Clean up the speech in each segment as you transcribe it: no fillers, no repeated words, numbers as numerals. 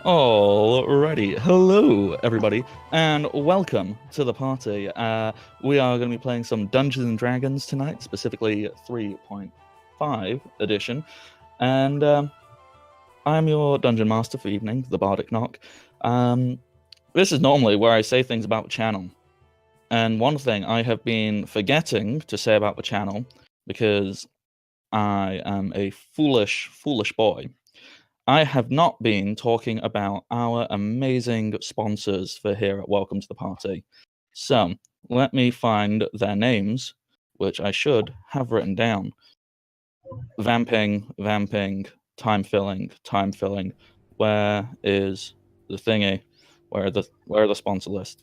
Alrighty, hello everybody, and welcome to the party. We are going to be playing some Dungeons and Dragons tonight, specifically 3.5 edition, and I'm your dungeon master for evening, the Bardic Knock. This is normally where I say things about the channel, and one thing I have been forgetting to say about the channel, because I am a foolish boy. I have not been talking about our amazing sponsors for here at Welcome to the Party. So let me find their names, which I should have written down. Vamping, time filling. Where is the thingy? Where are the sponsor list?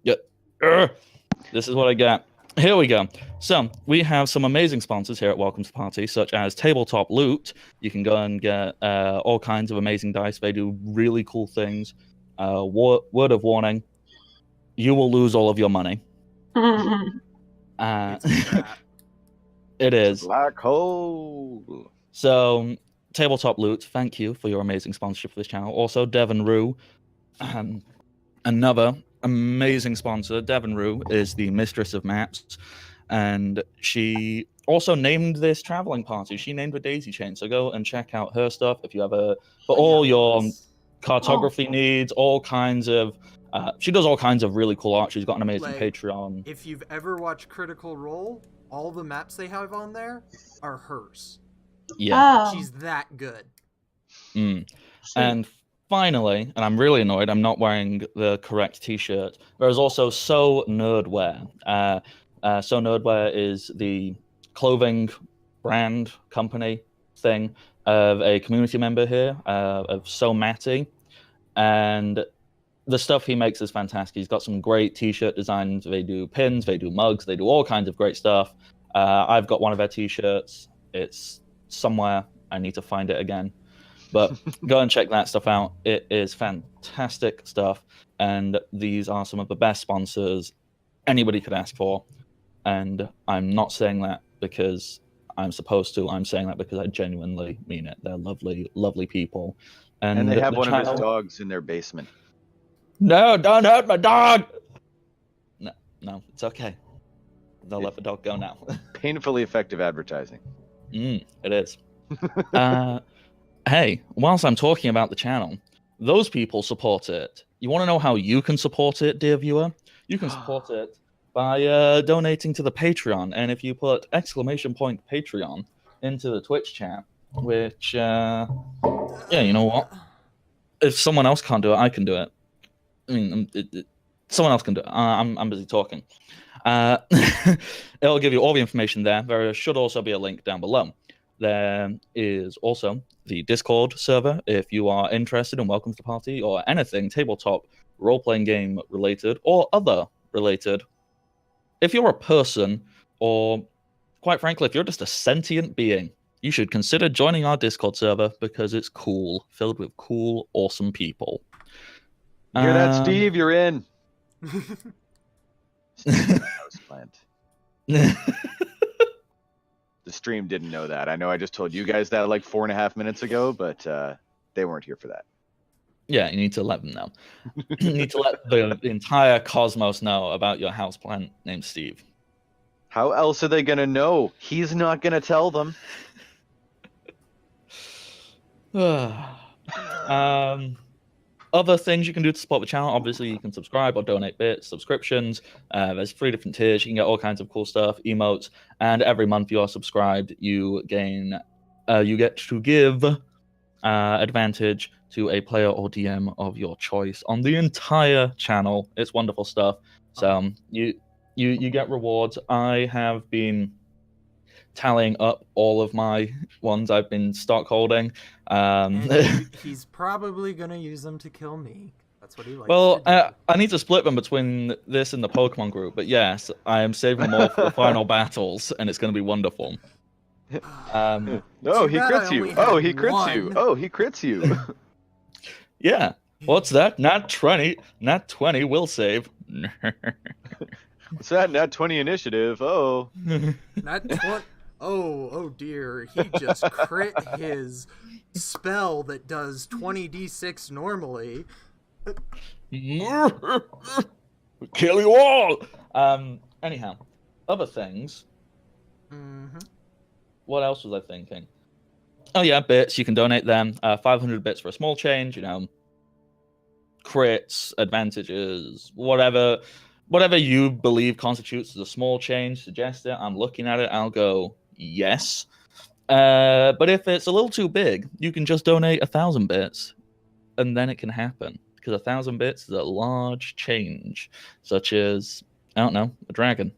This is what I get. Here we go. So we have some amazing sponsors here at Welcome to the Party, such as Tabletop Loot. You can go and get all kinds of amazing dice. They do really cool things. Word of warning: you will lose all of your money. It is black hole. So Tabletop Loot, thank you for your amazing sponsorship for this channel. Also, Devon Rue, another amazing sponsor. Devon Rue is the mistress of maps, and she also named this traveling party. She named a daisy chain, so go and check out her stuff if you ever for all your cartography needs, all kinds of she does all kinds of really cool art. She's got an amazing Patreon. If you've ever watched Critical Role, all the maps they have on there are hers. Yeah. She's that good. And finally, and I'm really annoyed, I'm not wearing the correct t-shirt. There's also So Nerdwear. So Nerdwear is the clothing brand company thing of a community member here, of So Matty. And the stuff he makes is fantastic. He's got some great t-shirt designs. They do pins, they do mugs, they do all kinds of great stuff. I've got one of their t-shirts. It's somewhere. I need to find it again. But go and check that stuff out. It is fantastic stuff. And these are some of the best sponsors anybody could ask for. And I'm not saying that because I'm supposed to. I'm saying that because I genuinely mean it. They're lovely, lovely people. And they have one of his dogs in their basement. No, don't hurt my dog! No, it's okay. They'll let the dog go now. Painfully effective advertising. It is. Hey, whilst I'm talking about the channel, those people support it. You want to know how you can support it, dear viewer? You can support it by donating to the Patreon. And if you put !Patreon into the Twitch chat, which, yeah, you know what? If someone else can't do it, I can do it. I mean, someone else can do it. I'm busy talking. It'll give you all the information there. There should also be a link down below. There is also the Discord server if you are interested in Welcome to the Party or anything tabletop, role-playing game related, or other related. If you're a person, or quite frankly, if you're just a sentient being, you should consider joining our Discord server because it's cool, filled with cool, awesome people. You hear that, Steve? You're in. Houseplant. The stream didn't know that. I know I just told you guys that like 4.5 minutes ago, but they weren't here for that. Yeah, you need to let them know. You need to let the entire cosmos know about your houseplant named Steve. How else are they going to know? He's not going to tell them. Other things you can do to support the channel, obviously you can subscribe or donate bits, subscriptions. There's 3 different tiers. You can get all kinds of cool stuff, emotes, and every month you are subscribed, you get to give advantage to a player or DM of your choice on the entire channel. It's wonderful stuff. So you get rewards. I have been tallying up all of my ones I've been stockholding. He's probably gonna use them to kill me. That's what he likes. Well, I need to split them between this and the Pokemon group, but yes, I am saving them all for the final battles, and it's going to be wonderful. No, he crits you. Oh, he crits you. Oh, he crits you. Yeah. What's that? Nat 20. Nat 20 will save. What's that? Nat 20 initiative. Oh. Nat 20. Oh dear. He just crit his spell that does 20d6 normally. Kill you all. Anyhow, other things. Mm-hmm. What else was I thinking? Oh yeah, bits. You can donate them. 500 bits for a small change. You know, crits, advantages, whatever you believe constitutes as a small change. Suggest it. I'm looking at it. I'll go yes. But if it's a little too big, you can just donate 1,000 bits, and then it can happen. Because 1,000 bits is a large change, such as, I don't know, a dragon.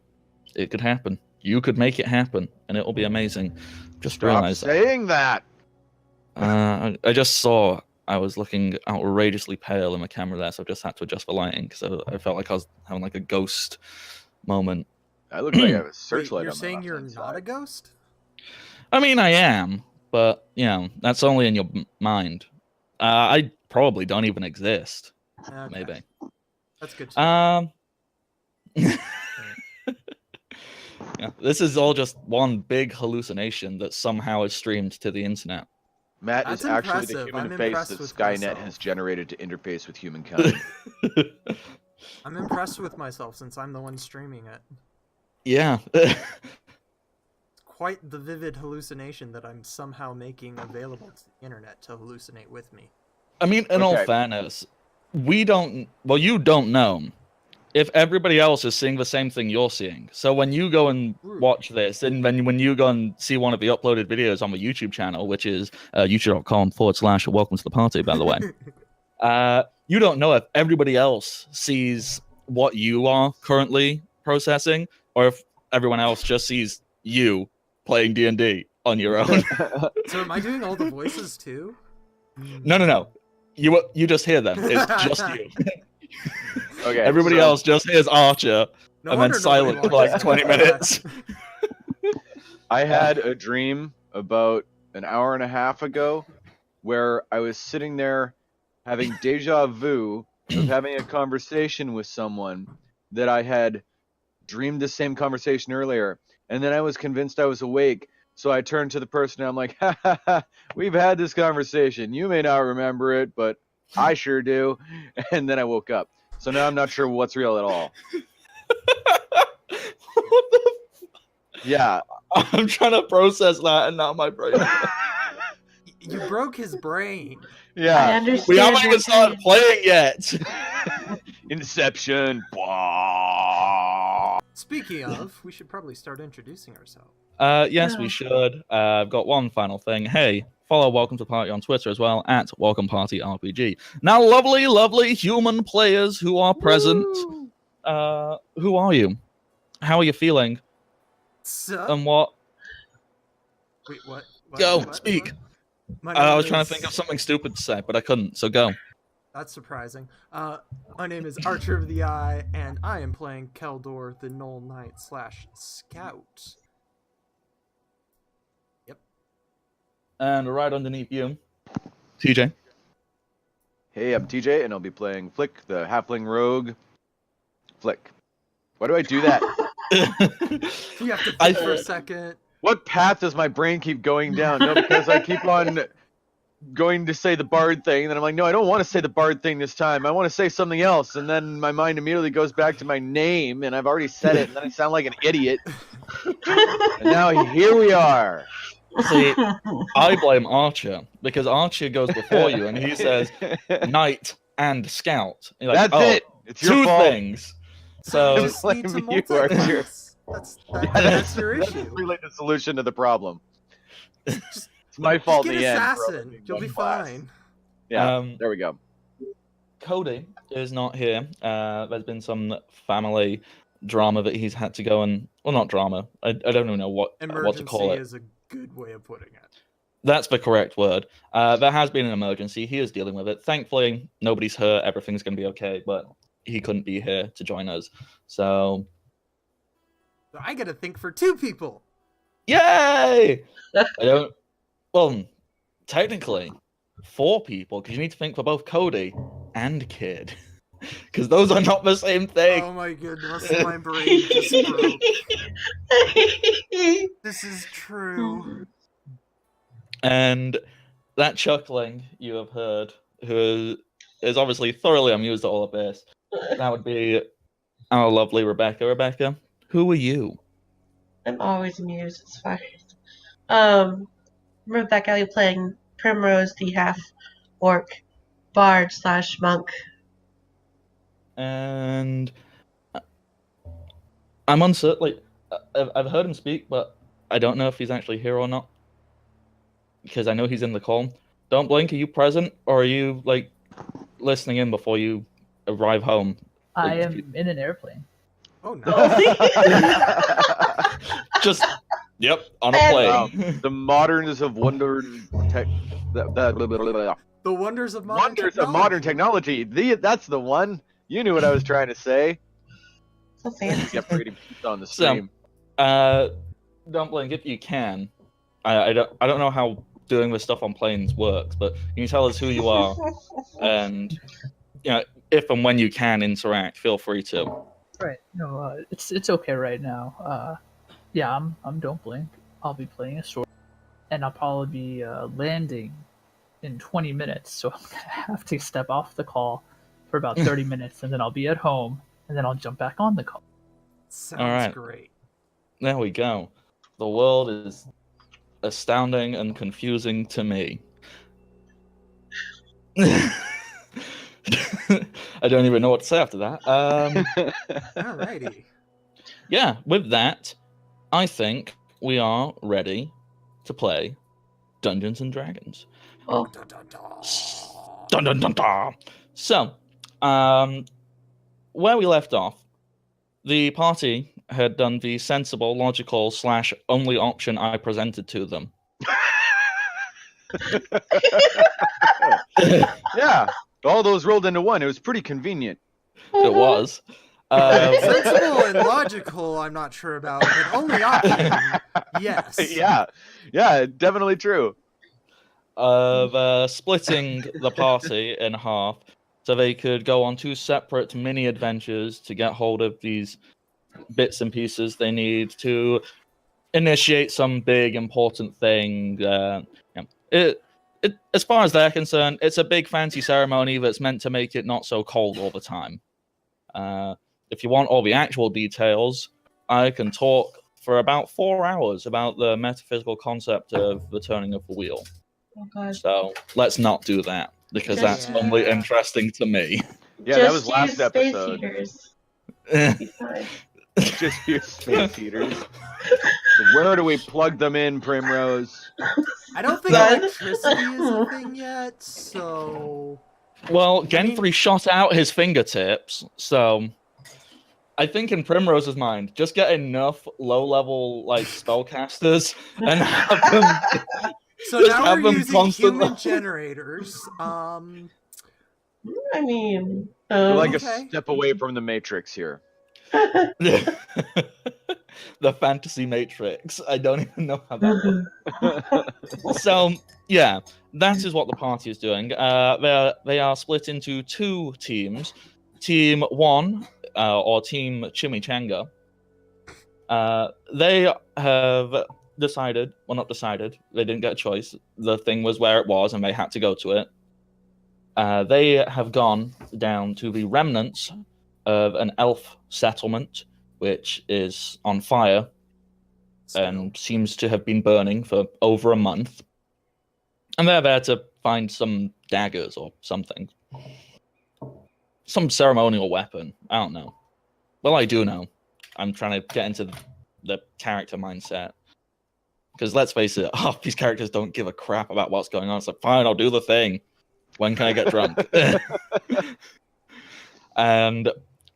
It could happen. You could make it happen, and it will be amazing. Just Stop realized. saying that. I just saw I was looking outrageously pale in the camera there, so I just had to adjust the lighting because I felt like I was having like a ghost moment. I look like I have a Wait, searchlight you're on my saying you're left-hand not side. a ghost? I mean, I am, but you know, that's only in your mind. I probably don't even exist. Okay. Maybe. That's good to know. Yeah, this is all just one big hallucination that somehow is streamed to the internet. Matt That's is actually the impressive. human I'm face impressed that with Skynet myself. has generated to interface with humankind. I'm impressed with myself since I'm the one streaming it. Yeah. It's quite the vivid hallucination that I'm somehow making available to the internet to hallucinate with me. I mean, in all Okay. fairness, you don't know if everybody else is seeing the same thing you're seeing. So when you go and watch this, and then when you go and see one of the uploaded videos on the YouTube channel, which is youtube.com/welcome to the party, by the way, you don't know if everybody else sees what you are currently processing, or if everyone else just sees you playing D&D on your own. So am I doing all the voices too? No. You just hear them. It's just you. Okay. Everybody so else just hears Archer, No and then wonder nobody silent for watches like 20 my minutes. I had a dream about an hour and a half ago where I was sitting there having deja vu of having a conversation with someone that I had dreamed the same conversation earlier. And then I was convinced I was awake. So I turned to the person and I'm like, ha ha ha, we've had this conversation. You may not remember it, but I sure do. And then I woke up. So now I'm not sure what's real at all. What the Yeah. I'm trying to process that, and now my brain. You broke his brain. I Yeah. understand. We haven't that even started pain. playing yet. Inception. Speaking of, we should probably start introducing ourselves. Yes, we should. I've got one final thing. Hey, follow Welcome to the Party on Twitter as well, at Welcome Party RPG. Now, lovely human players who are present. Who are you? How are you feeling? So, And what? wait, what? Go, What? speak. My I name was trying to is- think of something stupid to say, but I couldn't, so go. That's surprising. My name is Archer of the Eye, and I am playing Keldor, the Knoll Knight / Scout. Yep. And right underneath you, TJ. Hey, I'm TJ, and I'll be playing Flick, the halfling rogue. Flick. Why do I do that? You have to think for a second. What path does my brain keep going down? No, because I keep on going to say the bard thing, and then I'm like, no, I don't want to say the bard thing this time. I want to say something else, and then my mind immediately goes back to my name, and I've already said it, and then I sound like an idiot. And now here we are. See, I blame Archer, because Archer goes before you, and he says Knight and Scout. You're like, That's it. It's your two fault. things. So You just need to blame you, Archer. multiclass. That's your That's issue. really the solution to the problem. Just It's my fault get in the end. for assassin. only being You'll one be class. fine. Yeah, there we go. Cody is not here. There's been some family drama that he's had to go and, well, not drama. I don't even know what to Emergency call it. is a good way of putting it. That's the correct word. There has been an emergency. He is dealing with it. Thankfully, nobody's hurt. Everything's going to be okay, but he couldn't be here to join us. So, So I gotta think for two people. yay! Well, technically, 4 people, because you need to think for both Cody and Kid. Because those are not the same thing. Oh my goodness, my brain just broke. This is true. And that chuckling you have heard, who is obviously thoroughly amused at all of this, that would be our lovely Rebecca. Rebecca, who are you? I'm always amused. It's fine. Rebecca, you're playing Primrose, the half-orc bard / monk. And I'm uncertain. Like, I've heard him speak, but I don't know if he's actually here or not. Because I know he's in the call. Don't blink. Are you present, or are you like listening in before you arrive home? I am in an airplane. Oh no. Just on a plane. The moderns of wonder The wonders of modern technology. of modern technology. That's the one. You knew what I was trying to say. So fancy. Kept reading on the So, stream. don't blink if you can. I don't know how doing this stuff on planes works, but can you tell us who you are and if and when you can interact, feel free to. Right. No, it's okay right now. Yeah, I'm Don't Blink. I'll be playing a story, and I'll probably be landing in 20 minutes. So I'm gonna have to step off the call for about 30 minutes, and then I'll be at home, and then I'll jump back on the call. Sounds great. There we go. The world is astounding and confusing to me. I don't even know what to say after that. Alrighty. Yeah, with that, I think we are ready to play Dungeons and Dragons. Oh. Dun, dun, dun. Dun, dun, dun, dun. So, where we left off, the party had done the sensible, logical / only option I presented to them. Yeah, all those rolled into one. It was pretty convenient. It was. Sensible and logical, I'm not sure about, but only option, yes. Yeah, definitely true. Of splitting the party in half so they could go on 2 separate mini adventures to get hold of these bits and pieces they need to initiate some big important thing. As far as they're concerned, it's a big fancy ceremony that's meant to make it not so cold all the time. If you want all the actual details, I can talk for about 4 hours about the metaphysical concept of the turning of the wheel. Oh god. So let's not do that, because that's Yeah. only interesting to me. Yeah, Just that was last use episode. Space heaters. Be fine. Just use space heaters. Where do we plug them in, Primrose? I don't think Done. electricity is a thing yet, so... Well, Genfrey shot out his fingertips, so I think in Primrose's mind, just get enough low-level spellcasters and have them. So Just now have we're them using constantly- human generators. I mean, We're like Okay. a step away from the Matrix here. The fantasy matrix. I don't even know how that works. So yeah, that is what the party is doing. They are split into 2 teams. Team 1, or Team Chimichanga. They have decided, well, not decided, they didn't get a choice. The thing was where it was and they had to go to it. They have gone down to the remnants of an elf settlement, which is on fire and seems to have been burning for over a month. And they're there to find some daggers or something. Some ceremonial weapon. I don't know. Well, I do know. I'm trying to get into the character mindset. Because let's face it, half these characters don't give a crap about what's going on. It's like, fine, I'll do the thing. When can I get drunk? And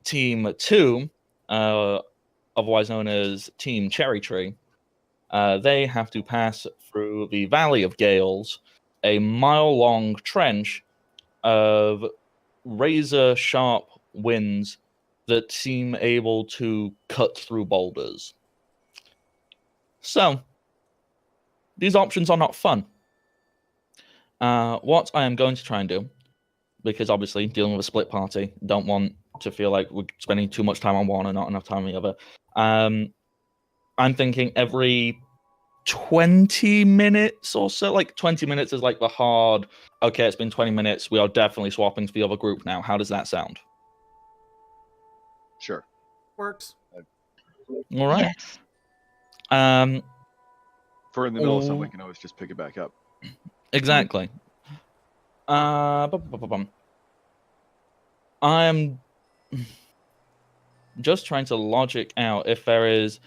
Team 2, otherwise known as Team Cherry Tree, they have to pass through the Valley of Gales, a mile-long trench of razor-sharp winds that seem able to cut through boulders. So, these options are not fun. What I am going to try and do, because obviously dealing with a split party, don't want to feel like we're spending too much time on one and not enough time on the other. I'm thinking every 20 minutes or so, like 20 minutes is like the hard, okay, it's been 20 minutes, we are definitely swapping to the other group now. How does that sound? Sure. Works. All right. Yes. Um, For in the middle of Oh. something, I can always just pick it back up. exactly. I'm just trying to logic out if there is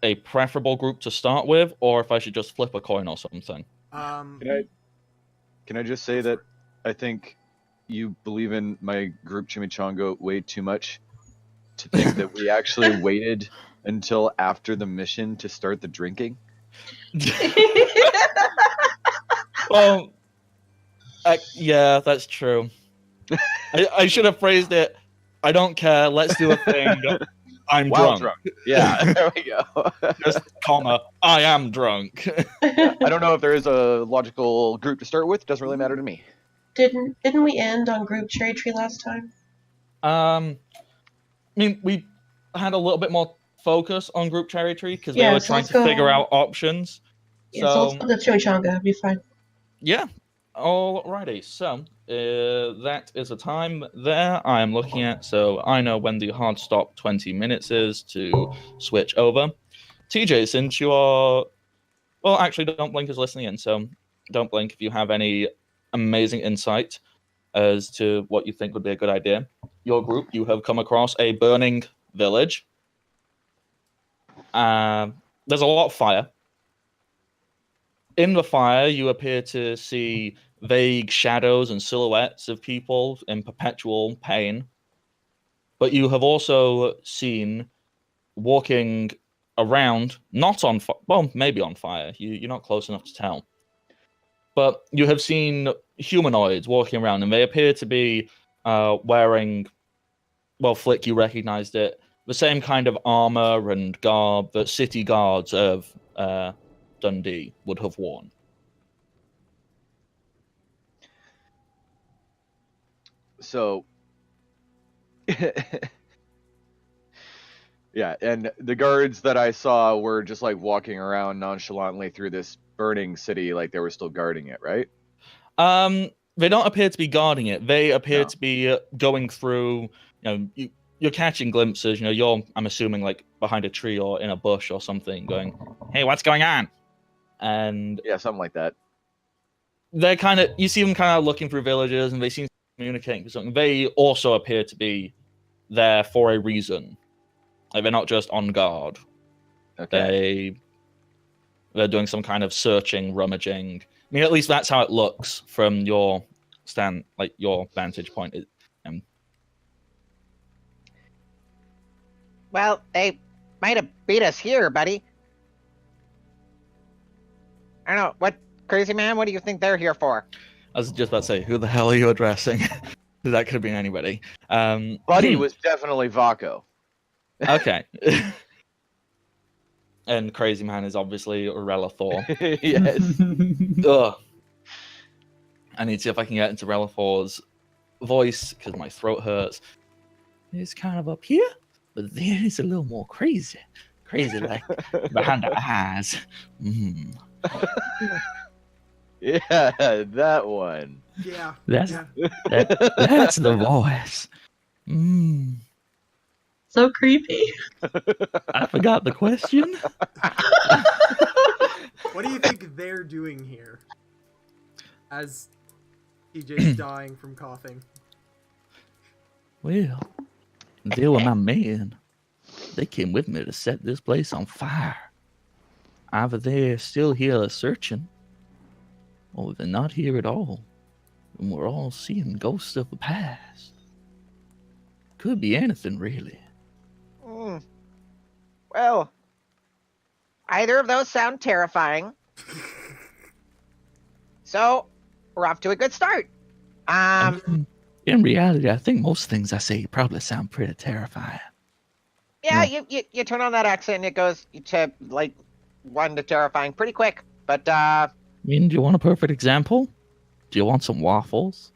a preferable group to start with, or if I should just flip a coin or something. Can I just say that I think you believe in my group Chimichanga way too much to think that we actually waited until after the mission to start the drinking? Well, yeah, that's true. I should have phrased it. I don't care. Let's do a thing. I'm While drunk. Yeah, there we go. Just comma. I am drunk. I don't know if there is a logical group to start with. Doesn't really matter to me. Didn't we end on group cherry tree last time? I mean, we had a little bit more focus on group cherry tree because Yeah, they were so trying let's to go- figure out options. Yeah, so let's go to chimichanga. It'll be fine. Yeah. Alrighty. So that is a time there I am looking at. So I know when the hard stop 20 minutes is to switch over. TJ, since you are... Well, actually, Don't Blink is listening in. So Don't Blink if you have any amazing insight as to what you think would be a good idea. Your group, you have come across a burning village. There's a lot of fire. In the fire, you appear to see vague shadows and silhouettes of people in perpetual pain. But you have also seen walking around, not on fire, well, maybe on fire. You're not close enough to tell. But you have seen humanoids walking around, and they appear to be wearing, well, Flick, you recognized it, the same kind of armor and garb that city guards of Dundee would have worn. So, yeah, and the guards that I saw were just like walking around nonchalantly through this burning city like they were still guarding it, right? They don't appear to be guarding it. They appear No. to be going through, you're catching glimpses, you're, I'm assuming, like behind a tree or in a bush or something, going, hey, what's going on? And Yeah, something like that. they're kind of, you see them kind of looking through villages, and they seem to be communicating for something. They also appear to be there for a reason. Like, they're not just on guard. Okay. They're doing some kind of searching, rummaging. I mean, at least that's how it looks from your your vantage point. Well, they might have beat us here, buddy. I don't know. What, crazy man? What do you think they're here for? I was just about to say, who the hell are you addressing? That could have been anybody. Buddy was definitely Vaco. Okay. And Crazy Man is obviously Relathor. Yes. Ugh. I need to see if I can get into Relathor's voice because my throat hurts. It's kind of up here, but then it's a little more crazy. Crazy like behind the eyes. Mm. Yeah, that one. Yeah. That's Yeah. that's the voice. Mm. So creepy. I forgot the question. What do you think they're doing here? As TJ's dying from coughing. Well, they were my men. They came with me to set this place on fire. Either they're still here searching, or they're not here at all, and we're all seeing ghosts of the past. Could be anything, really. Well, either of those sound terrifying. So, we're off to a good start. In reality, I think most things I say probably sound pretty terrifying. Yeah, you turn on that accent and it goes to, like, 1 to terrifying pretty quick. But, I mean, do you want a perfect example? Do you want some waffles?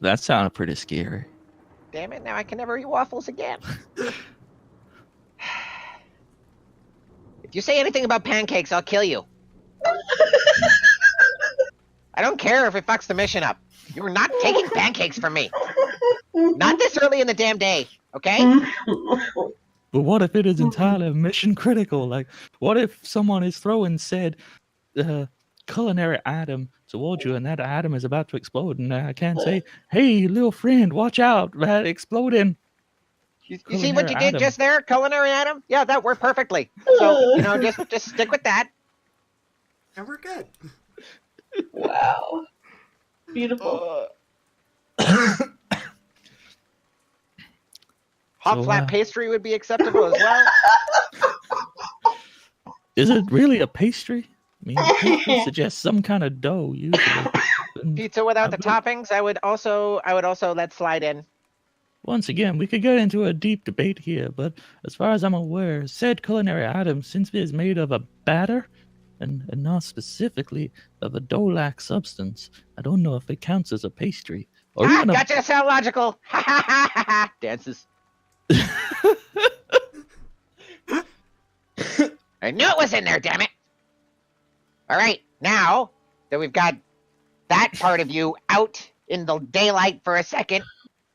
That sounded pretty scary. Damn it! Now I can never eat waffles again. If you say anything about pancakes, I'll kill you. I don't care if it fucks the mission up. You're not taking pancakes from me. Not this early in the damn day, okay? But what if it is entirely mission critical? Like, what if someone is throwing said culinary item towards you and that item is about to explode and I can't say, hey, little friend, watch out, that exploding. You see what you did just there, culinary item? Yeah, that worked perfectly. So, just stick with that. And we're good. Wow. Beautiful. Hot flat pastry would be acceptable as well. Is it really a pastry? I mean, pastry suggests some kind of dough usually. Pizza without the toppings, I would also let slide in. Once again, we could get into a deep debate here, but as far as I'm aware, said culinary item, since it is made of a batter and not specifically of a dough-like substance, I don't know if it counts as a pastry. Or even gotcha to sound logical. Ha ha ha ha ha. Dances. I knew it was in there, damn it. All right, now that we've got that part of you out in the daylight for a second,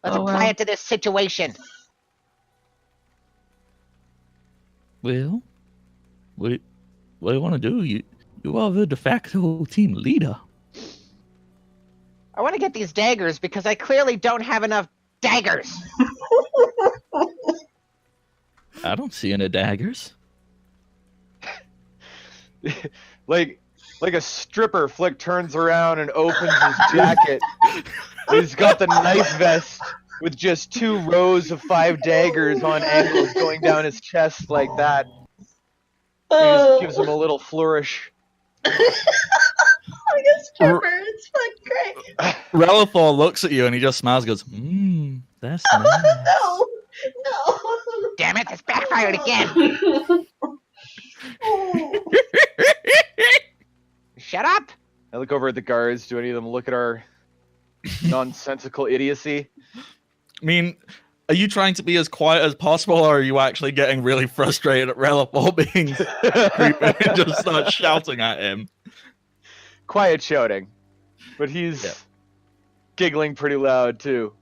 let's apply it to this situation. Well, what do you want to do? You are the de facto team leader. I want to get these daggers because I clearly don't have enough daggers. I don't see any daggers. like a stripper, Flick turns around and opens his jacket. He's got the knife vest with just 2 rows of 5 daggers on angles going down his chest like that. He just gives him a little flourish. Like a stripper, it's fucking great. Relithor looks at you and he just smiles and goes, that's nice. No. Damn it, this backfired again. Shut up. I look over at the guards. Do any of them look at our nonsensical idiocy? I mean, are you trying to be as quiet as possible, or are you actually getting really frustrated at Relithor being creepy and just start shouting at him? Quiet shouting. But he's giggling pretty loud, too.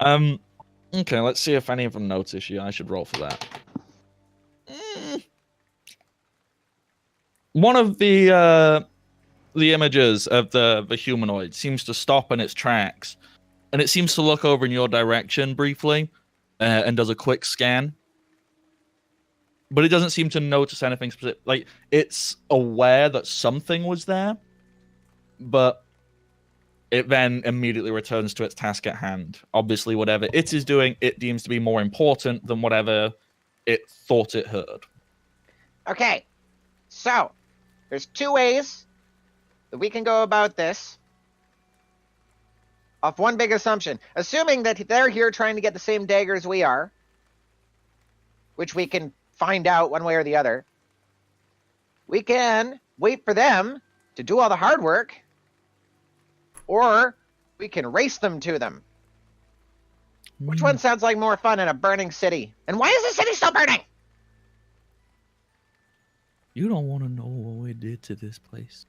Okay, let's see if any of them notice you. I should roll for that. One of the images of the humanoid seems to stop in its tracks, and it seems to look over in your direction briefly, and does a quick scan. But it doesn't seem to notice anything specific. Like, it's aware that something was there, but it then immediately returns to its task at hand. Obviously, whatever it is doing, it deems to be more important than whatever it thought it heard. Okay, so there's 2 ways that we can go about this. Off one big assumption. Assuming that they're here trying to get the same daggers we are, which we can find out one way or the other. We can wait for them to do all the hard work, or we can race them to them. Which one sounds like more fun in a burning city? And why is the city still burning? You don't want to know what we did to this place.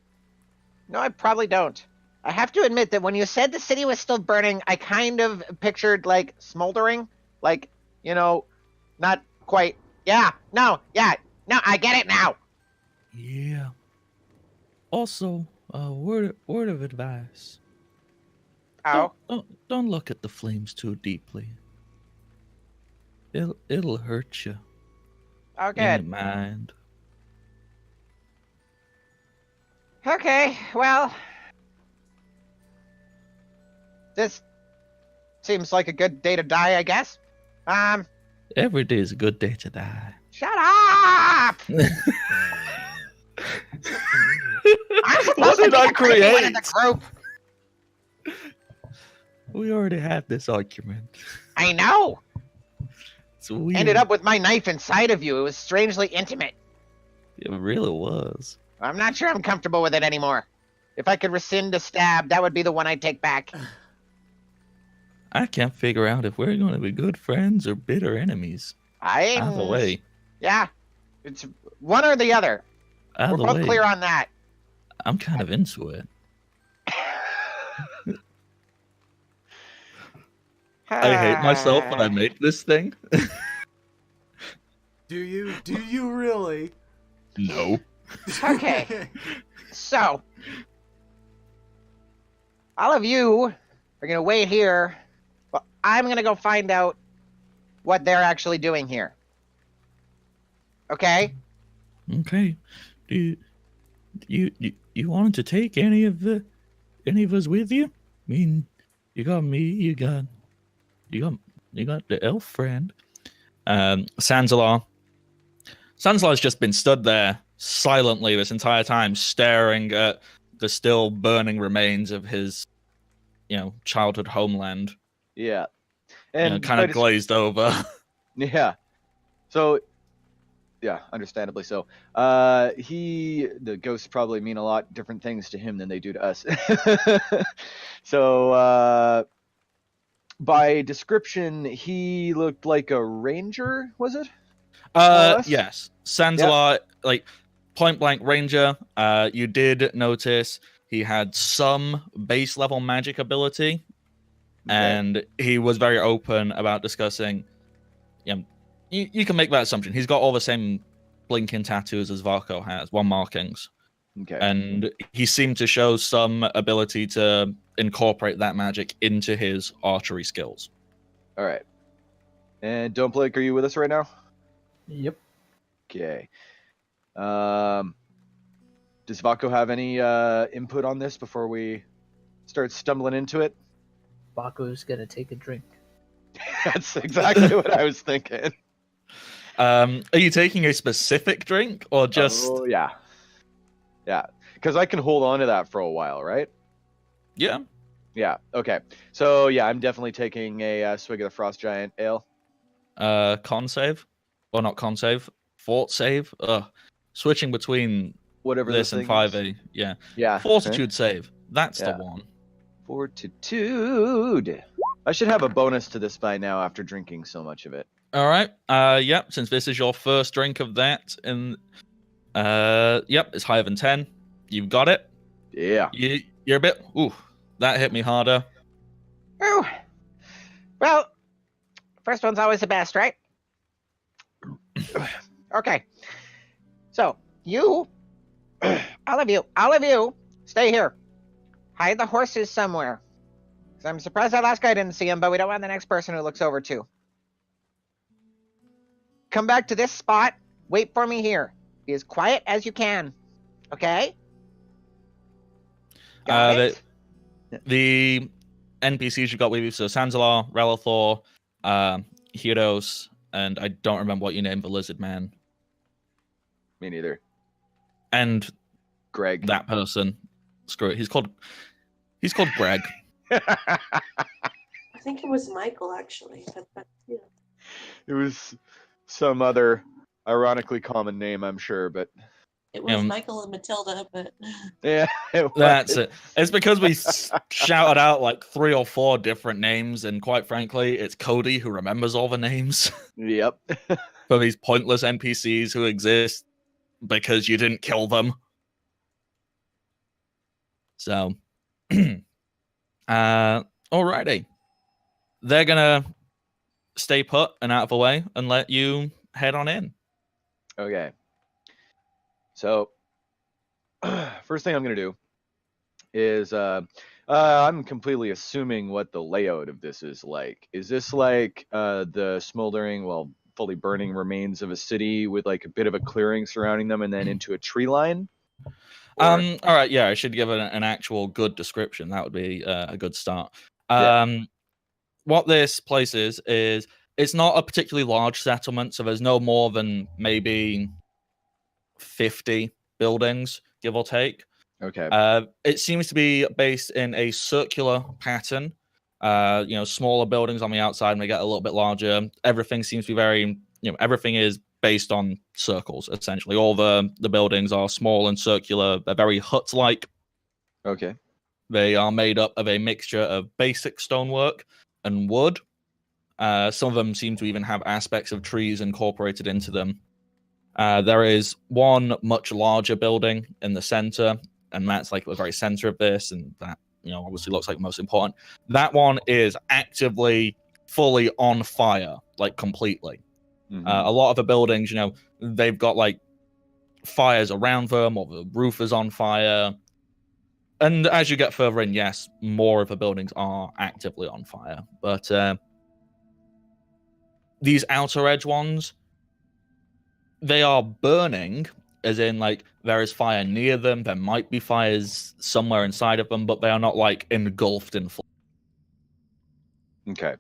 No, I probably don't. I have to admit that when you said the city was still burning, I kind of pictured, like, smoldering. Like, not quite. No, I get it now. Yeah. Also, word of advice. Oh? Don't look at the flames too deeply. It'll hurt you. Oh, In good. the mind. Okay, well, this seems like a good day to die, I guess. Every day is a good day to die. Shut up! I'm supposed to be the creepy one in the group. We already had this argument. I know. It's weird. Ended up with my knife inside of you. It was strangely intimate. It really was. I'm not sure I'm comfortable with it anymore. If I could rescind a stab, that would be the one I'd take back. I can't figure out if we're going to be good friends or bitter enemies. Either way. Yeah, it's one or the other. We're Either both way, clear on that. I'm kind of into it. I hate myself when I make this thing. Do you really? No. Okay. So, all of you are going to wait here. Well, I'm going to go find out what they're actually doing here. Okay? Okay. Do you wanted to take any of us with you? I mean, you got me. You got the elf friend. Sansalar's just been stood there silently this entire time, staring at the still burning remains of his, childhood homeland. Yeah. And kind of glazed over. Yeah. So, yeah, understandably so. The ghosts probably mean a lot different things to him than they do to us. So, by description, he looked like a ranger, was it? Yes. Sansalar, like, point blank ranger. You did notice he had some base level magic ability, and he was very open about discussing. You can make that assumption. He's got all the same blinking tattoos as Varko has, one markings. Okay. And he seemed to show some ability to incorporate that magic into his archery skills. All right. And Don't Blink, are you with us right now? Yep. Okay. Does Vako have any input on this before we start stumbling into it? Baku's gonna take a drink. That's exactly what I was thinking. Are you taking a specific drink or just? Oh yeah, yeah. Because I can hold on to that for a while, right? Yeah. Yeah. Okay. So yeah, I'm definitely taking a swig of the Frost Giant Ale. Con save, or not con save, fort save. Switching between Whatever this and 5e. Yeah. Yeah. Fortitude save. That's the one. Fortitude. I should have a bonus to this by now after drinking so much of it. All right. Yep. Since this is your first drink of that, and yep, it's higher than 10. You've got it. Yeah. You're a bit. Ooh, that hit me harder. Ooh. Well, first one's always the best, right? Okay. So, you, all of you, stay here. Hide the horses somewhere. So I'm surprised that last guy didn't see him, but we don't want the next person who looks over too. Come back to this spot. Wait for me here. Be as quiet as you can. Okay? Got it? The NPCs you got with you, so Sansalar, Relithor, Hieros, and I don't remember what you named the lizard man. Me neither. And Greg. That person. Screw it. He's called Greg. I think it was Michael, actually. But yeah. It was some other ironically common name, I'm sure, but It was Michael and Matilda, but yeah, that's it. It's because we shouted out like 3 or 4 different names, and quite frankly, it's Cody who remembers all the names. Yep. For these pointless NPCs who exist because you didn't kill them. So, alrighty. They're gonna stay put and out of the way and let you head on in. Okay. So, first thing I'm going to do is I'm completely assuming what the layout of this is like. Is this like the smoldering, fully burning remains of a city with like a bit of a clearing surrounding them and then into a tree line? All right, yeah, I should give an actual good description. That would be a good start. What this place is it's not a particularly large settlement, so there's no more than maybe 50 buildings, give or take. Okay. It seems to be based in a circular pattern. Smaller buildings on the outside, and they get a little bit larger. Everything seems to be very, everything is based on circles, essentially. All the buildings are small and circular. They're very hut-like. Okay. They are made up of a mixture of basic stonework and wood. Some of them seem to even have aspects of trees incorporated into them. There is one much larger building in the center, and that's like the very center of this, and that, obviously looks like the most important. That one is actively, fully on fire, like completely. Mhm. A lot of the buildings, they've got like fires around them, or the roof is on fire. And as you get further in, yes, more of the buildings are actively on fire. But these outer edge ones, they are burning, as in, like, there is fire near them. There might be fires somewhere inside of them, but they are not, like, engulfed in flames. Okay.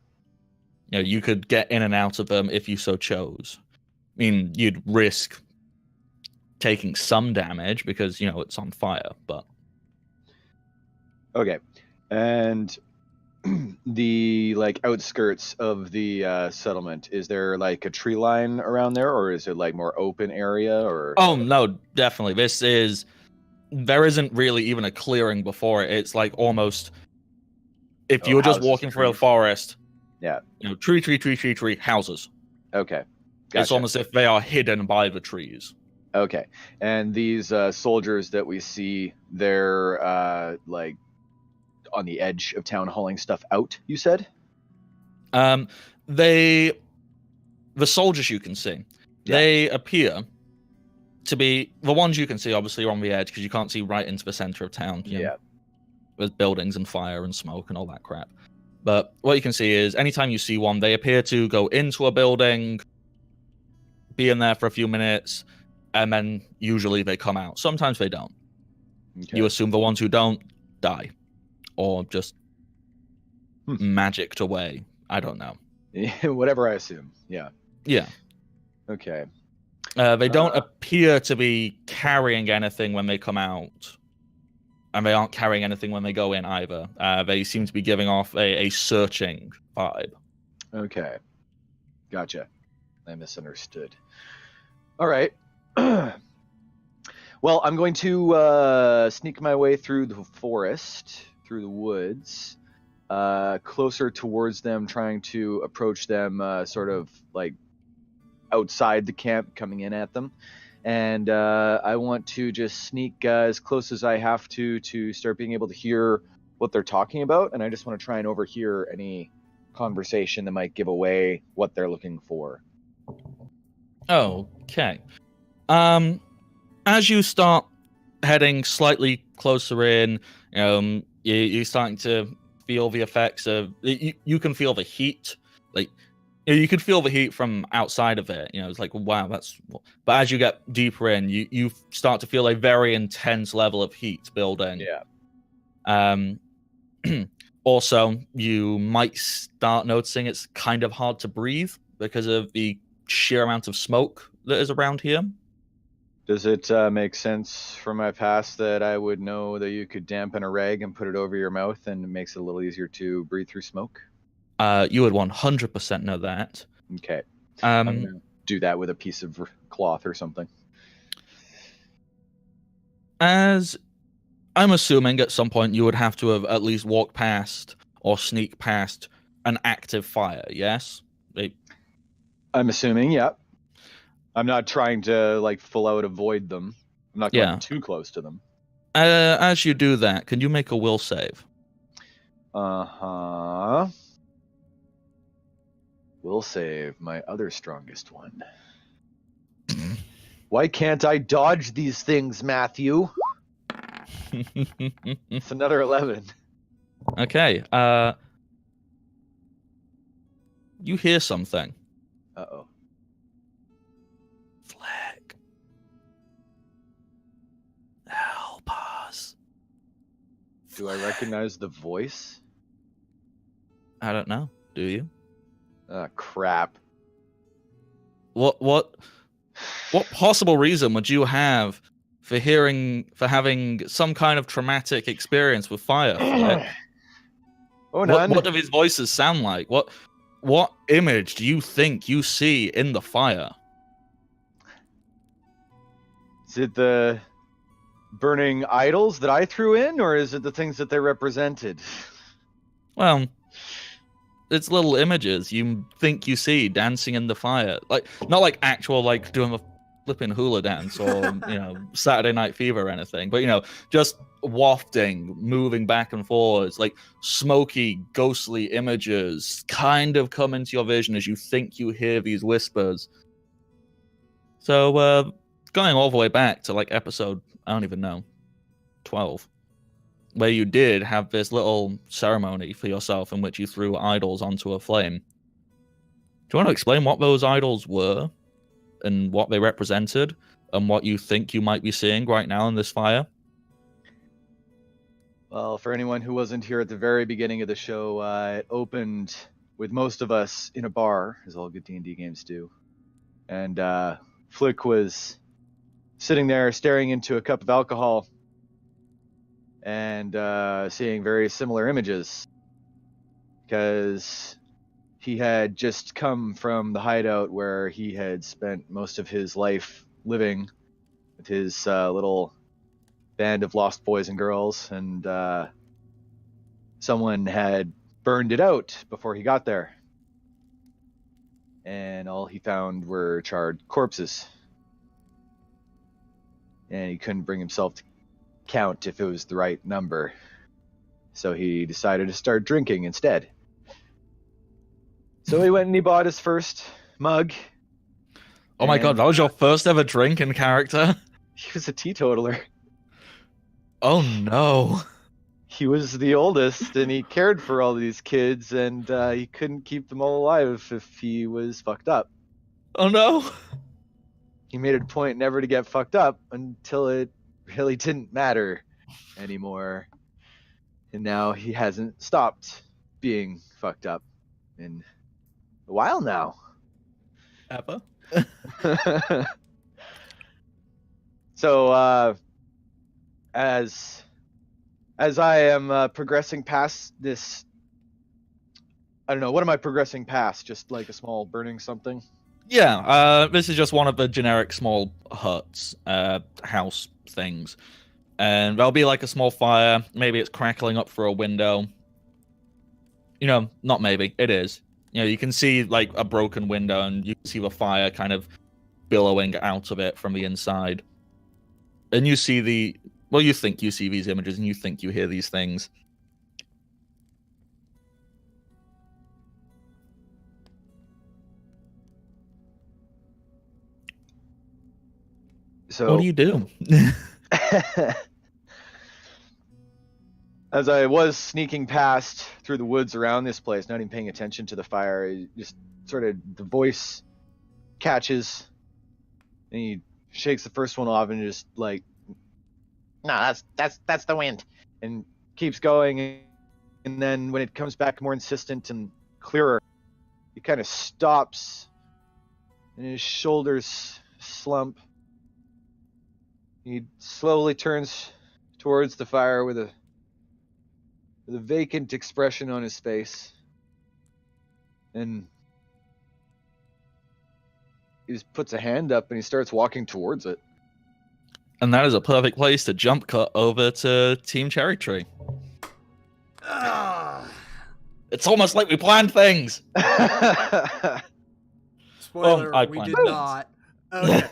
You could get in and out of them if you so chose. I mean, you'd risk taking some damage because, it's on fire, but... Okay. And the like outskirts of the settlement, is there like a tree line around there, or is it like more open area, or? Oh, no, definitely. There isn't really even a clearing before it. It's like almost, if you were just Houses, walking through a trees. forest, Yeah. tree, houses. Okay. It's Gotcha. almost if they are hidden by the trees. Okay. And these soldiers that we see, they're like on the edge of town hauling stuff out, you said? The soldiers you can see, they appear to be, the ones you can see obviously are on the edge because you can't see right into the center of town. With buildings and fire and smoke and all that crap. But what you can see is anytime you see one, they appear to go into a building, be in there for a few minutes, and then usually they come out. Sometimes they don't. Okay. You assume the ones who don't die, or just magicked away. I don't know. Whatever I assume. Yeah. Yeah. Okay. They don't appear to be carrying anything when they come out, and they aren't carrying anything when they go in either. They seem to be giving off a searching vibe. Okay. Gotcha. I misunderstood. All right. Well, I'm going to sneak my way through the forest, through the woods, closer towards them, trying to approach them sort of like outside the camp, coming in at them. And I want to just sneak as close as I have to start being able to hear what they're talking about. And I just want to try and overhear any conversation that might give away what they're looking for. Okay. As you start heading slightly closer in, you're starting to feel the effects of... You can feel the heat. Like, you could feel the heat from outside of it. It's like, wow, that's... But as you get deeper in, you start to feel a very intense level of heat building. Yeah. Also, you might start noticing it's kind of hard to breathe because of the sheer amount of smoke that is around here. Does it make sense from my past that I would know that you could dampen a rag and put it over your mouth and it makes it a little easier to breathe through smoke? You would 100% know that. Okay. I'm going to do that with a piece of cloth or something. As I'm assuming at some point you would have to have at least walked past or sneak past an active fire, yes? I'm assuming, yeah. I'm not trying to like full out avoid them. I'm not going too close to them. As you do that, can you make a will save? Uh-huh. Will save, my other strongest one. Why can't I dodge these things, Matthew? It's another 11. Okay. You hear something. Uh-oh. Fleck. Help us. Do I recognize the voice? I don't know. Do you? Crap. What possible reason would you have for having some kind of traumatic experience with fire, Fleck? Oh, none. What do these voices sound like? What image do you think you see in the fire? Is it the burning idols that I threw in, or is it the things that they represented? Well, it's little images you think you see dancing in the fire. Like, not like actual, like, doing a flipping hula dance or, Saturday Night Fever or anything, but, just wafting, moving back and forwards, like smoky, ghostly images kind of come into your vision as you think you hear these whispers. So, going all the way back to, like, episode, I don't even know, 12, where you did have this little ceremony for yourself in which you threw idols onto a flame. Do you want to explain what those idols were and what they represented and what you think you might be seeing right now in this fire? Well, for anyone who wasn't here at the very beginning of the show, it opened with most of us in a bar, as all good D&D games do. And Flick was sitting there staring into a cup of alcohol and seeing very similar images, because he had just come from the hideout where he had spent most of his life living with his little band of lost boys and girls, and someone had burned it out before he got there, and all he found were charred corpses, and he couldn't bring himself to count if it was the right number, so he decided to start drinking instead. So he went and he bought his first mug. Oh my god, that was your first ever drink in character? He was a teetotaler. Oh no. He was the oldest, and he cared for all these kids, and he couldn't keep them all alive if he was fucked up. Oh no. He made it a point never to get fucked up until it really didn't matter anymore. And now he hasn't stopped being fucked up in a while now. Ever? So, as I am progressing past this, I don't know, what am I progressing past? Just like a small burning something? Yeah, this is just one of the generic small huts, house things. And there'll be like a small fire. Maybe it's crackling up through a window. Not maybe, it is. You can see like a broken window and you can see the fire kind of billowing out of it from the inside. And you see you think you see these images and you think you hear these things. So what do you do? As I was sneaking past through the woods around this place, not even paying attention to the fire, just sort of the voice catches, and he shakes the first one off and just like, No, that's the wind. and keeps going. And then when it comes back more insistent and clearer, he kind of stops, and his shoulders slump. He slowly turns towards the fire with a vacant expression on his face, and he just puts a hand up and he starts walking towards it. And that is a perfect place to jump cut over to Team Cherry Tree. It's almost like we planned things. Spoiler, I we planned did things. not. Okay.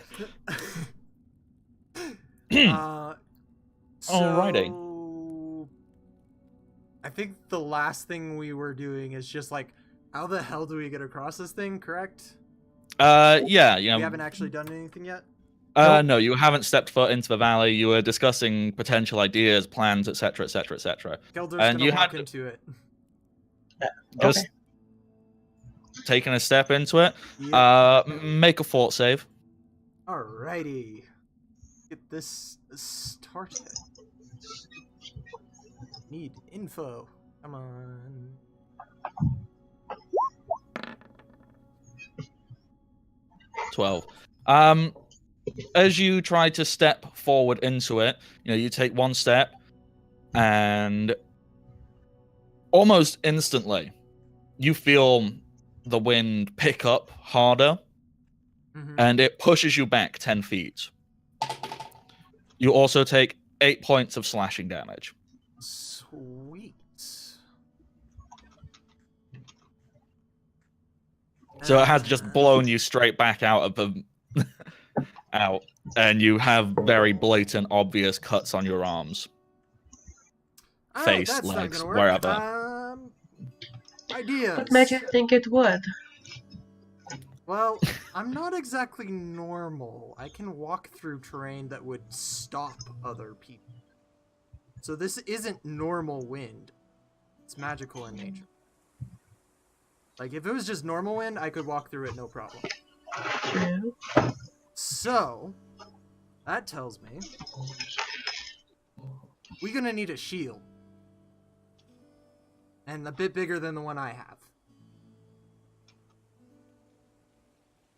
Alrighty. So, I think the last thing we were doing is just like, how the hell do we get across this thing, correct? Yeah, We haven't actually done anything yet? No, you haven't stepped foot into the valley. You were discussing potential ideas, plans, etc., etc., etc. Keldor's And gonna you walk had- into it. Just taking a step into it. Yep. Make a fort save. Alrighty. Get this started. Need info. Come on. $12. As you try to step forward into it, you take one step, and almost instantly, you feel the wind pick up harder, Mhm. and it pushes you back 10 feet. You also take 8 points of slashing damage. Sweet. So it has just blown you straight back out of the out, and you have very blatant, obvious cuts on your arms, Alright, face, that's not legs, gonna work. wherever. Ideas. What made you think it would? Well, I'm not exactly normal. I can walk through terrain that would stop other people. So this isn't normal wind. It's magical in nature. Like, if it was just normal wind, I could walk through it no problem. True. So, that tells me we're gonna need a shield. And a bit bigger than the one I have.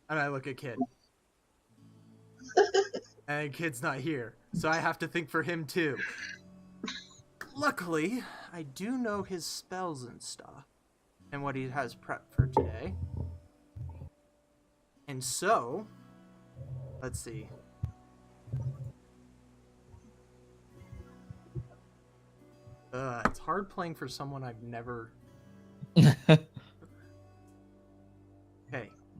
And I look at Kid. And Kid's not here, so I have to think for him too. Luckily, I do know his spells and stuff, and what he has prepped for today. And so, let's see. It's hard playing for someone I've never... Okay,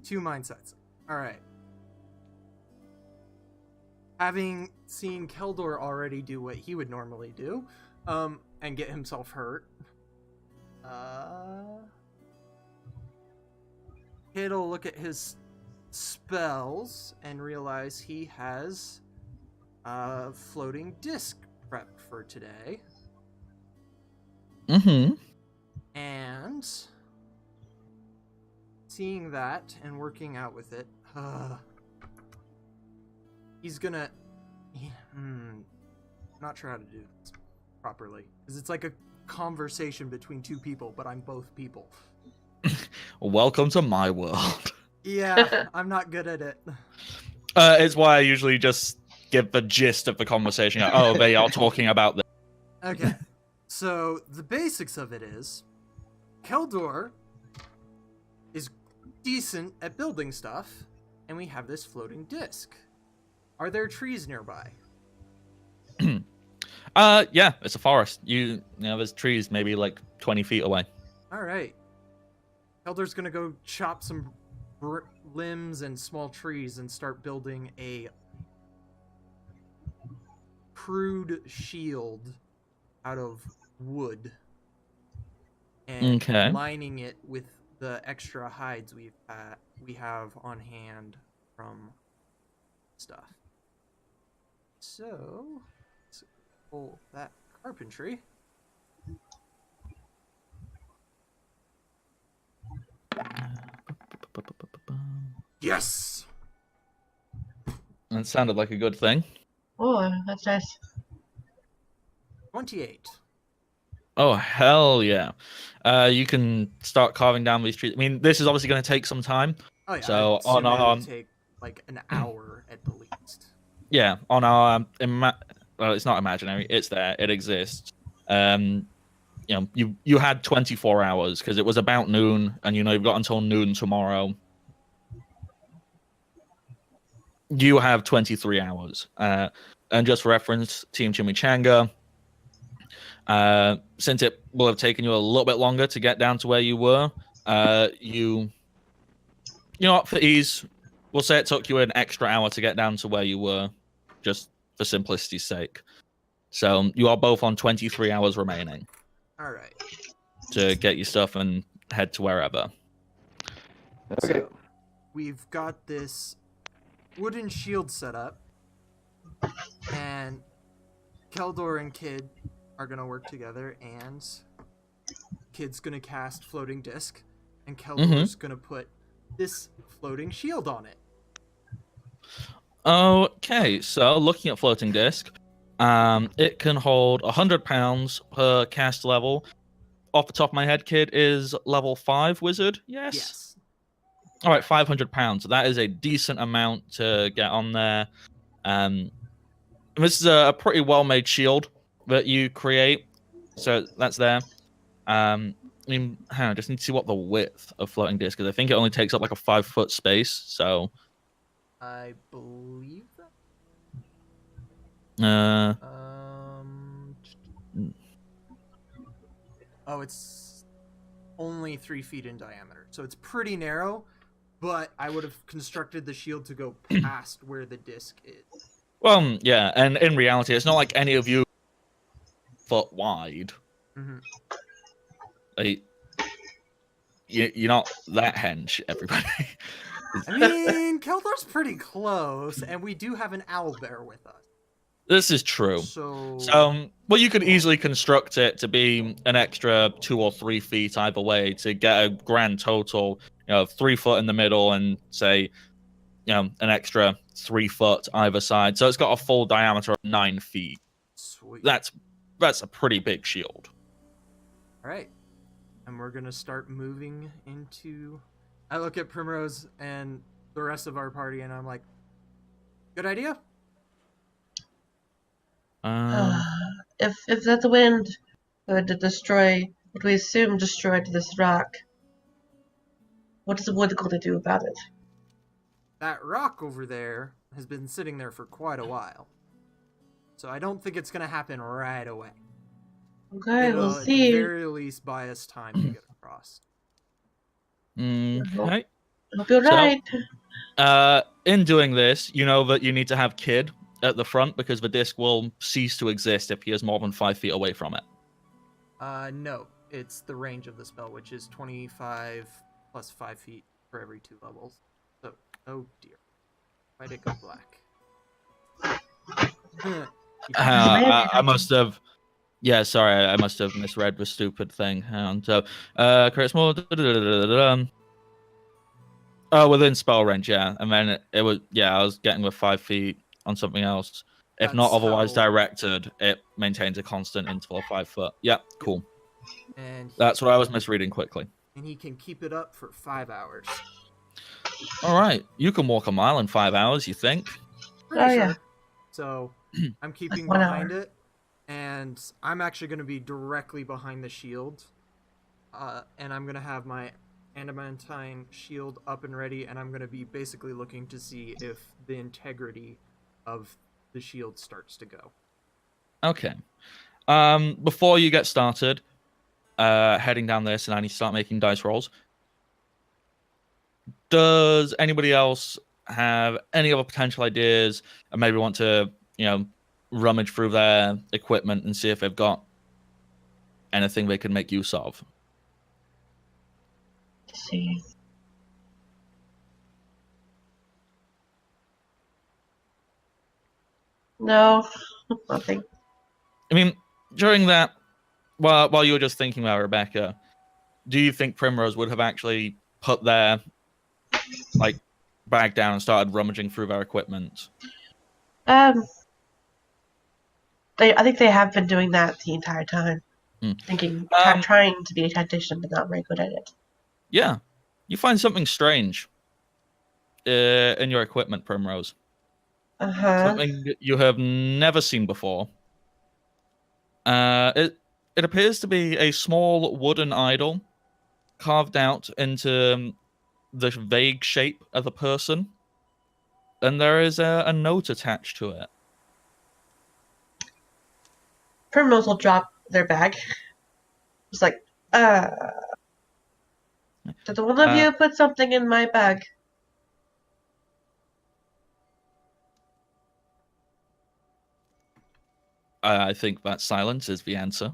2 mindsets. Alright. Having seen Keldor already do what he would normally do, and get himself hurt, Kid'll look at his spells and realize he has a floating disc prepped for today. Mm-hmm. And seeing that and working out with it, he's gonna... not sure how to do this properly. Because it's like a conversation between two people, but I'm both people. Welcome to my world. Yeah, I'm not good at it. It's why I usually just give the gist of the conversation. Oh, they are talking about this. Okay, so the basics of it is, Keldor is decent at building stuff, and we have this floating disc. Are there trees nearby? Yeah, it's a forest. You know, there's trees maybe like 20 feet away. All right. Keldor's gonna go chop some limbs and small trees and start building a crude shield out of wood. And Okay. lining it with the extra hides we have on hand from stuff. So, let's pull that carpentry. Yes! That sounded like a good thing. Oh, that's nice. 28. Oh, hell yeah. You can start carving down these trees. I mean, this is obviously going to take some time. Oh yeah. So I assume it on would take like an hour at the least. yeah, on our well, it's not imaginary. It's there. It exists. You know, you had 24 hours because it was about noon, and you know you've got until noon tomorrow. You have 23 hours. And just for reference, Team Chimichanga, since it will have taken you a little bit longer to get down to where you were, you know what, for ease, we'll say it took you an extra hour to get down to where you were, just for simplicity's sake. So you are both on 23 hours remaining. All right. To get your stuff and head to wherever. Okay. So, we've got this wooden shield set up, and Keldor and Kid are gonna work together, and Kid's gonna cast floating disc, and Keldor's gonna put this floating shield on it. Okay, so looking at floating disc, it can hold 100 pounds per cast level. Off the top of my head, Kid is level 5 wizard. Yes. All right, 500 pounds. That is a decent amount to get on there. This is a pretty well-made shield that you create, so that's there. I mean, I just need to see what the width of floating disc is. I think it only takes up like a 5-foot space, so. I believe that. Oh, it's only 3 feet in diameter, so it's pretty narrow. But I would have constructed the shield to go past where the disc is. Well, yeah, and in reality, it's not like any of you foot wide. Mm-hmm. Like, you're not that hench, everybody. I mean, Keldor's pretty close, and we do have an owlbear with us. This is true. So, Well, you could easily construct it to be an extra 2 or 3 feet either way to get a grand total, 3 foot in the middle and say, an extra 3 foot either side. So it's got a full diameter of 9 feet. sweet. That's a pretty big shield. All right, and we're gonna start moving into. I look at Primrose and the rest of our party, and I'm like, "Good idea." If that wind would destroy, what we assume destroyed this rock, what is the wood going to do about it? That rock over there has been sitting there for quite a while, so I don't think it's gonna happen right away. Okay, It'll, we'll at see. the very least, buy us time to get across. Okay. Hope you're So- right. In doing this, you know that you need to have Kid at the front because the disc will cease to exist if he is more than 5 feet away from it. No, it's the range of the spell, which is 25 plus 5 feet for every 2 levels. So, oh dear. Why'd it go black? I must have. Yeah, sorry, I must have misread the stupid thing. Hang on. So, correct small. Oh, within spell range, yeah. And then it was, yeah, I was getting with 5 feet on something else. If not That's otherwise how- directed, it maintains a constant interval of 5 foot. Yeah, cool. And That's what I was misreading quickly. he can keep it up for 5 hours. All right, you can walk a mile in 5 hours, you think? Pretty Oh, sure. yeah. So I'm keeping 1 behind hour. it, and I'm actually going to be directly behind the shield, and I'm going to have my adamantine shield up and ready, and I'm going to be basically looking to see if the integrity of the shield starts to go. Okay. Before you get started, heading down this, and I need to start making dice rolls. Does anybody else have any other potential ideas and maybe want to, rummage through their equipment and see if they've got anything they can make use of? Let's see. No, nothing. I mean, during that, while you were just thinking about Rebecca, do you think Primrose would have actually put their bag down and started rummaging through their equipment? I think they have been doing that the entire time. Thinking, trying to be a tactician, but not very good at it. Yeah. You find something strange in your equipment, Primrose. Something that you have never seen before. It appears to be a small wooden idol carved out into the vague shape of a person, and there is a note attached to it. Primrose will drop their bag. It's like, did one of you put something in my bag? I think that silence is the answer.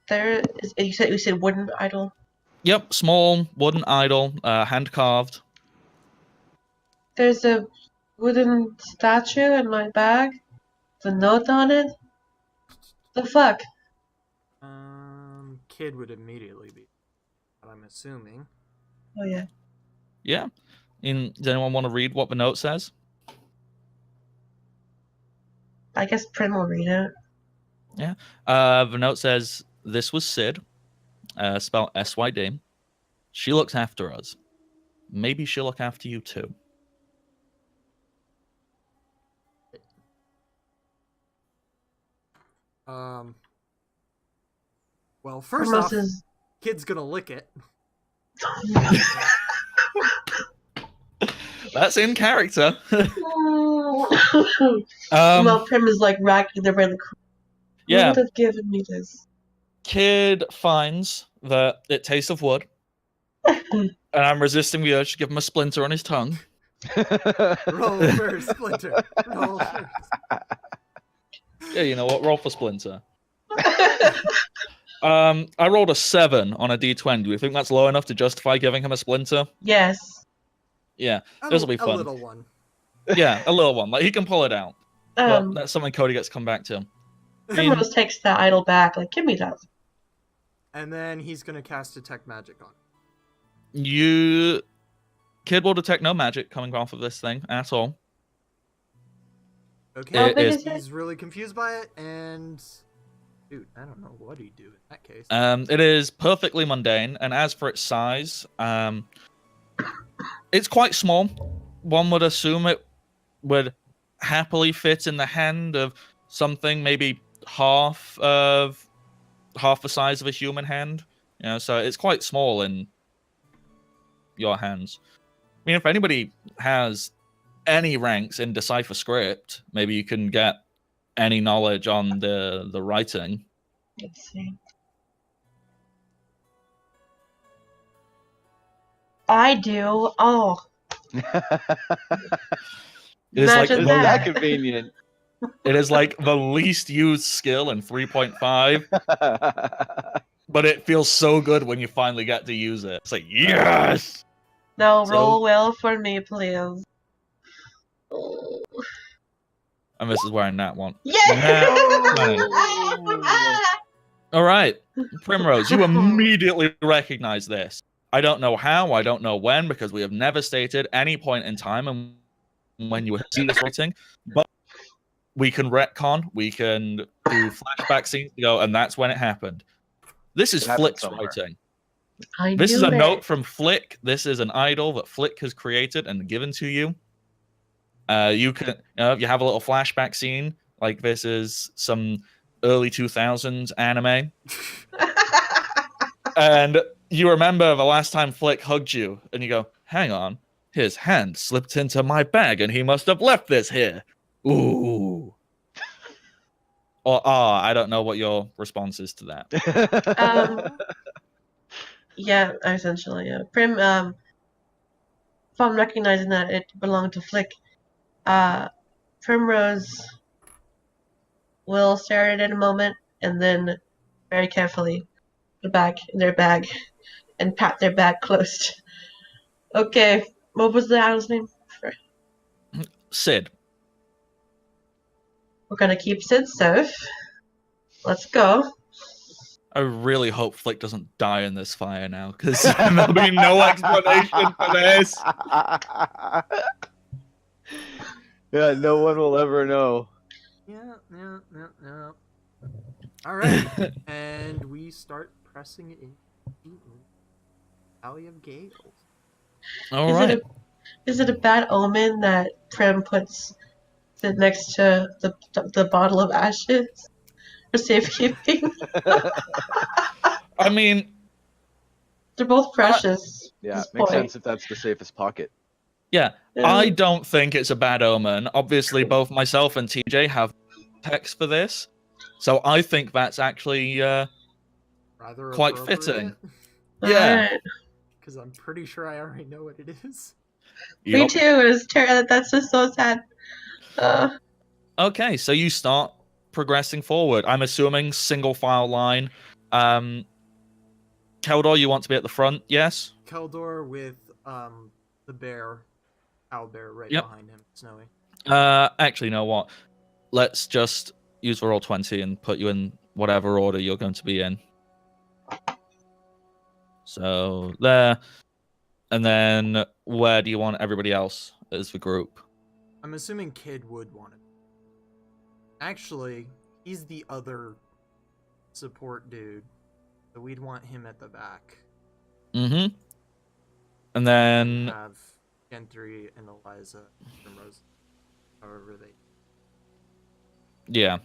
There is. You said wooden idol. Yep, small wooden idol, hand carved. There's a wooden statue in my bag. The note on it. The fuck? Kid would immediately be, but I'm assuming. Oh yeah. Yeah. Does anyone want to read what the note says? I guess Prim will read it. Yeah. The note says, "This was Sid, spelled SYD. She looks after us. Maybe she'll look after you too." Well, first Primrose off, is- Kid's gonna lick it. That's in character. Well, Prim is like racking their brain. Yeah. would have given me this? Kid finds that it tastes of wood, and I'm resisting the urge to give him a splinter on his tongue. Roll first, Splinter. Roll first. Yeah, you know what? Roll for splinter. I rolled a 7 on a d20. Do you think that's low enough to justify giving him a splinter? Yes. Yeah, this will be A fun. little one. Yeah, a little one. Like he can pull it out. But that's something Cody gets to come back to. Primrose takes the idol back, like, give me that. And then he's gonna cast Detect Magic on it. Kid will detect no magic coming off of this thing at all. Okay, How big is it? he's really confused by it, and dude, I don't know what he'd do in that case. It is perfectly mundane, and as for its size, it's quite small. One would assume it would happily fit in the hand of something maybe half the size of a human hand. You know, so it's quite small in your hands. I mean, if anybody has any ranks in Decipher Script, maybe you can get any knowledge on the writing. Let's see. I do. Oh. It is like Imagine Isn't that that. convenient? It is like the least used skill in 3.5, but it feels so good when you finally get to use it. It's like, yes! No, So- roll well for me, please. Oh. And this is wearing that one. Yeah! All right, Primrose, you immediately recognize this. I don't know how, I don't know when, because we have never stated any point in time and when you see this writing, but we can retcon, we can do flashback scenes to go, and that's when it happened. This is It happened Flick's somewhere. writing. I This is knew a it. note from Flick. This is an idol that Flick has created and given to you. You can, you have a little flashback scene, like this is some early 2000s anime, and you remember the last time Flick hugged you, and you go, hang on, his hand slipped into my bag, and he must have left this here. Ooh. Or, I don't know what your response is to that. Yeah, essentially, yeah. Prim, if I'm recognizing that it belonged to Flick, Primrose will stare at it in a moment and then very carefully put it back in their bag and pat their bag closed. Okay, what was the idol's name? Sid. We're gonna keep Sid safe. Let's go. I really hope Flick doesn't die in this fire now, because there'll be no explanation for this. Yeah, no one will ever know. Yeah. All right, and we start pressing it in. Valley of Gales. All right. Is it a bad omen that Prim puts Sid next to the bottle of ashes for safekeeping? I mean, They're both precious. Yeah, at this makes point. sense if that's the safest pocket. yeah, Yeah. I don't think it's a bad omen. Obviously, both myself and TJ have text for this, so I think that's actually Rather quite fitting. Yeah. Alright. Because I'm pretty sure I already know what it is. Me Yup. too. That's just so sad. Okay, so you start progressing forward. I'm assuming single file line. Keldor, you want to be at the front? Yes. Keldor with the bear, owlbear right Yep. behind him, Snowy. Actually, you know what? Let's just use the roll 20 and put you in whatever order you're going to be in. So there, and then where do you want everybody else as the group? I'm assuming Kid would want it. Actually, he's the other support dude, so we'd want him at the back. Mm-hmm. And then Have Gentry and Eliza and Rose, however they. yeah,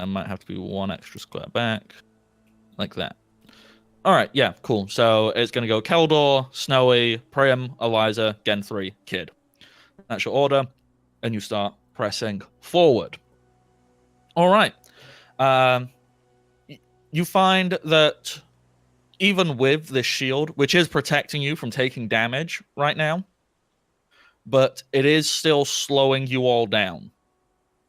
might have to be one extra square back, like that. All right, yeah, cool. So it's gonna go Keldor, Snowy, Prim, Eliza, Gen 3, Kid. That's your order, and you start pressing forward. All right. You find that even with this shield, which is protecting you from taking damage right now, but it is still slowing you all down.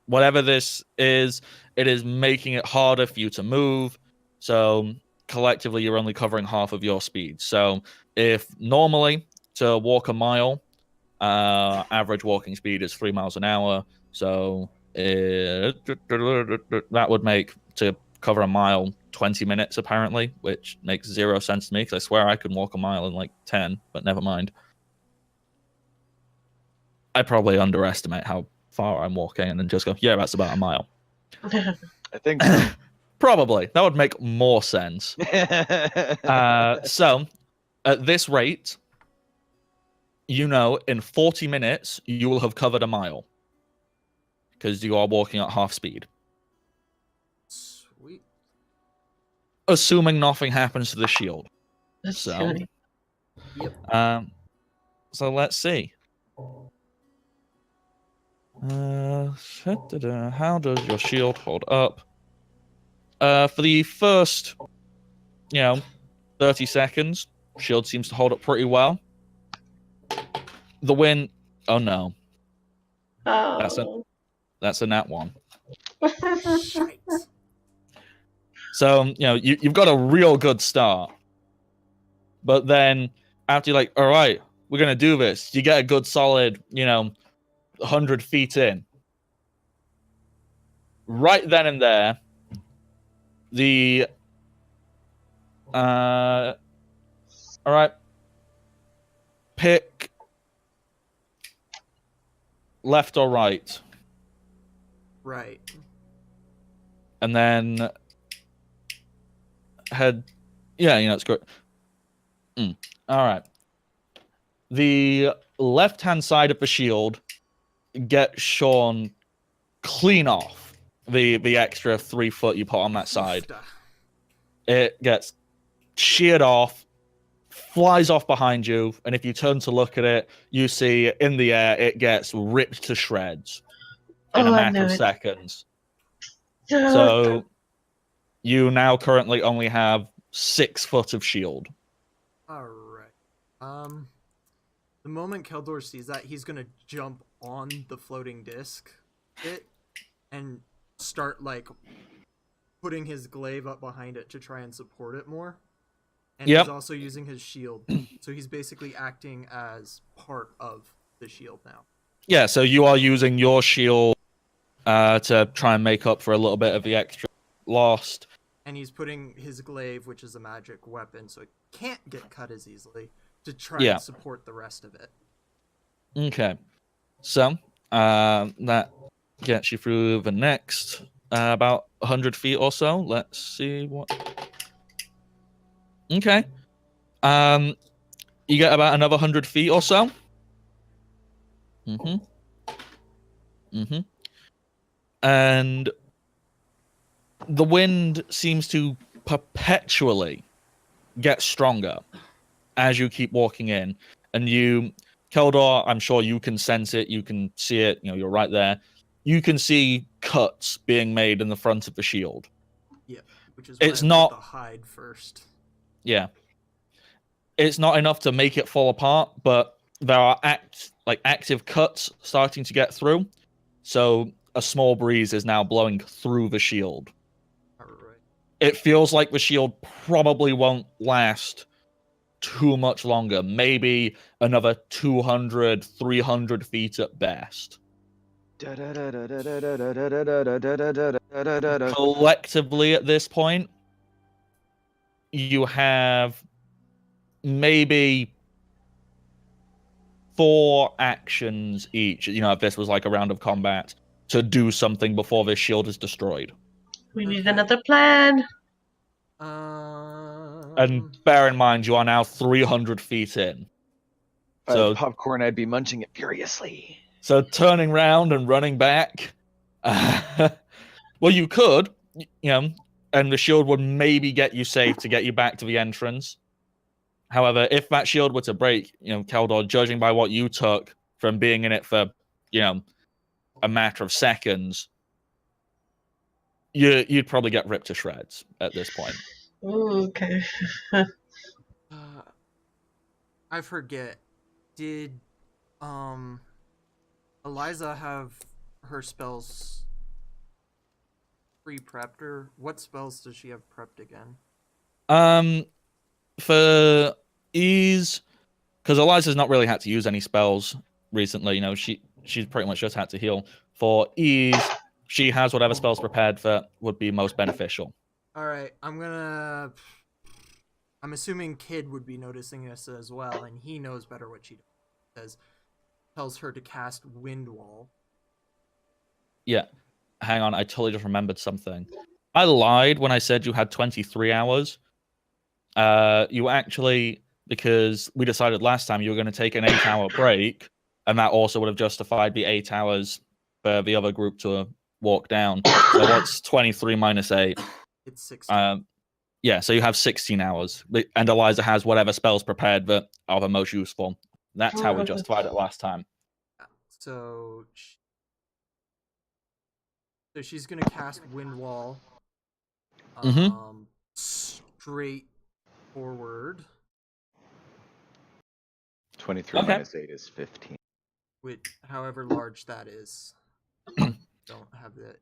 Whatever this is, it is making it harder for you to move. So collectively, you're only covering half of your speed. So if normally to walk a mile, average walking speed is 3 miles an hour. So that would make, to cover a mile, 20 minutes apparently, which makes 0 sense to me because I swear I could walk a mile in like 10, but never mind. I probably underestimate how far I'm walking and then just go, yeah, that's about a mile. I think so. Probably. That would make more sense. So, at this rate, in 40 minutes, you will have covered a mile. Because you are walking at half speed. Sweet. Assuming nothing happens to the shield. That's So, funny. Yep. So let's see. How does your shield hold up? For the first, 30 seconds, shield seems to hold up pretty well. The wind. Oh no, Oh. that's a nat one. Shite. So you've got a real good start, but then after you're like, all right, we're gonna do this, you get a good solid, 100 feet in. Right then and there, the all right, pick left or right, Right. and then head. Yeah, it's great. All right. The left-hand side of the shield gets shorn clean off. The extra 3 foot you put on that side. It gets sheared off, flies off behind you, and if you turn to look at it, you see in the air it gets ripped to shreds in a matter of seconds. So you now currently only have 6 foot of shield. All right. The moment Keldor sees that, he's gonna jump on the floating disc and start like putting his glaive up behind it to try and support it more. And he's also using his shield, so he's basically acting as part of the shield now. Yeah, so you are using your shield to try and make up for a little bit of the extra lost. And he's putting his glaive, which is a magic weapon, so it can't get cut as easily, to try and support the rest of it. Okay. So, that gets you through the next about 100 feet or so. Let's see what... Okay. You get about another 100 feet or so. And the wind seems to perpetually get stronger as you keep walking in. And Keldor, I'm sure you can sense it, you can see it, you're right there. You can see cuts being made in the front of the shield. Yeah, which is why I put the hide first. Yeah. It's not enough to make it fall apart, but there are active cuts starting to get through. So a small breeze is now blowing through the shield. All right. It feels like the shield probably won't last too much longer. Maybe another 200, 300 feet at best. Collectively at this point, you have maybe 4 actions each, if this was like a round of combat, to do something before this shield is destroyed. We need another plan. And bear in mind, you are now 300 feet in. So popcorn, I'd be munching it furiously. So turning round and running back. Well, you could, and the shield would maybe get you safe to get you back to the entrance. However, if that shield were to break, Keldor, judging by what you took from being in it for, a matter of seconds, you'd probably get ripped to shreds at this point. Ooh, okay. I forget. Did Eliza have her spells pre-prepped, or what spells does she have prepped again? For ease, because Eliza's not really had to use any spells recently. You know, she's pretty much just had to heal. For ease, she has whatever spells prepared that would be most beneficial. All right, I'm assuming Kid would be noticing this as well, and he knows better what she does. Tells her to cast Wind Wall. Yeah, hang on, I totally just remembered something. I lied when I said you had 23 hours. You actually, because we decided last time you were going to take an 8-hour break, and that also would have justified the 8 hours for the other group to walk down. So what's 23 minus 8? It's 16. Yeah, so you have 16 hours. And Eliza has whatever spells prepared that are the most useful. That's how we justified it last time. So she's gonna cast Wind Wall. Straight forward. 23 minus 8 is 15. With however large that is. Don't have it.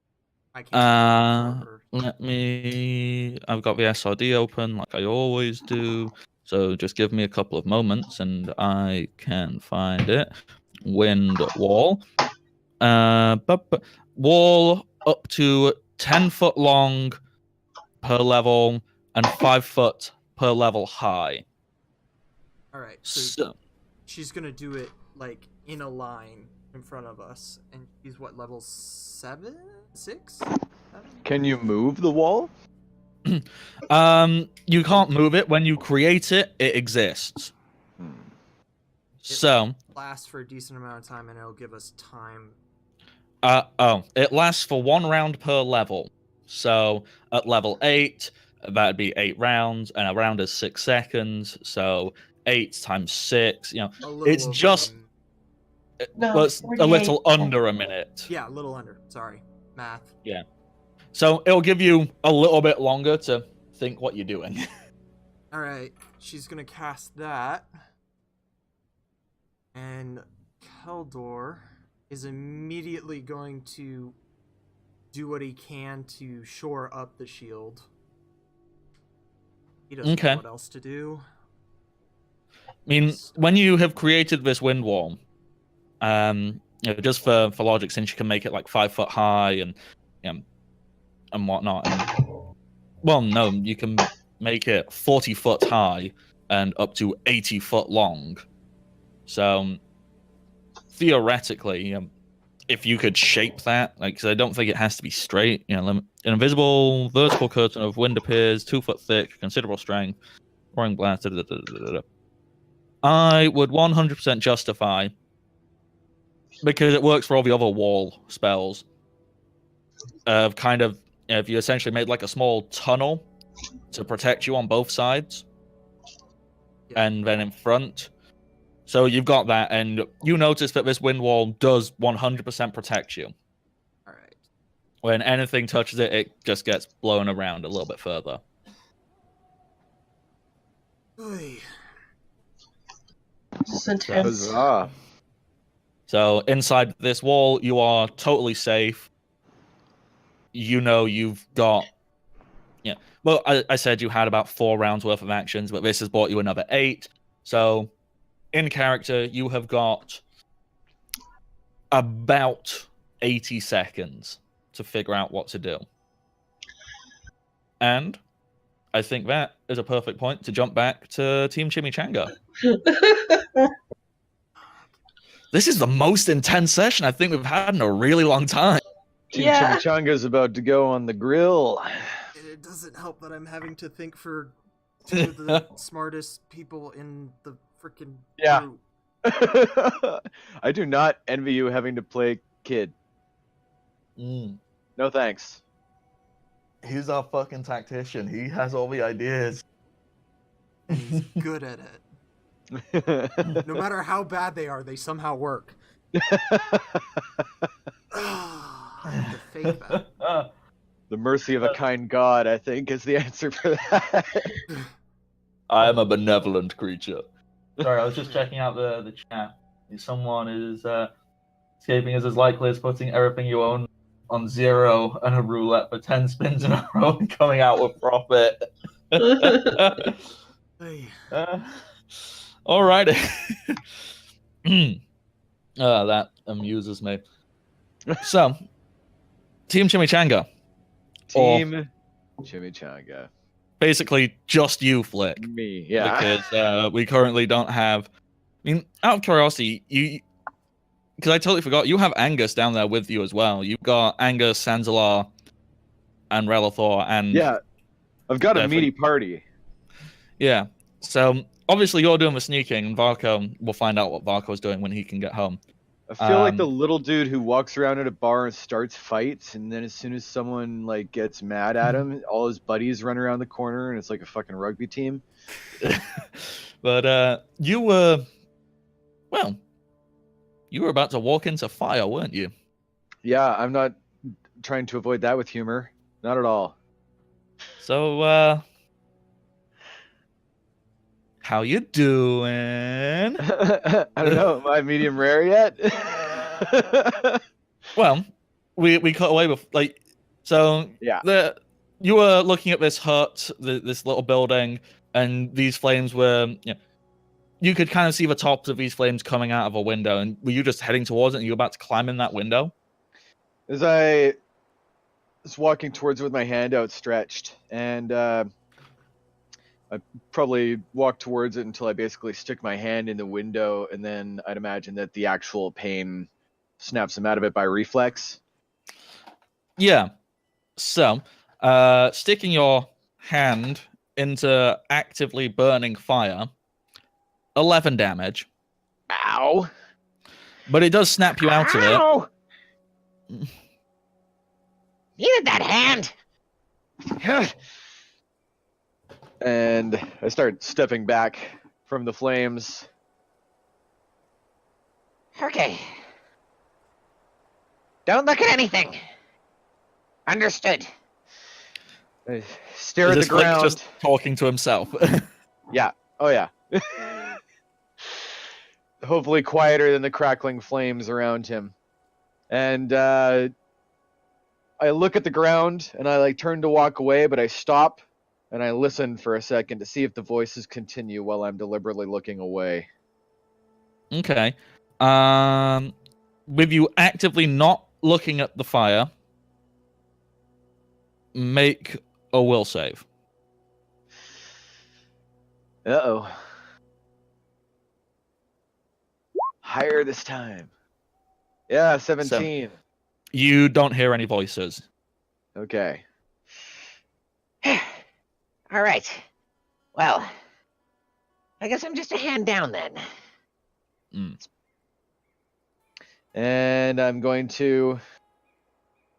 I can't Let me... I've got the SRD open like I always do. So just give me a couple of moments and I can find it. Wind wall. Wall up to 10 foot long per level and 5 foot per level high. Alright, so she's gonna do it like in a line in front of us, and she's what, level 7? 6? 7? Can you move the wall? You can't move it. When you create it, it exists. So lasts for a decent amount of time, and it'll give us time. It lasts for 1 round per level. So at level 8, that'd be 8 rounds, and a round is 6 seconds. So 8 times 6. You know, it's just it's a little under a minute. Yeah, a little under. Sorry, math. Yeah. So it'll give you a little bit longer to think what you're doing. All right, she's gonna cast that, and Keldor is immediately going to do what he can to shore up the shield. He doesn't know what else to do. I mean, when you have created this wind wall, you know, just for logic, since you can make it like 5 foot high and and whatnot, and well, no, you can make it 40 foot high and up to 80 foot long. So theoretically, if you could shape that, like, because I don't think it has to be straight. You know, an invisible vertical curtain of wind appears, 2 foot thick, considerable strength, roaring blast. I would 100% justify, because it works for all the other wall spells, of kind of, if you essentially made like a small tunnel to protect you on both sides, and then in front. So you've got that, and you notice that this wind wall does 100% protect you. All right. When anything touches it, it just gets blown around a little bit further. Oy. Huzzah. So inside this wall, you are totally safe. You know you've got... Yeah. Well, I said you had about 4 rounds worth of actions, but this has bought you another 8. So in character, you have got about 80 seconds to figure out what to do. And I think that is a perfect point to jump back to Team Chimichanga. This is the most intense session I think we've had in a really long time. Team Chimichanga's about to go on the grill. It doesn't help that I'm having to think for 2 of the smartest people in the freaking group. I do not envy you having to play Kid. No thanks. He's our fucking tactician. He has all the ideas. And he's good at it. No matter how bad they are, they somehow work. I have to fake that. The mercy of a kind god, I think, is the answer for that. I am a benevolent creature. Sorry, I was just checking out the chat. Someone is escaping is as likely as putting everything you own on zero and a roulette for 10 spins in a row and coming out with profit. Hey. All right. That amuses me. So, Team Chimichanga. Team Chimichanga. Basically, just you, Flick. Me, yeah. Because we currently don't have. I mean, out of curiosity, because I totally forgot, you have Angus down there with you as well. You've got Angus, Sanzalar, and Relithor, and Yeah, I've got a meaty party. Yeah. So obviously you're doing the sneaking, and Varco, we'll find out what Varco's doing when he can get home. I feel like the little dude who walks around at a bar and starts fights, and then as soon as someone like gets mad at him, all his buddies run around the corner, and it's like a fucking rugby team. But you were about to walk into fire, weren't you? Yeah, I'm not trying to avoid that with humor. Not at all. So, how you doing? I don't know. Am I medium rare yet? Well, we cut away with Yeah. You were looking at this hut, this little building, and these flames were. You could kind of see the tops of these flames coming out of a window, and were you just heading towards it? And you were about to climb in that window? As I was walking towards it with my hand outstretched, and I probably walk towards it until I basically stick my hand in the window, and then I'd imagine that the actual pain snaps him out of it by reflex. Yeah. So, sticking your hand into actively burning fire, 11 damage. Ow! But it does snap you out of it. Ow! Needed that hand. And I start stepping back from the flames. Okay. Don't look at anything. Understood. I stare at the This Flick's ground. just talking to himself. Yeah. Oh, yeah. Hopefully quieter than the crackling flames around him. And I look at the ground, and I turn to walk away, but I stop, and I listen for a second to see if the voices continue while I'm deliberately looking away. Okay. With you actively not looking at the fire, make a will save. Uh-oh. Higher this time. Yeah, 17. You don't hear any voices. Okay. All right. Well, I guess I'm just a hand down then. And I'm going to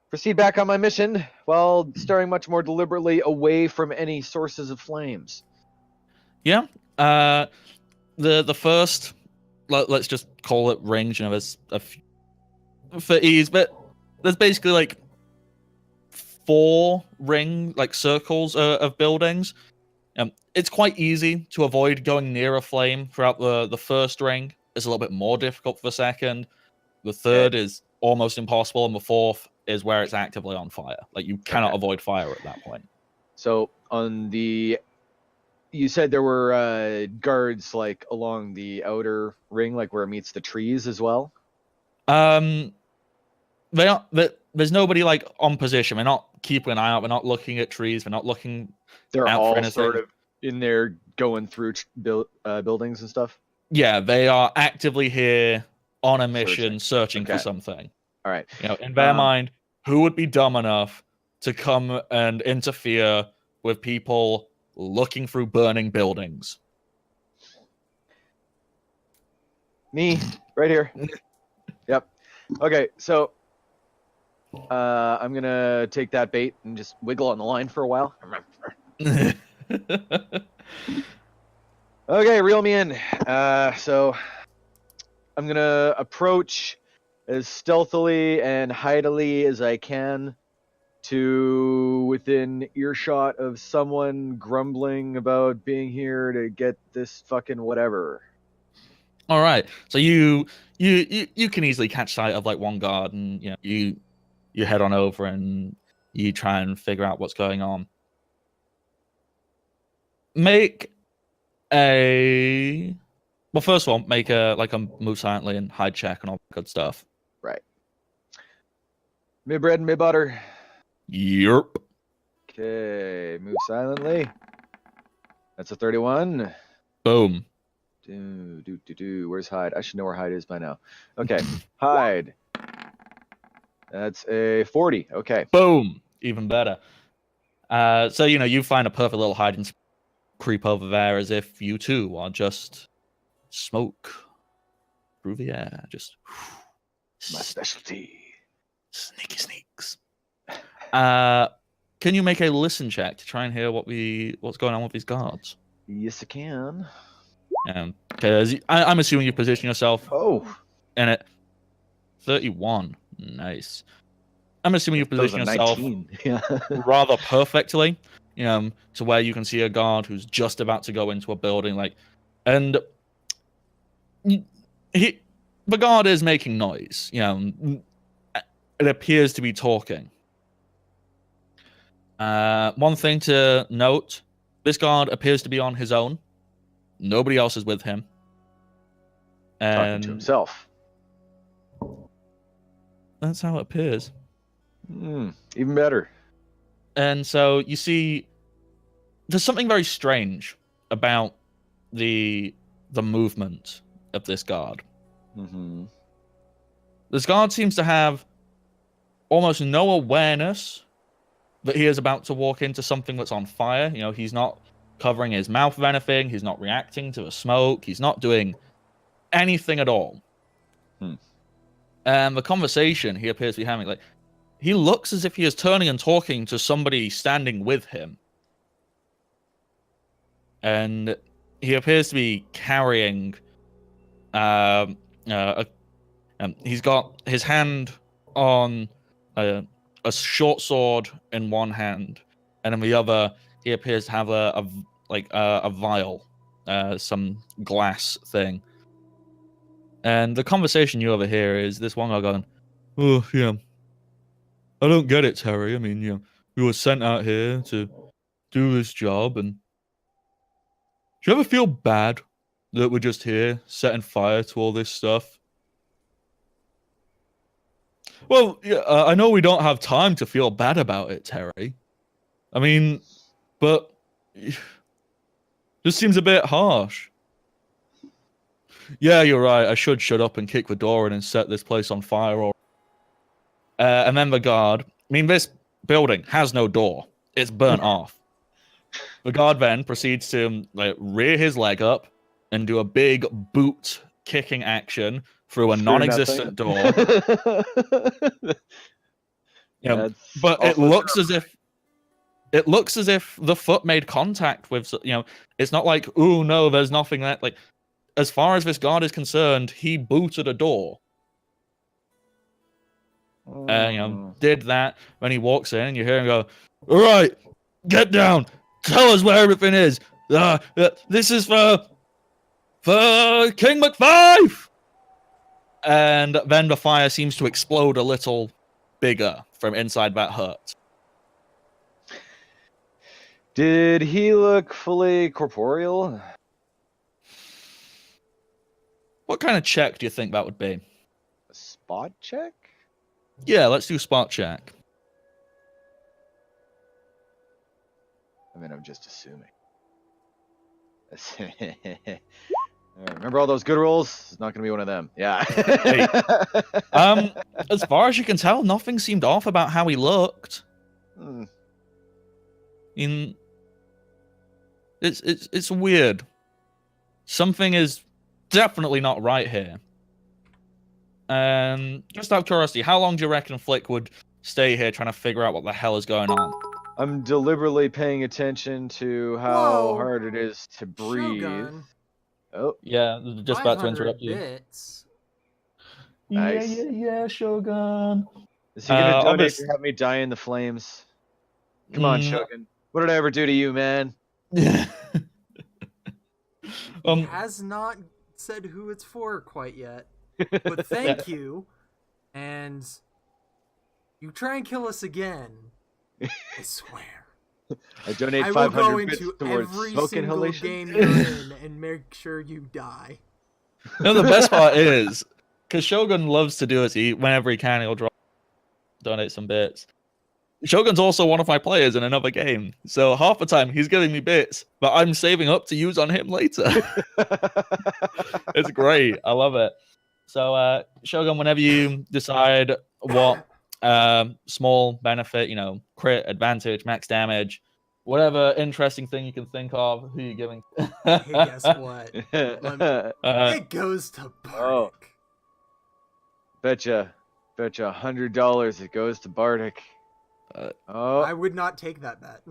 proceed back on my mission while staring much more deliberately away from any sources of flames. Yeah. The first, let's just call it range. There's for ease, but there's basically 4 circles of buildings. It's quite easy to avoid going near a flame throughout the first ring. It's a little bit more difficult for the second. The third is almost impossible, and the fourth is where it's actively on fire. You cannot avoid fire at that point. So you said there were guards along the outer ring, where it meets the trees as well. There's nobody on position. They're not keeping an eye out. They're not looking at trees. They're not looking. They're out for all anything. sort of in there going through buildings and stuff. Yeah, they are actively here on a mission, searching for something. All right. In their mind, who would be dumb enough to come and interfere with people looking through burning buildings? Me, right here. Yep. Okay, so I'm gonna take that bait and just wiggle on the line for a while. Okay, reel me in. So I'm gonna approach as stealthily and hidily as I can, to within earshot of someone grumbling about being here to get this fucking whatever. All right. So you can easily catch sight of like one guard, and you head on over and you try and figure out what's going on. Make a first of all, make a move silently and hide check and all that good stuff. Right. Mid bread and mid butter. Yerp. Okay, move silently. That's a 31. Boom. Where's hide? I should know where hide is by now. Okay, hide. That's a 40. Okay. Boom. Even better. So you find a perfect little hiding spot, creep over there as if you too are just smoke through the air. Just My specialty. Sneaky sneaks. Can you make a listen check to try and hear what's going on with these guards? Yes, I can. Because I'm assuming you position yourself. Oh. In it. 31. Nice. I'm assuming you position yourself rather perfectly, to where you can see a guard who's just about to go into a building, and the guard is making noise. It appears to be talking. One thing to note: this guard appears to be on his own. Nobody else is with him. And talking to himself. That's how it appears. Even better. And so you see, there's something very strange about the movement of this guard. Mm-hmm. This guard seems to have almost no awareness that he is about to walk into something that's on fire. He's not covering his mouth with anything. He's not reacting to the smoke. He's not doing anything at all. And the conversation he appears to be having, he looks as if he is turning and talking to somebody standing with him. And he appears to be carrying he's got his hand on a short sword in one hand, and in the other he appears to have a vial, some glass thing. And the conversation you overhear is this one guy going, "Oh yeah, I don't get it, Terry. I mean, we were sent out here to do this job, and do you ever feel bad that we're just here setting fire to all this stuff?" Well, yeah, I know we don't have time to feel bad about it, Terry. I mean, but this seems a bit harsh. Yeah, you're right. I should shut up and kick the door in and set this place on fire. And then the guard. This building has no door. It's burnt off. The guard then proceeds to rear his leg up and do a big boot kicking action through a non-existent door. But it looks as if the foot made contact with. It's not like, oh no, there's nothing that as far as this guard is concerned, he booted a door. Did that when he walks in, and you hear him go, "All right, get down. Tell us where everything is. This is for King McFife." And then the fire seems to explode a little bigger from inside that hut. Did he look fully corporeal? What kind of check do you think that would be? A spot check? Yeah, let's do spot check. I'm just assuming. Remember all those good rolls? It's not going to be one of them. Yeah. Hey. As far as you can tell, nothing seemed off about how he looked. It's weird. Something is definitely not right here. Just out of curiosity, how long do you reckon Flick would stay here trying to figure out what the hell is going on? I'm deliberately paying attention to how hard it is to breathe. Shogun. Oh. Yeah, just about to 500 interrupt you. bits. Nice. Yeah, Shogun. Is he gonna donate obvious- to have me die in the flames? Come on, Mm, Shogun. What did I ever do to you, man? He um, has not said who it's for quite yet. But thank you. And you try and kill us again. I swear. I donate I will 500 go bits into towards every smoke single inhalation. game you're in and make sure you die. no, the best part is because Shogun loves to do it. Whenever he can, he'll donate some bits. Shogun's also one of my players in another game, so half the time he's giving me bits, but I'm saving up to use on him later. It's great. I love it. So, Shogun, whenever you decide what small benefit, crit, advantage, max damage, whatever interesting thing you can think of, who you giving? Hey, guess what? It goes to Bardic. Oh. betcha $100 it goes to Bardic. I would not take that bet.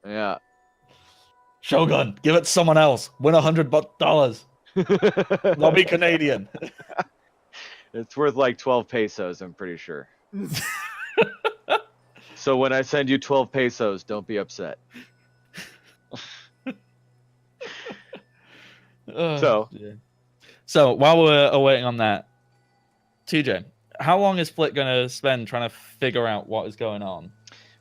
Yeah. Shogun, give it to someone else. Win $100. They'll be Canadian. It's worth like 12 pesos, I'm pretty sure. So when I send you 12 pesos, don't be upset. So while we're awaiting on that, TJ, how long is Flick going to spend trying to figure out what is going on?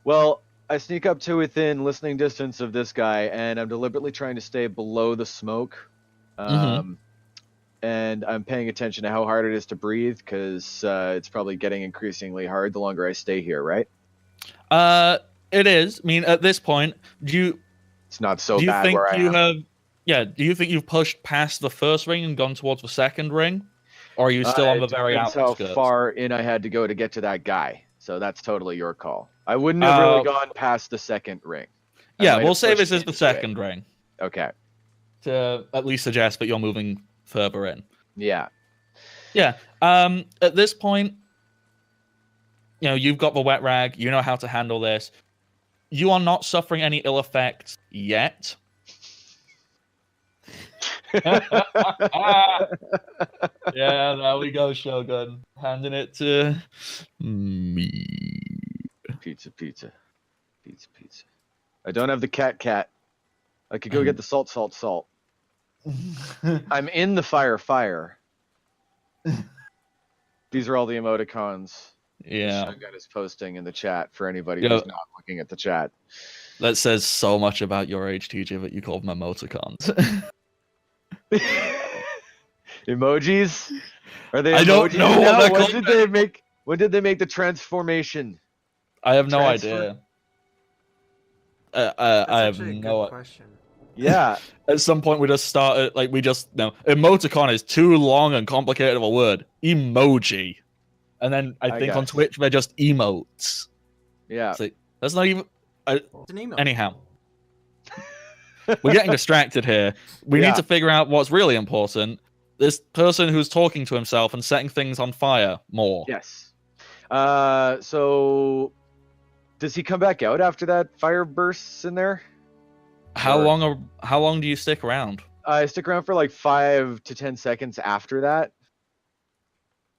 Well, I sneak up to within listening distance of this guy, and I'm deliberately trying to stay below the smoke. And I'm paying attention to how hard it is to breathe, because it's probably getting increasingly hard the longer I stay here, right? It is. I mean, at this point, It's not so do you bad think where I you am. have? Yeah. Do you think you've pushed past the first ring and gone towards the second ring, or are you still on the very Depends outskirts? how far in I had to go to get to that guy. So that's totally your call. I wouldn't have really gone past the second ring. Yeah, we'll say this is the second ring. Okay. To at least suggest that you're moving further in. Yeah. Yeah. At this point, you've got the wet rag. You know how to handle this. You are not suffering any ill effects yet. Yeah, there we go, Shogun. Handing it to me. Pizza. I don't have the cat. I could go get the salt. I'm in the fire. These are all the emoticons. Yeah. Shogun is posting in the chat for anybody who's not looking at the chat. That says so much about your age, TJ, that you call them emoticons. Emojis? Are they? I don't emojis know now? what they're When did they make? When did they make the transformation? I have no Transfer? idea. That's I have actually a no. good question. Yeah. At some point, we just started emoticon is too long and complicated of a word. Emoji, and then I think on guess. Twitch they're just emotes. Yeah. It's like, that's not even. It's an email. Anyhow, we're getting distracted here. We need to figure out what's really important. This person who's talking to himself and setting things on fire more. Yes. So does he come back out after that fire bursts in there? How long do you stick around? I stick around for like 5 to 10 seconds after that.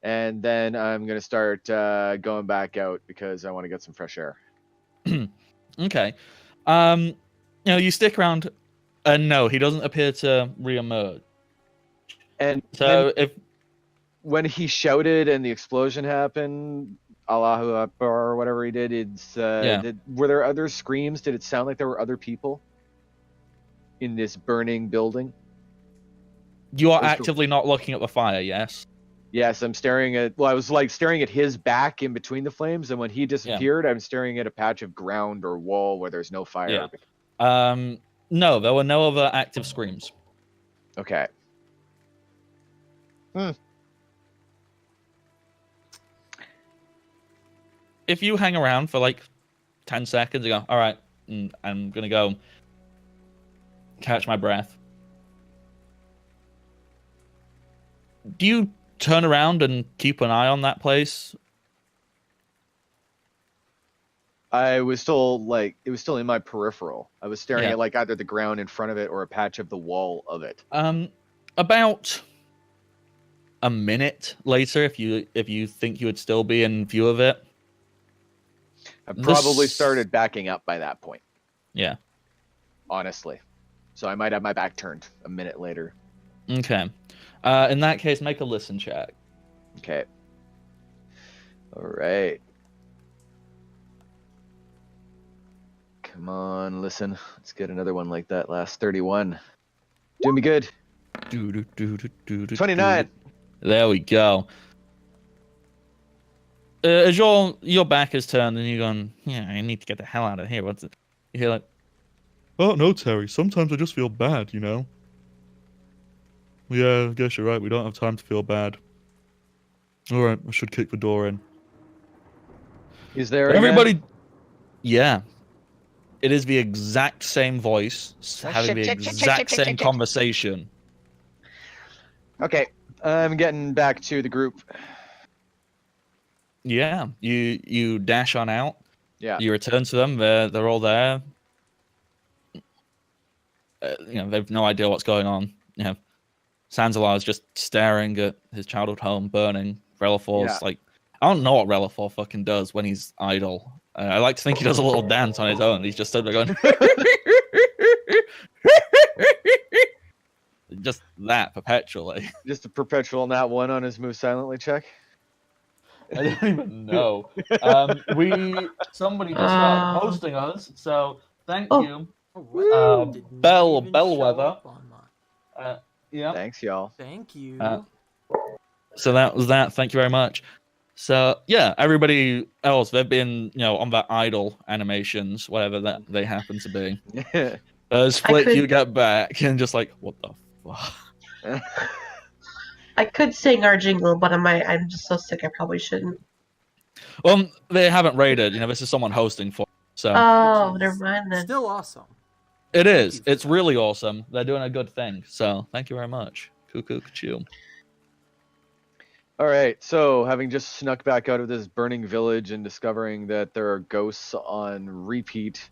And then I'm going to start going back out because I want to get some fresh air. Okay. You stick around, and no, he doesn't appear to reemerge. And so when he shouted and the explosion happened, Allahu Akbar or whatever he did, were there other screams? Did it sound like there were other people in this burning building? You are actively not looking at the fire, yes? Yes, I'm staring at. Well, I was like staring at his back in between the flames, and when he disappeared, I'm staring at a patch of ground or wall where there's no fire. Yeah. No, there were no other active screams. Okay. If you hang around for like 10 seconds, you go, all right, I'm gonna go catch my breath. Do you turn around and keep an eye on that place? I was still it was still in my peripheral. I was staring at like either the ground in front of it or a patch of the wall of it. About a minute later, if you think you would still be in view of it, I probably started backing up by that point. Yeah. Honestly. So I might have my back turned a minute later. Okay. In that case, make a listen check. Okay. All right. Come on, listen. Let's get another one like that last 31. Doing me good. 29. There we go. As your back is turned and you're going, yeah, I need to get the hell out of here. What's it? You hear like, oh no, Terry. Sometimes I just feel bad, you know. Yeah, I guess you're right. We don't have time to feel bad. All right, I should kick the door in. He's there Everybody. again? Yeah. It is the exact same voice, having the exact same conversation. Okay, I'm getting back to the group. Yeah, you dash on out. Yeah. You return to them. They're all there. You know, they've no idea what's going on. You know, Sansalar is just staring at his childhood home burning. Relifor's like, I don't know what Relifor fucking does when he's idle. I like to think he does a little dance on his own. He's just stood there going, just that perpetually. Just a perpetual nat 1 on his move silently check. I don't even know. Somebody just started hosting us, so thank you. Bellwether. Yeah. Thanks, y'all. Thank you. So that was that. Thank you very much. So yeah, everybody else, they've been, you know, on that idle animations, whatever that they happen to be. Split, you get back and just like, what the fuck? I could sing our jingle, but I'm just so sick I probably shouldn't. Well, they haven't raided. You know, this is someone hosting for. So. Oh, never mind then. Still awesome. It is. It's really awesome. They're doing a good thing. So thank you very much. Cuckoo, choo. All right, so having just snuck back out of this burning village and discovering that there are ghosts on repeat,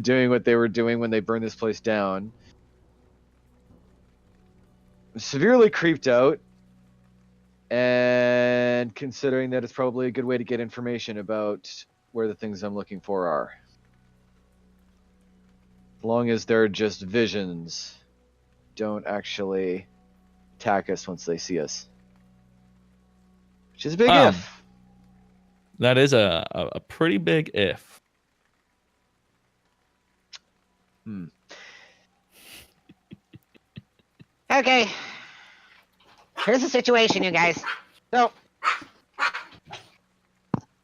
doing what they were doing when they burned this place down, I'm severely creeped out, and considering that it's probably a good way to get information about where the things I'm looking for are. As long as they're just visions, don't actually attack us once they see us. Which is a big if. That is a pretty big if. Okay. Here's the situation, you guys. So,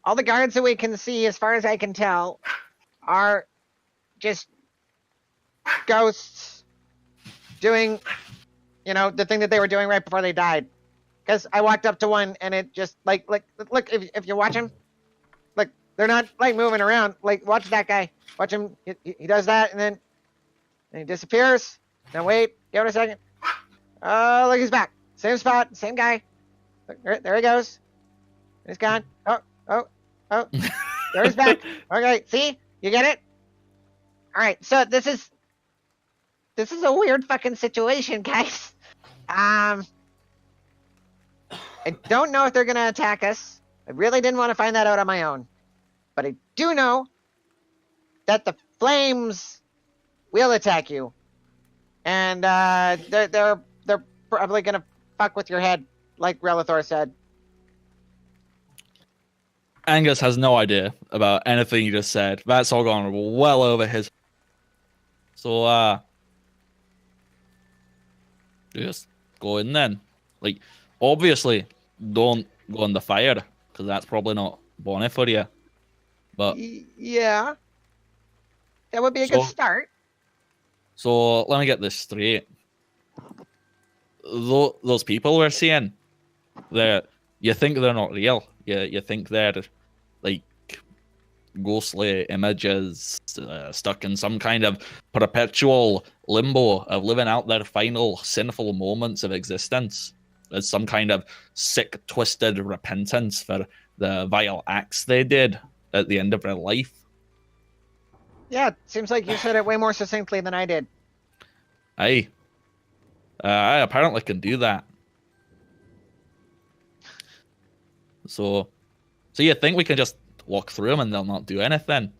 all the guards that we can see, as far as I can tell, are just ghosts doing, you know, the thing that they were doing right before they died. Because I walked up to one and it just, like look, if you watch him, like, they're not, like, moving around. Like, watch that guy. Watch him. He does that and then he disappears. Now wait, give it a second. Oh, look, he's back. Same spot, same guy. There he goes. He's gone. Oh. There he's back. Okay, see? You get it? Alright, so this is a weird fucking situation, guys. I don't know if they're gonna attack us. I really didn't want to find that out on my own. But I do know that the flames will attack you. And they're probably gonna fuck with your head, like Relithor said. Angus has no idea about anything you just said. That's all gone well over his. So just go in then. Like, obviously, don't go in the fire, because that's probably not bonny for you. But yeah, that would be a good start. So let me get this straight. Those people we're seeing, you think they're not real. You think they're like ghostly images stuck in some kind of perpetual limbo of living out their final sinful moments of existence as some kind of sick, twisted repentance for the vile acts they did at the end of their life. Yeah, seems like you said it way more succinctly than I did. Aye. I apparently can do that. So you think we can just walk through them and they'll not do anything.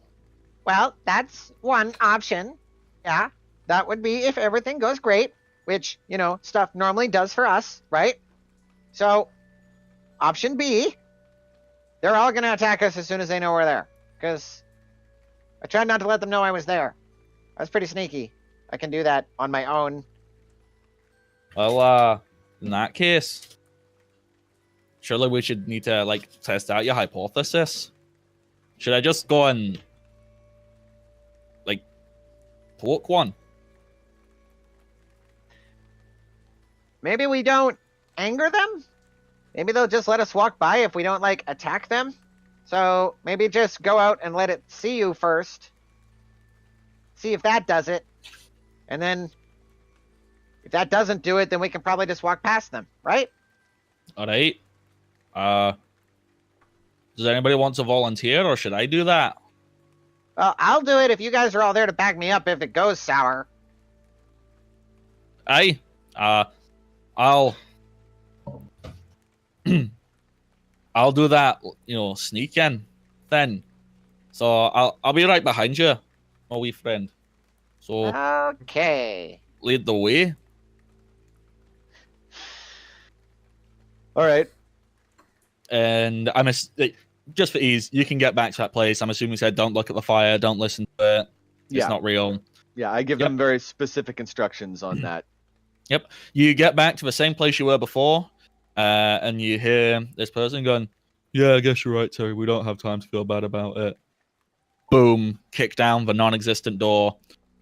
Well, that's one option. Yeah, that would be if everything goes great, which, stuff normally does for us, right? So, option B, they're all going to attack us as soon as they know we're there. Because I tried not to let them know I was there. I was pretty sneaky. I can do that on my own. Well, in that case, surely we should need to, test out your hypothesis. Should I just go and, poke one? Maybe we don't anger them? Maybe they'll just let us walk by if we don't, attack them? So, maybe just go out and let it see you first. See if that does it. And then, if that doesn't do it, then we can probably just walk past them, right? Alright. Does anybody want to volunteer, or should I do that? Well, I'll do it if you guys are all there to back me up if it goes sour. Aye. I'll I'll do that, sneak in then. So I'll be right behind you, my wee friend. So Okay. lead the way. All right. And just for ease, you can get back to that place. I'm assuming you said don't look at the fire, don't listen to it. Yeah. It's not real. Yeah, I give them very specific instructions on that. Yep. You get back to the same place you were before, and you hear this person going, "Yeah, I guess you're right, Terry. We don't have time to feel bad about it." Boom. Kick down the non-existent door.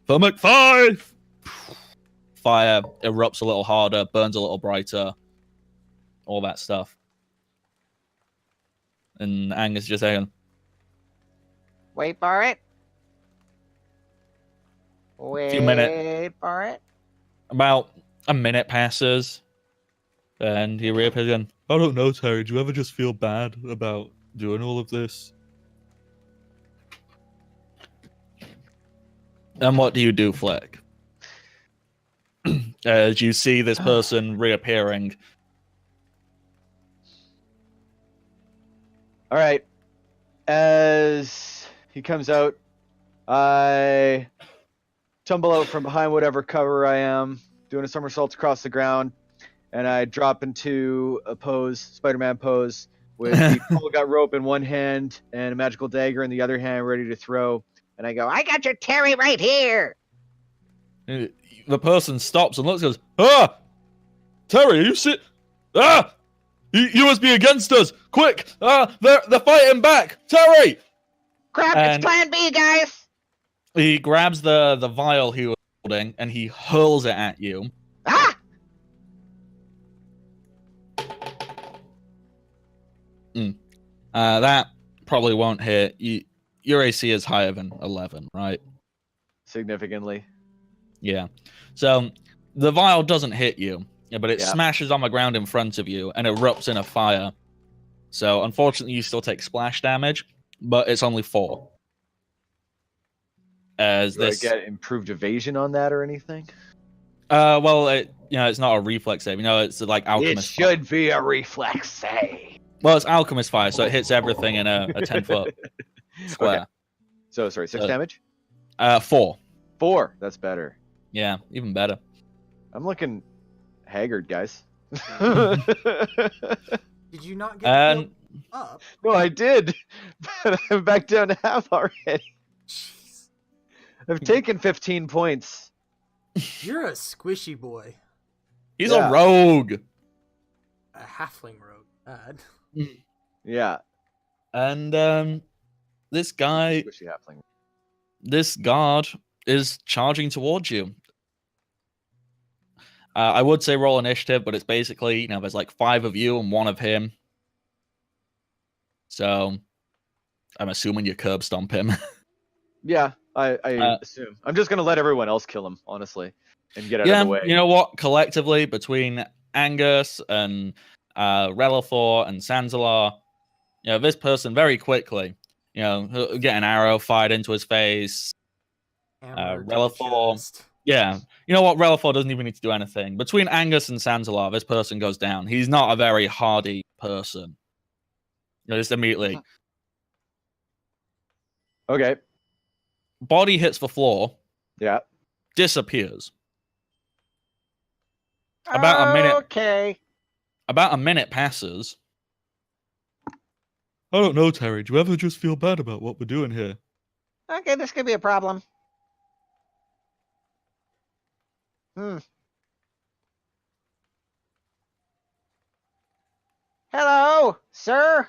For Fife! Fire erupts a little harder, burns a little brighter. All that stuff. And Angus just saying, Wait for it. Wait Few minutes. for it. About a minute passes, and he reappears again. I don't know, Terry. Do you ever just feel bad about doing all of this? And what do you do, Fleck? As you see this person reappearing. All right. As he comes out, I tumble out from behind whatever cover I am, doing a somersault across the ground, and I drop into a pose, Spider-Man pose, with the pull-gut rope in one hand and a magical dagger in the other hand, ready to throw. And I go, I got your Terry right here. The person stops and looks and goes, "Ah! Terry, are you Ah! You must be against us! Quick! They're fighting back! Terry!" Crap, it's plan B, guys! He grabs the vial he was holding and he hurls it at you. Ah! That probably won't hit. Your AC is higher than 11, right? Significantly. Yeah. So the vial doesn't hit you, but it Yeah. smashes on the ground in front of you and erupts in a fire. So unfortunately, you still take splash damage, but it's only 4. As Do I this, get improved evasion on that or anything? well, it's not a reflex save. It's like It alchemist. should be a reflex save. Well, it's alchemist fire, so it hits everything in a 10-foot square. Okay. So, sorry, 6 damage? 4. 4. That's better. Yeah, even better. I'm looking haggard, guys. Did you not get And healed up? No, I did, but I'm back down to half already. Jeez. I've taken 15 points. You're a squishy boy. he's Yeah. a rogue. A halfling rogue. Bad. Yeah. And this guy, Squishy halfling. this guard is charging towards you. I would say roll initiative, but it's basically, there's like 5 of you and 1 of him. So I'm assuming you curb stomp him. Yeah, I assume. I'm just going to let everyone else kill him, honestly, and get out Yeah, of the way. you know what? Collectively, between Angus and Relithor and Sanzalar, this person very quickly, he'll get an arrow fired into his face. Hammer to the Relithor. chest. Yeah. You know what? Relithor doesn't even need to do anything. Between Angus and Sanzalar, this person goes down. He's not a very hardy person. Just immediately Okay. Body hits the floor, Yeah. disappears. About a minute. Okay. About a minute passes. I don't know, Terry. Do you ever just feel bad about what we're doing here? Okay, this could be a problem. Hello, sir?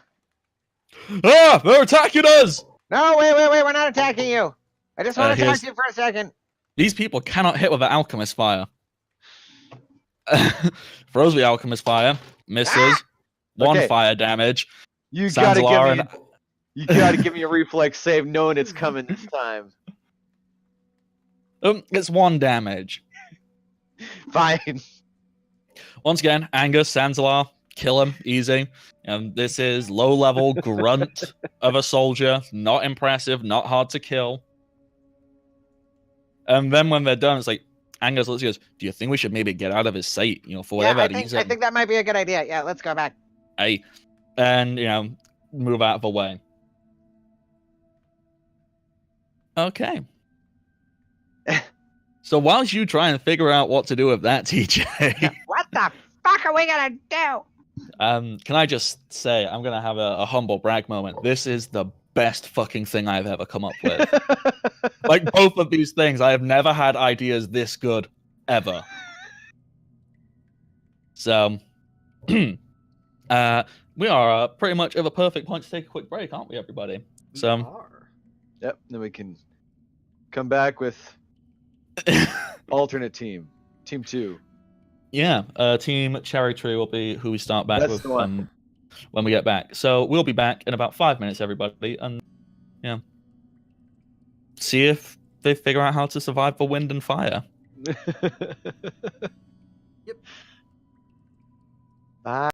Ah! They're attacking us! No, wait, we're not attacking you. I just want to talk here's- to you for a second. These people cannot hit with the alchemist fire. Throws the alchemist fire, misses. One Okay. fire damage. You gotta give Sanzalar me. and You gotta give me a reflex save, knowing it's coming this time. it's 1 damage. Fine. Once again, Angus, Sanzalar, kill him, easy. And this is low-level grunt of a soldier. Not impressive, not hard to kill. And then when they're done, it's like, Angus looks at you, goes, do you think we should maybe get out of his sight? For Yeah, whatever I reason. think that might be a good idea. Yeah, let's go back. Hey. And, move out of the way. Okay. So whilst you try and figure out what to do with that, TJ, What the fuck are we gonna do? can I just say, I'm going to have a humble brag moment. This is the best fucking thing I've ever come up with. Like, both of these things, I have never had ideas this good, ever. So, we are pretty much at a perfect point to take a quick break, aren't we, everybody? We are. Yep. Then we can come back with alternate team. Team 2. Yeah, Team Cherry Tree will be who we start back That's with the one. when we get back. So we'll be back in about 5 minutes, everybody, and see if they figure out how to survive the wind and fire. Yep. Bye.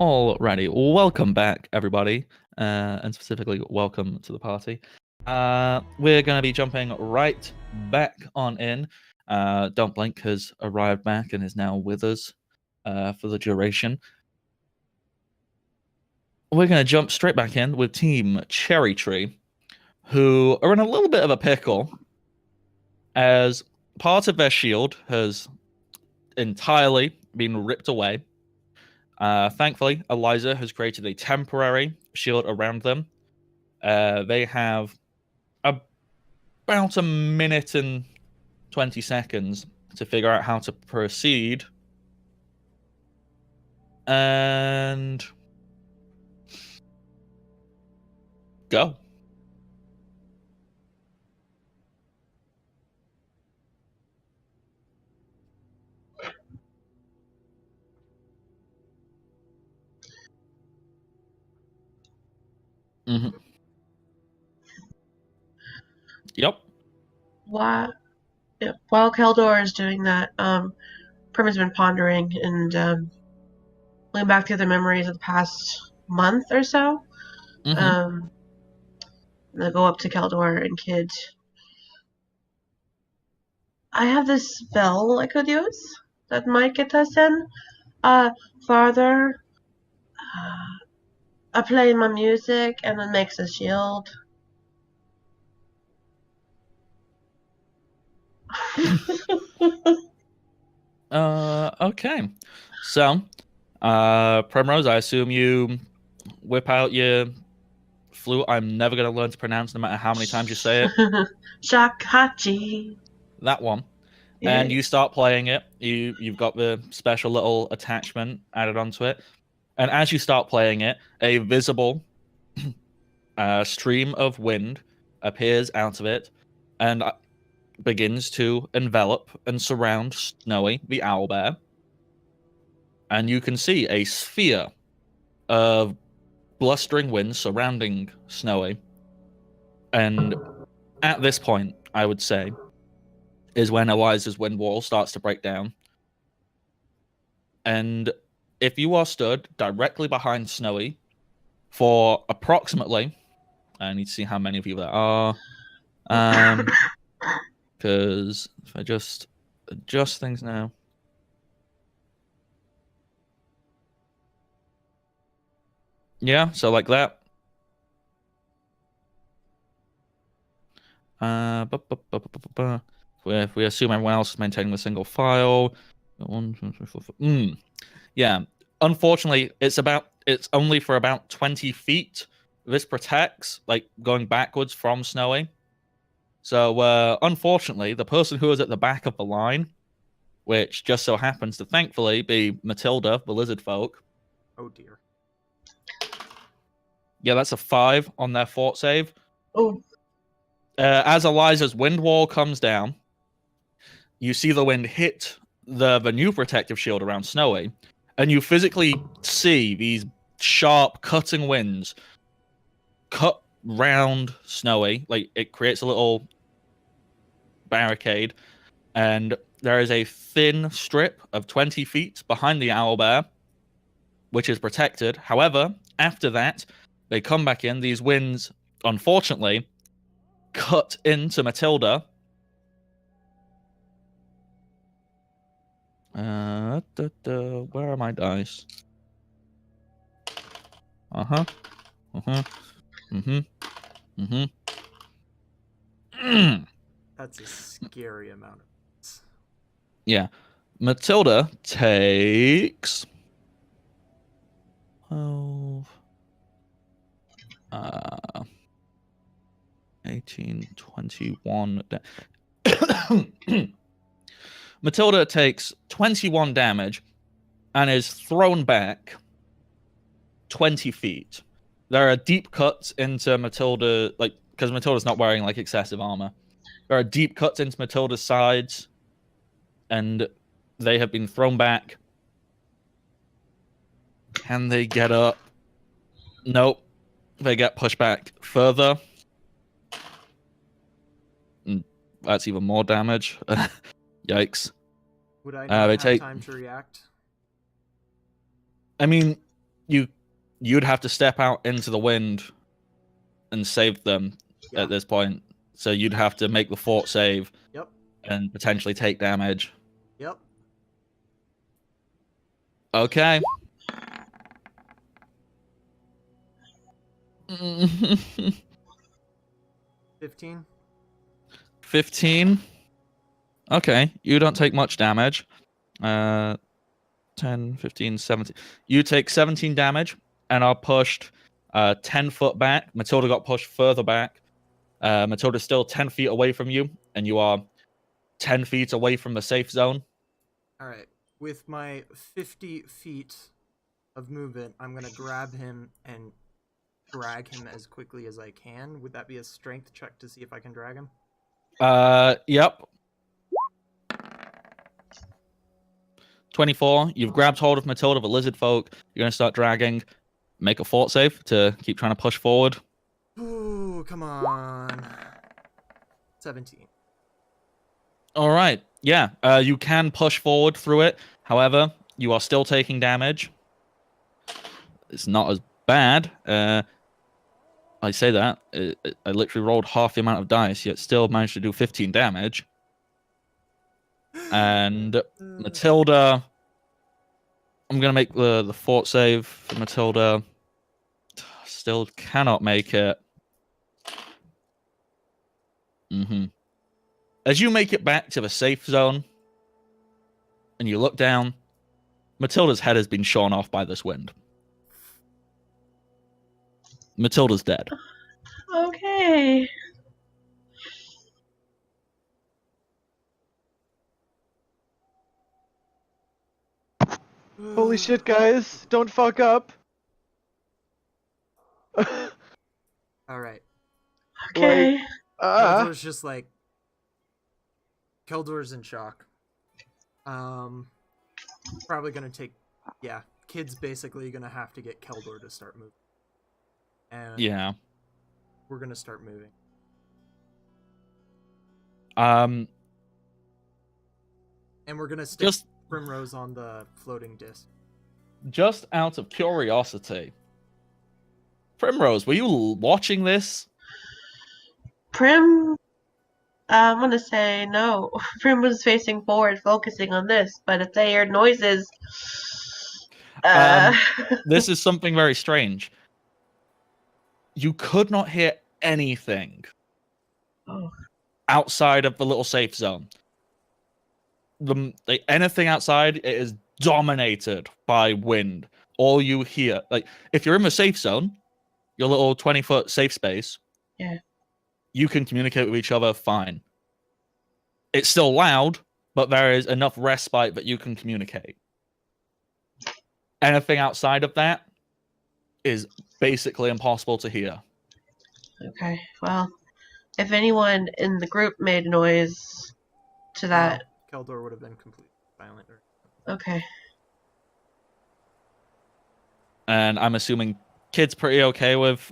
Alrighty, welcome back, everybody, and specifically welcome to the party. We're going to be jumping right back on in. Don't Blink has arrived back and is now with us for the duration. We're going to jump straight back in with Team Cherry Tree, who are in a little bit of a pickle, as part of their shield has entirely been ripped away. Thankfully, Eliza has created a temporary shield around them. They have about a minute and 20 seconds to figure out how to proceed. And go. Mm-hmm. Yep. While Keldor is doing that, Prim has been pondering and looking back through the memories of the past month or so. Mm-hmm. They go up to Keldor and Kid. I have this spell I could use that might get us in farther. I play my music and it makes a shield. Okay. So, Primrose, I assume you whip out your flute. I'm never going to learn to pronounce no matter how many times you say it. Shakachi. That one. Yeah. And you start playing it. You've got the special little attachment added onto it. And as you start playing it, a visible stream of wind appears out of it and begins to envelop and surround Snowy, the owlbear. And you can see a sphere of blustering wind surrounding Snowy. And at this point, I would say, is when Eliza's wind wall starts to break down. And if you are stood directly behind Snowy for approximately, I need to see how many of you there are, because if I just adjust things now. Yeah, so like that. If we assume everyone else is maintaining the single file. 1, 2, 3, 4, 5. Yeah. Unfortunately, it's only for about 20 feet. This protects, like, going backwards from Snowy. So, unfortunately, the person who is at the back of the line, which just so happens to thankfully be Matilda, the lizard folk. Oh dear. Yeah, that's a 5 on their fort save. Oh. As Eliza's wind wall comes down, you see the wind hit the new protective shield around Snowy, and you physically see these sharp cutting winds cut round Snowy. Like, it creates a little barricade, and there is a thin strip of 20 feet behind the owlbear, which is protected. However, after that, they come back in. These winds, unfortunately, cut into Matilda. Where are my dice? Uh-huh. Uh-huh. Mm-hmm. Mm-hmm. That's a scary amount of. Yeah. Matilda takes 12, 18, 21. Matilda takes 21 damage and is thrown back 20 feet. There are deep cuts into Matilda, like, because Matilda's not wearing, like, excessive armor. There are deep cuts into Matilda's sides, and they have been thrown back. Can they get up? Nope. They get pushed back further. And that's even more damage. Yikes. Would I not they have take- time to react? I mean, you'd have to step out into the wind and save them Yeah. at this point. So you'd have to make the fort save Yep. and potentially take damage. Yep. Okay. 15. 15. Okay, you don't take much damage. 10, 15, 17. You take 17 damage and are pushed 10 foot back. Matilda got pushed further back. Matilda's still 10 feet away from you, and you are 10 feet away from the safe zone. All right. With my 50 feet of movement, I'm going to grab him and drag him as quickly as I can. Would that be a strength check to see if I can drag him? Yep. 24. You've grabbed hold of Matilda, the lizard folk. You're going to start dragging. Make a fort save to keep trying to push forward. Ooh, come on. 17. All right. Yeah. You can push forward through it. However, you are still taking damage. It's not as bad. I say that. I literally rolled half the amount of dice, yet still managed to do 15 damage. And Matilda, I'm going to make the fort save for Matilda. Still cannot make it. As you make it back to the safe zone, and you look down, Matilda's head has been shorn off by this wind. Matilda's dead. Okay. Holy shit, guys! Don't fuck up. All right. Okay. Keldor's just like... Keldor's in shock. Probably gonna take... Yeah, kid's basically gonna have to get Keldor to start moving. And Yeah. we're gonna start moving. Um. And we're gonna stick Just Primrose on the floating disc. Just out of curiosity, Primrose, were you watching this? Prim, I'm gonna say no. Prim was facing forward, focusing on this, but if they heard noises, This is something very strange. You could not hear anything outside of the little safe zone. Anything outside, it is dominated by wind. All you hear, like, if you're in the safe zone, your little 20-foot safe space, yeah, you can communicate with each other fine. It's still loud, but there is enough respite that you can communicate. Anything outside of that is basically impossible to hear. okay. Well, if anyone in the group made noise to that, Keldor would have been completely silent. okay. And I'm assuming Kid's pretty okay with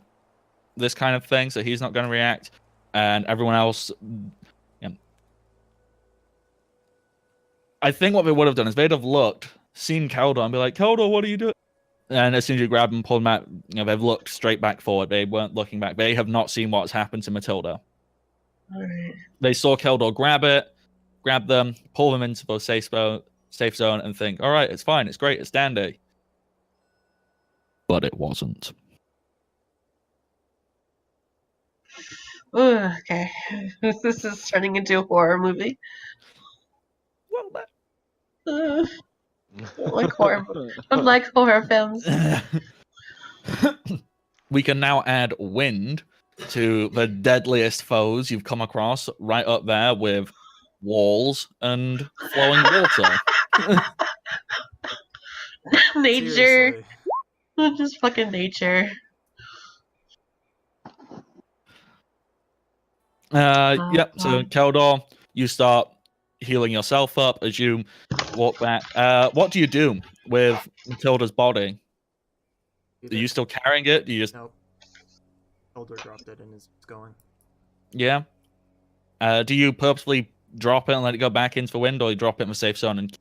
this kind of thing, so he's not going to react. And everyone else, yeah. I think what they would have done is they'd have looked, seen Keldor, and be like, Keldor, what are you doing? And as soon as you grab them, pull them out, they've looked straight back forward. They weren't looking back. They have not seen what's happened to Matilda. All right. They saw Keldor grab them, pull them into the safe zone, and think, all right, it's fine, it's great, it's dandy. But it wasn't. Ooh, okay. This is turning into a horror movie. Well, I don't like horror. I don't like horror films. We can now add wind to the deadliest foes you've come across, right up there with walls and flowing water. Nature. Seriously. Just fucking nature. Yep, so Keldor, you start healing yourself up as you walk back. What do you do with Matilda's body? Are you still carrying it? Do you just... Nope. Keldor dropped it and is going. Yeah. Do you purposely drop it and let it go back into the wind, or you drop it in the safe zone and...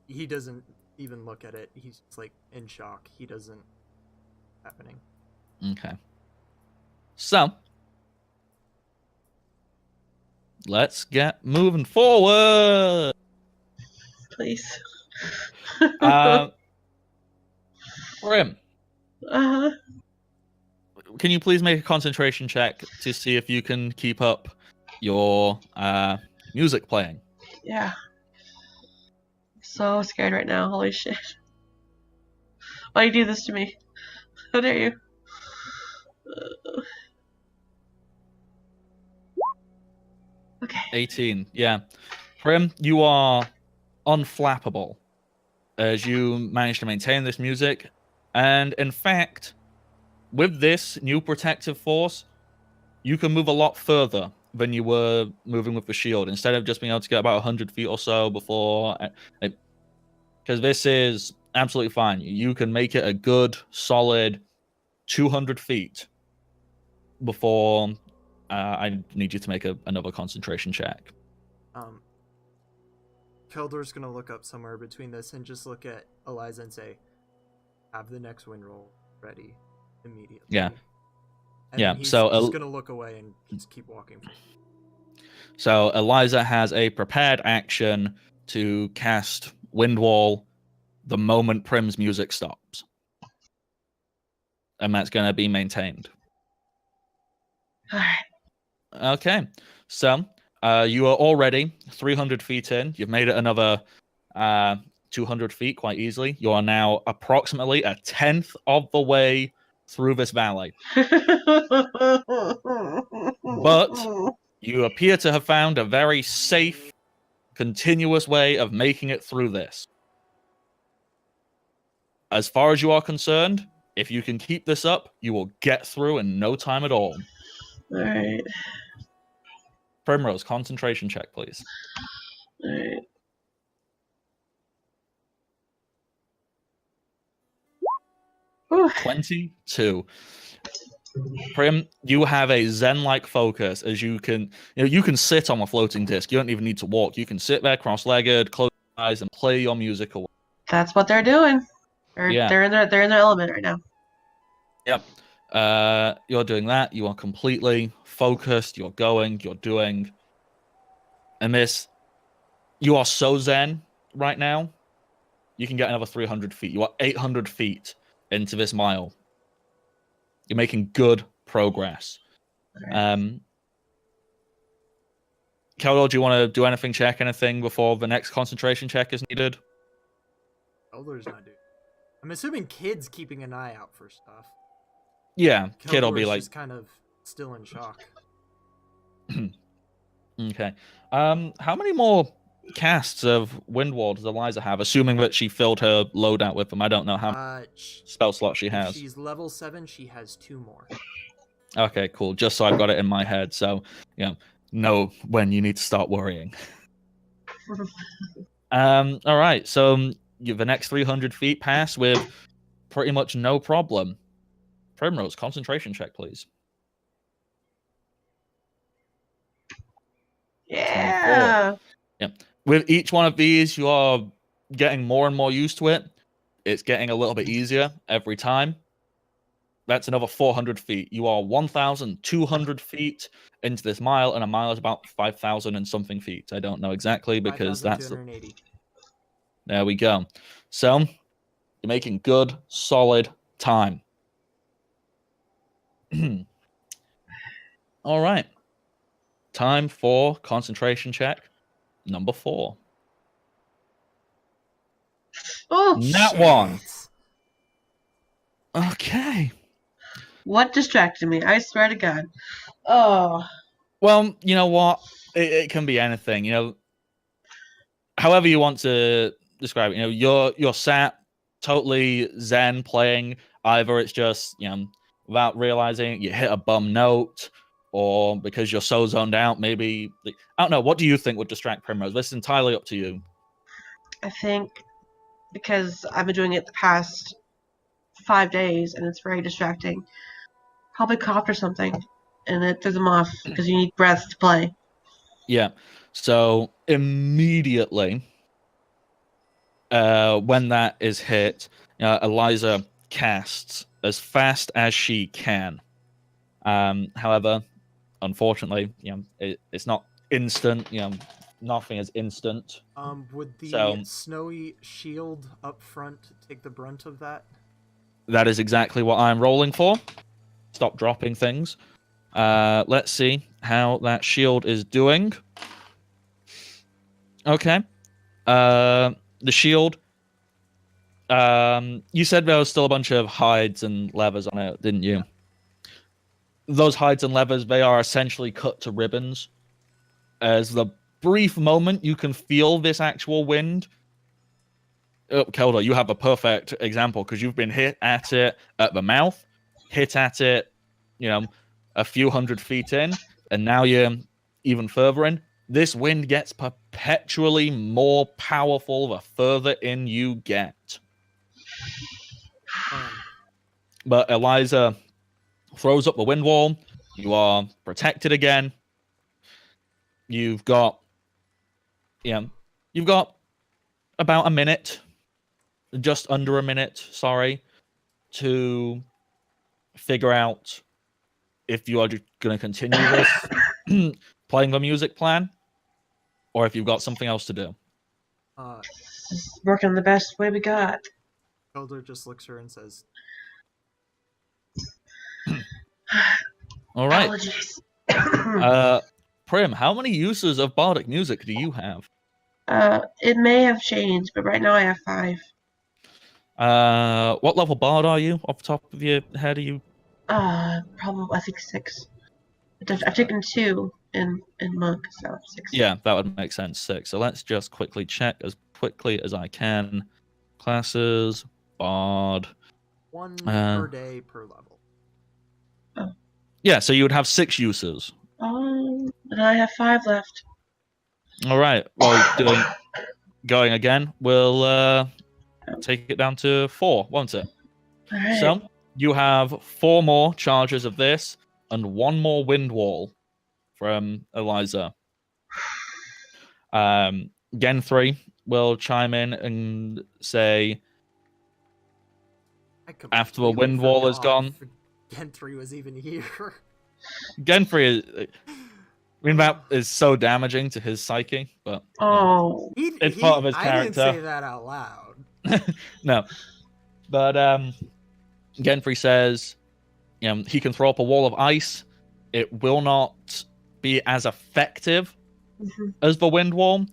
He doesn't. even look at it. He's like in shock. He doesn't happening. Okay. So let's get moving forward. Please. Grim, Uh-huh. can you please make a concentration check to see if you can keep up your music playing? Yeah. So scared right now. Holy shit. Why you do this to me? How dare you? 18. Yeah. Prim, you are unflappable as you manage to maintain this music. And in fact, with this new protective force, you can move a lot further than you were moving with the shield. Instead of just being able to get about 100 feet or so before. Because this is absolutely fine. You can make it a good, solid 200 feet before I need you to make another concentration check. Keldor's gonna look up somewhere between this and just look at Eliza and say, "Have the next wind roll ready immediately." Yeah. And Yeah, then he's so just gonna look away and just keep walking. So Eliza has a prepared action to cast Wind Wall the moment Prim's music stops. And that's going to be maintained. Alright. Okay. So you are already 300 feet in. You've made it another 200 feet quite easily. You are now approximately a tenth of the way through this valley. But you appear to have found a very safe, continuous way of making it through this. As far as you are concerned, if you can keep this up, you will get through in no time at all. Alright. Primrose, concentration check, please. Alright. Whew. 22. Prim, you have a zen-like focus as you can sit on a floating disc. You don't even need to walk. You can sit there cross-legged, close your eyes, and play your music away. That's what they're doing. Yeah. They're in their element right now. Yep. You're doing that. You are completely focused. You're going. You're doing. And this, you are so zen right now. You can get another 300 feet. You are 800 feet into this mile. You're making good progress. Right. Keldor, do you want to do anything, check anything before the next concentration check is needed? Keldor's not doing. I'm assuming Kid's keeping an eye out for stuff. Yeah, Kid will be Keldor's like, just kind of still in shock. okay. How many more casts of Windwall does Eliza have, assuming that she filled her loadout with them? I don't know how many spell slots she has. She's level 7, she has 2 more. Okay, cool. Just so I've got it in my head, so know when you need to start worrying. All right, so the next 300 feet pass with pretty much no problem. Primrose, concentration check, please. Yeah. 24. Yeah. With each one of these, you are getting more and more used to it. It's getting a little bit easier every time. That's another 400 feet. You are 1,200 feet into this mile, and a mile is about 5,000 and something feet. I don't know exactly because that's... 5,280. There we go. So, you're making good, solid time. All right. Time for concentration check number 4. Oh, That Shit. one. Okay. What distracted me? I swear to God. Oh. Well, you know what? It can be anything. However you want to describe it. You're sat totally zen playing. Either it's just without realizing you hit a bum note, or because you're so zoned out, maybe I don't know. What do you think would distract Primrose? This is entirely up to you. I think because I've been doing it the past 5 days and it's very distracting. Probably coughed or something, and it threw them off because you need breath to play. Yeah. So immediately, when that is hit, Eliza casts as fast as she can. However, unfortunately, it's not instant. Nothing is instant. Would the So snowy shield up front take the brunt of that? that is exactly what I'm rolling for. Stop dropping things. Let's see how that shield is doing. Okay. The shield. You said there was still a bunch of hides and levers on it, didn't you? Yeah. Those hides and levers, they are essentially cut to ribbons. As the brief moment you can feel this actual wind. Oh, Kelda, you have a perfect example because you've been hit at it at the mouth, hit at it, a few 100 feet in, and now you're even further in. This wind gets perpetually more powerful the further in you get. But Eliza throws up the wind wall. You are protected again. You've got about a minute, just under a minute, sorry, to figure out if you are just going to continue this playing the music plan, or if you've got something else to do. It's working the best way we got. Elder just looks at her and says, All right. Apologies. Prim, how many uses of bardic music do you have? It may have changed, but right now I have 5. What level bard are you? Off the top of your head, are you? Probably I think 6. I've taken 2 in monk, so 6. Yeah, that would make sense. 6. So let's just quickly check as quickly as I can. Classes, bard. 1 per day per level. Oh. Yeah, so you would have 6 uses. And I have 5 left. All right. Well, going again, we'll take it down to 4, won't it? All right. So you have 4 more charges of this and 1 more wind wall from Eliza. Gen 3 will chime in and say, after the wind wall is gone. Gen 3 was even here. Gen 3 is. That is so damaging to his psyche, but it's part of his character. I didn't say that out loud. No, but Gen 3 says, he can throw up a wall of ice. It will not be as effective as the wind wall,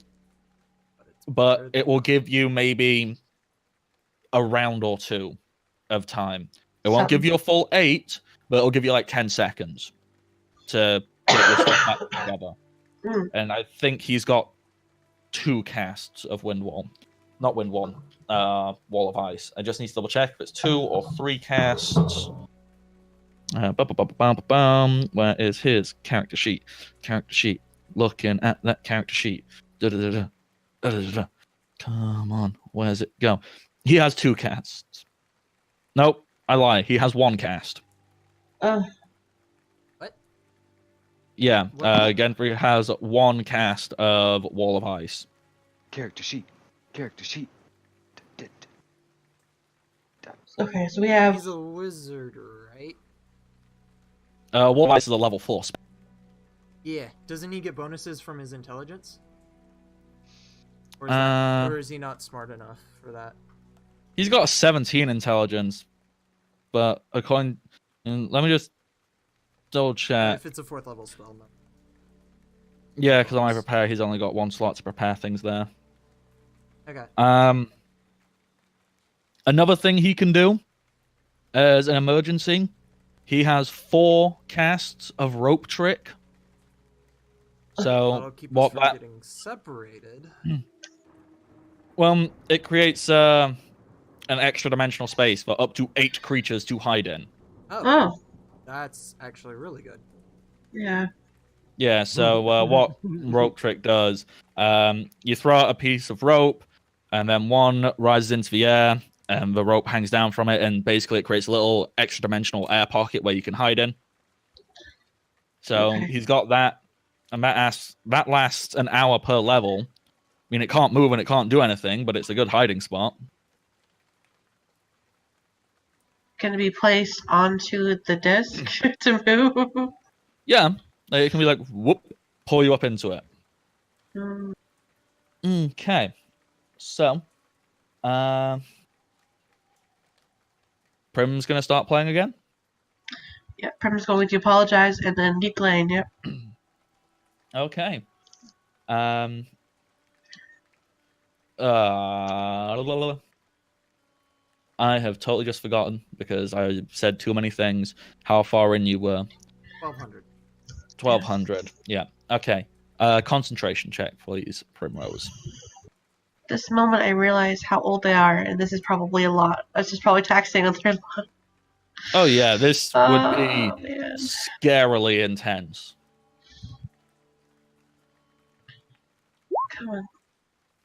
but it will give you maybe a round or 2 of time. It won't give you a full 8, but it'll give you like 10 seconds to get your stuff back together. And I think he's got 2 casts of wind wall. Not wind wall, wall of ice. I just need to double check if it's 2 or 3 casts. Where is his character sheet? Character sheet. Looking at that character sheet. Come on, where's it go? He has 2 casts. Nope, I lie. He has 1 cast. What? Yeah, Genfrey has 1 cast of Wall of Ice. Character sheet. Character sheet. Okay, so we have. He's a wizard, right? Wall of Ice is a level 4 spell. Yeah. Doesn't he get bonuses from his intelligence? Or is he not smart enough for that? He's got a 17 intelligence, but let me just double check. If it's a 4th level spell, no. Yeah, because on my prepare, he's only got 1 slot to prepare things there. Okay. Another thing he can do as an emergency, he has 4 casts of rope trick. So That'll keep us from getting separated. Well, it creates an extra dimensional space for up to 8 creatures to hide in. Oh. That's actually really good. Yeah. Yeah, so what rope trick does, you throw out a piece of rope, and then one rises into the air, and the rope hangs down from it, and basically it creates a little extra dimensional air pocket where you can hide in. So he's got that, and that lasts an hour per level. mean, it can't move and it can't do anything, but it's a good hiding spot. Can it be placed onto the disc to move? Yeah, it can be like, whoop, pull you up into it. Mm, Okay, so Prim's gonna start playing again. yeah, Prim's going to apologize and then keep playing. Yep. Okay. I have totally just forgotten because I said too many things. How far in you were? 1200. 1200. Yeah. Okay. Concentration check, please, Primrose. This moment, I realize how old they are, and this is probably a lot. This is probably taxing on their lot. Oh yeah, this would be Man. scarily intense. Come on.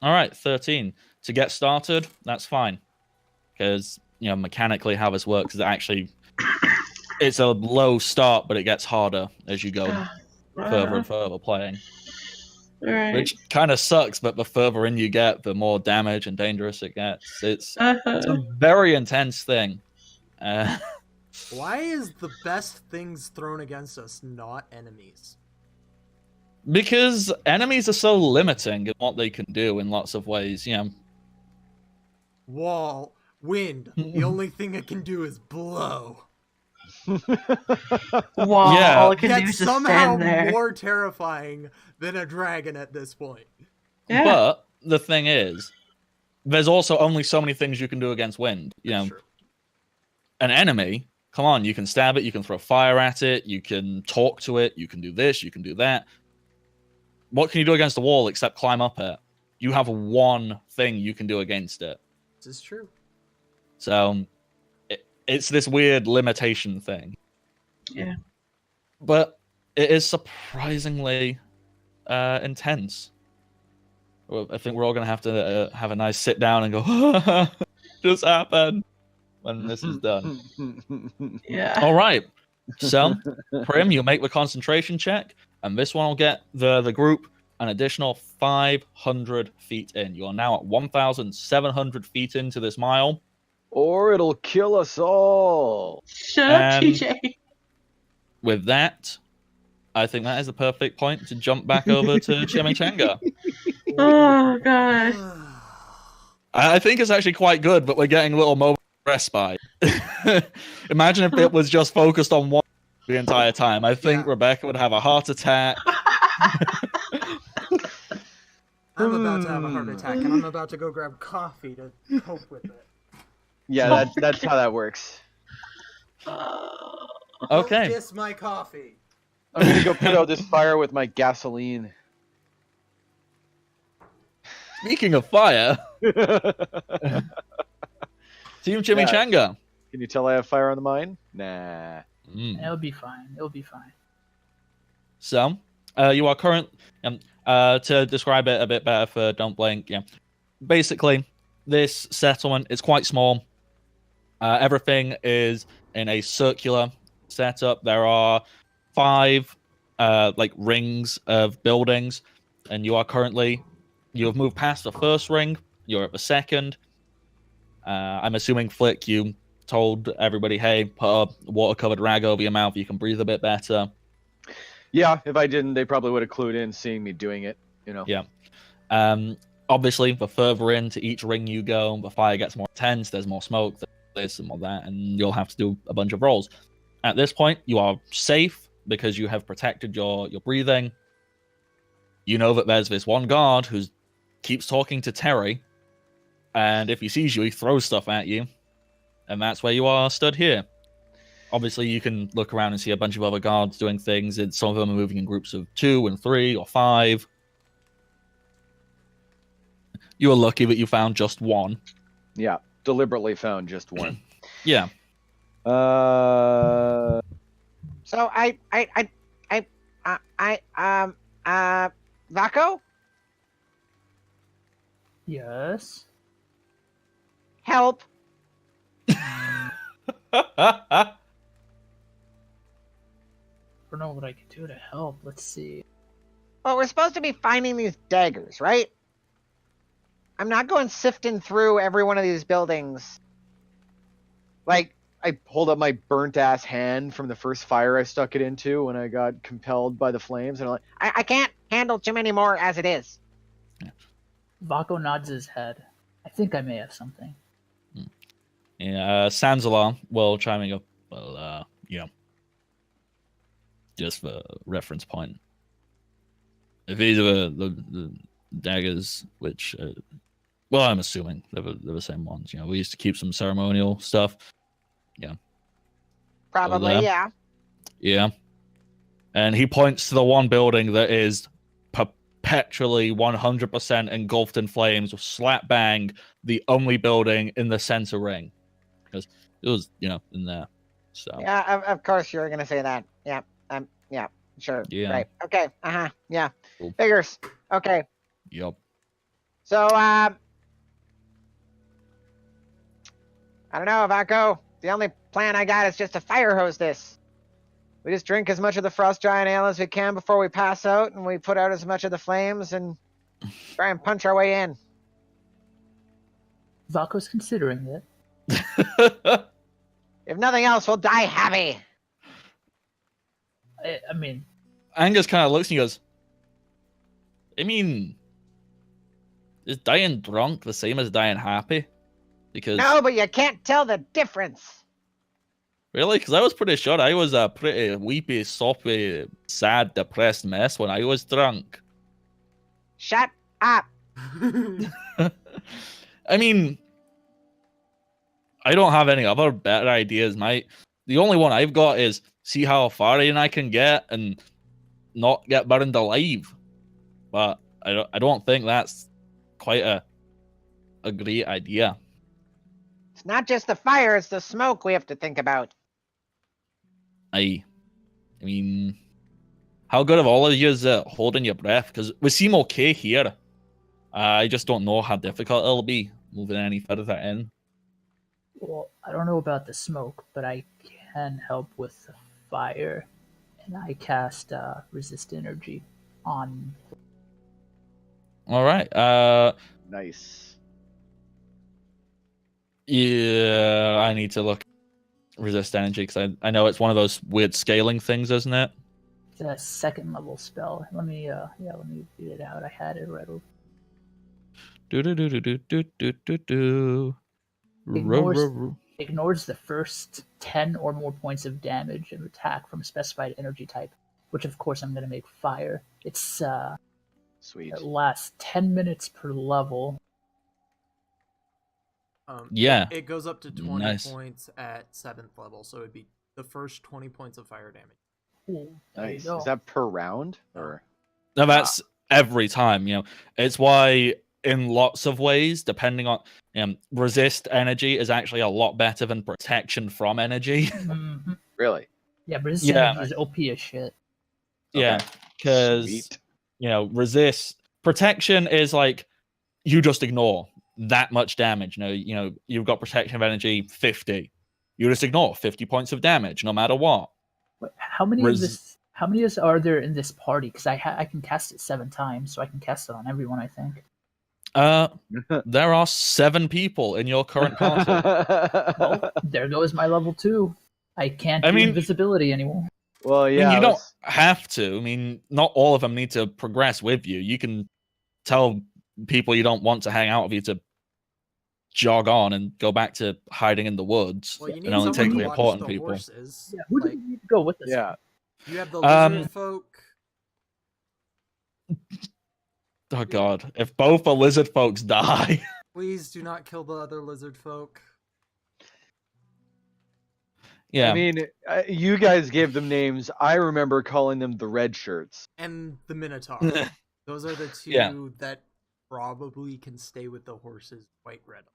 All right, 13. To get started, that's fine. Because, mechanically how this works is actually it's a low start, but it gets harder as you go further and further playing. Right. Which kind of sucks, but the further in you get, the more damage and dangerous it gets. It's a very intense thing. Why is the best things thrown against us not enemies? Because enemies are so limiting in what they can do in lots of ways. Wall, wind. The only thing it can do is blow. Wall, Yeah. all it can do Yet is just somehow stand there. more terrifying than a dragon at this point. Yeah. But the thing is, there's also only so many things you can do against wind. That's true. An enemy, come on, you can stab it, you can throw fire at it, you can talk to it, you can do this, you can do that. What can you do against the wall except climb up it? You have one thing you can do against it. This is true. So it's this weird limitation thing. Yeah. But it is surprisingly intense. Well, I think we're all going to have to have a nice sit down and go, just happened when this is done. Yeah. All right. So, Prim, you make the concentration check, and this one will get the group an additional 500 feet in. You are now at 1,700 feet into this mile. Or it'll kill us all. Shut up, And- TJ. With that, I think that is the perfect point to jump back over to Chimichanga. Oh god. I think it's actually quite good, but we're getting a little moment of respite. Imagine if it was just focused on one the entire time. I think Yeah. Rebecca would have a heart attack. I'm about to have a heart attack, and I'm about to go grab coffee to cope with it. Yeah, that's how that works. Don't Okay. kiss my coffee. I'm gonna go put out this fire with my gasoline. Speaking of fire, Team Chimichanga. Can you tell I have fire on the mine? Nah. It'll be fine. It'll be fine. So, you are current. To describe it a bit better for Don't Blink, basically, this settlement is quite small. Everything is in a circular setup. There are 5 rings of buildings, and you have moved past the first ring. You're at the second. I'm assuming, Flick, you told everybody, hey, put a water-covered rag over your mouth, you can breathe a bit better. Yeah, if I didn't, they probably would have clued in seeing me doing it, Yeah. Obviously, the further into each ring you go, the fire gets more intense, there's more smoke, there's this and all that, and you'll have to do a bunch of rolls. At this point, you are safe because you have protected your breathing. You know that there's this one guard who keeps talking to Terry, and if he sees you, he throws stuff at you, and that's where you are stood here. Obviously, you can look around and see a bunch of other guards doing things, and some of them are moving in groups of 2 and 3 or 5. You were lucky that you found just one. Yeah, deliberately found just one. Yeah. So Vaco, Yes. help. I don't know what I can do to help. Let's see. Well, we're supposed to be finding these daggers, right? I'm not going sifting through every one of these buildings. Like, I hold up my burnt ass hand from the first fire I stuck it into when I got compelled by the flames, and I'm like, I can't handle too many more as it is. Vako nods his head. I think I may have something. Yeah, Sansalar will chime in and go, well, yeah. Just for reference point. If these are the daggers, which, well, I'm assuming they're the same ones. You know, we used to keep some ceremonial stuff. Yeah. Probably, yeah. Yeah. And he points to the one building that is perpetually 100% engulfed in flames, with slap bang the only building in the center ring. Because it was, you know, in there. So Yeah, of course you were going to say that. Yeah, yeah, sure. Yeah. Right. Okay, yeah. Cool. Figures. Okay. Yup. So, I don't know, Vako. The only plan I got is just to fire hose this. We just drink as much of the Frost Giant Ale as we can before we pass out, and we put out as much of the flames and try and punch our way in. Vako's considering it. If nothing else, we'll die happy. I mean, Angus kind of looks and he goes, I mean, is dying drunk the same as dying happy? Because No, but you can't tell the difference. really, because I was pretty sure I was a pretty weepy, soppy, sad, depressed mess when I was drunk. Shut up. I mean, I don't have any other better ideas, mate. The only one I've got is see how far in I can get and not get burned alive. But I don't think that's quite a great idea. It's not just the fire, it's the smoke we have to think about. I mean, how good of all of you is holding your breath? Because we seem okay here. I just don't know how difficult it'll be moving any further in. well, I don't know about the smoke, but I can help with the fire, and I cast resist energy on. All right. nice. Yeah, I need to look resist energy because I know it's one of those weird scaling things, isn't it? It's a second level spell. Let me read it out. I had it right over. Ignores the first 10 or more points of damage and attack from a specified energy type, which of course I'm going to make fire. It's Sweet. it lasts 10 minutes per level. Yeah. It goes up to 20 Nice. points at 7th level, so it'd be the first 20 points of fire damage. Ooh, there you Nice. go. Is that per round or? No, that's every time. You know, it's why in lots of ways, depending on resist energy is actually a lot better than protection from energy. Mhm. Really? Yeah, but resist Yeah. energy is OP as shit. Yeah, Okay. because Sweet. you know, resist protection is like you just ignore that much damage. You know, you've got protection of energy 50. You just ignore 50 points of damage no matter what. Wait, how many are there in this party? Because I can cast it 7 times, so I can cast it on everyone. I think. There are 7 people in your current party. Well, there goes my level 2. I can't I do mean- invisibility anymore. Well, I yeah. mean, you don't let's- have to. I mean, not all of them need to progress with you. You can tell people you don't want to hang out with you to jog on and go back to hiding in the woods. Well, you need and only someone take to the watch important the people. horses. Yeah, who do Like, we need to go with us? Yeah. you have the Um, lizard folk. Oh god, if both the lizard folks die. Please do not kill the other lizard folk. Yeah. I mean, you guys gave them names. I remember calling them the red shirts. And the Minotaur. Those are the two Yeah. that probably can stay with the horses quite readily.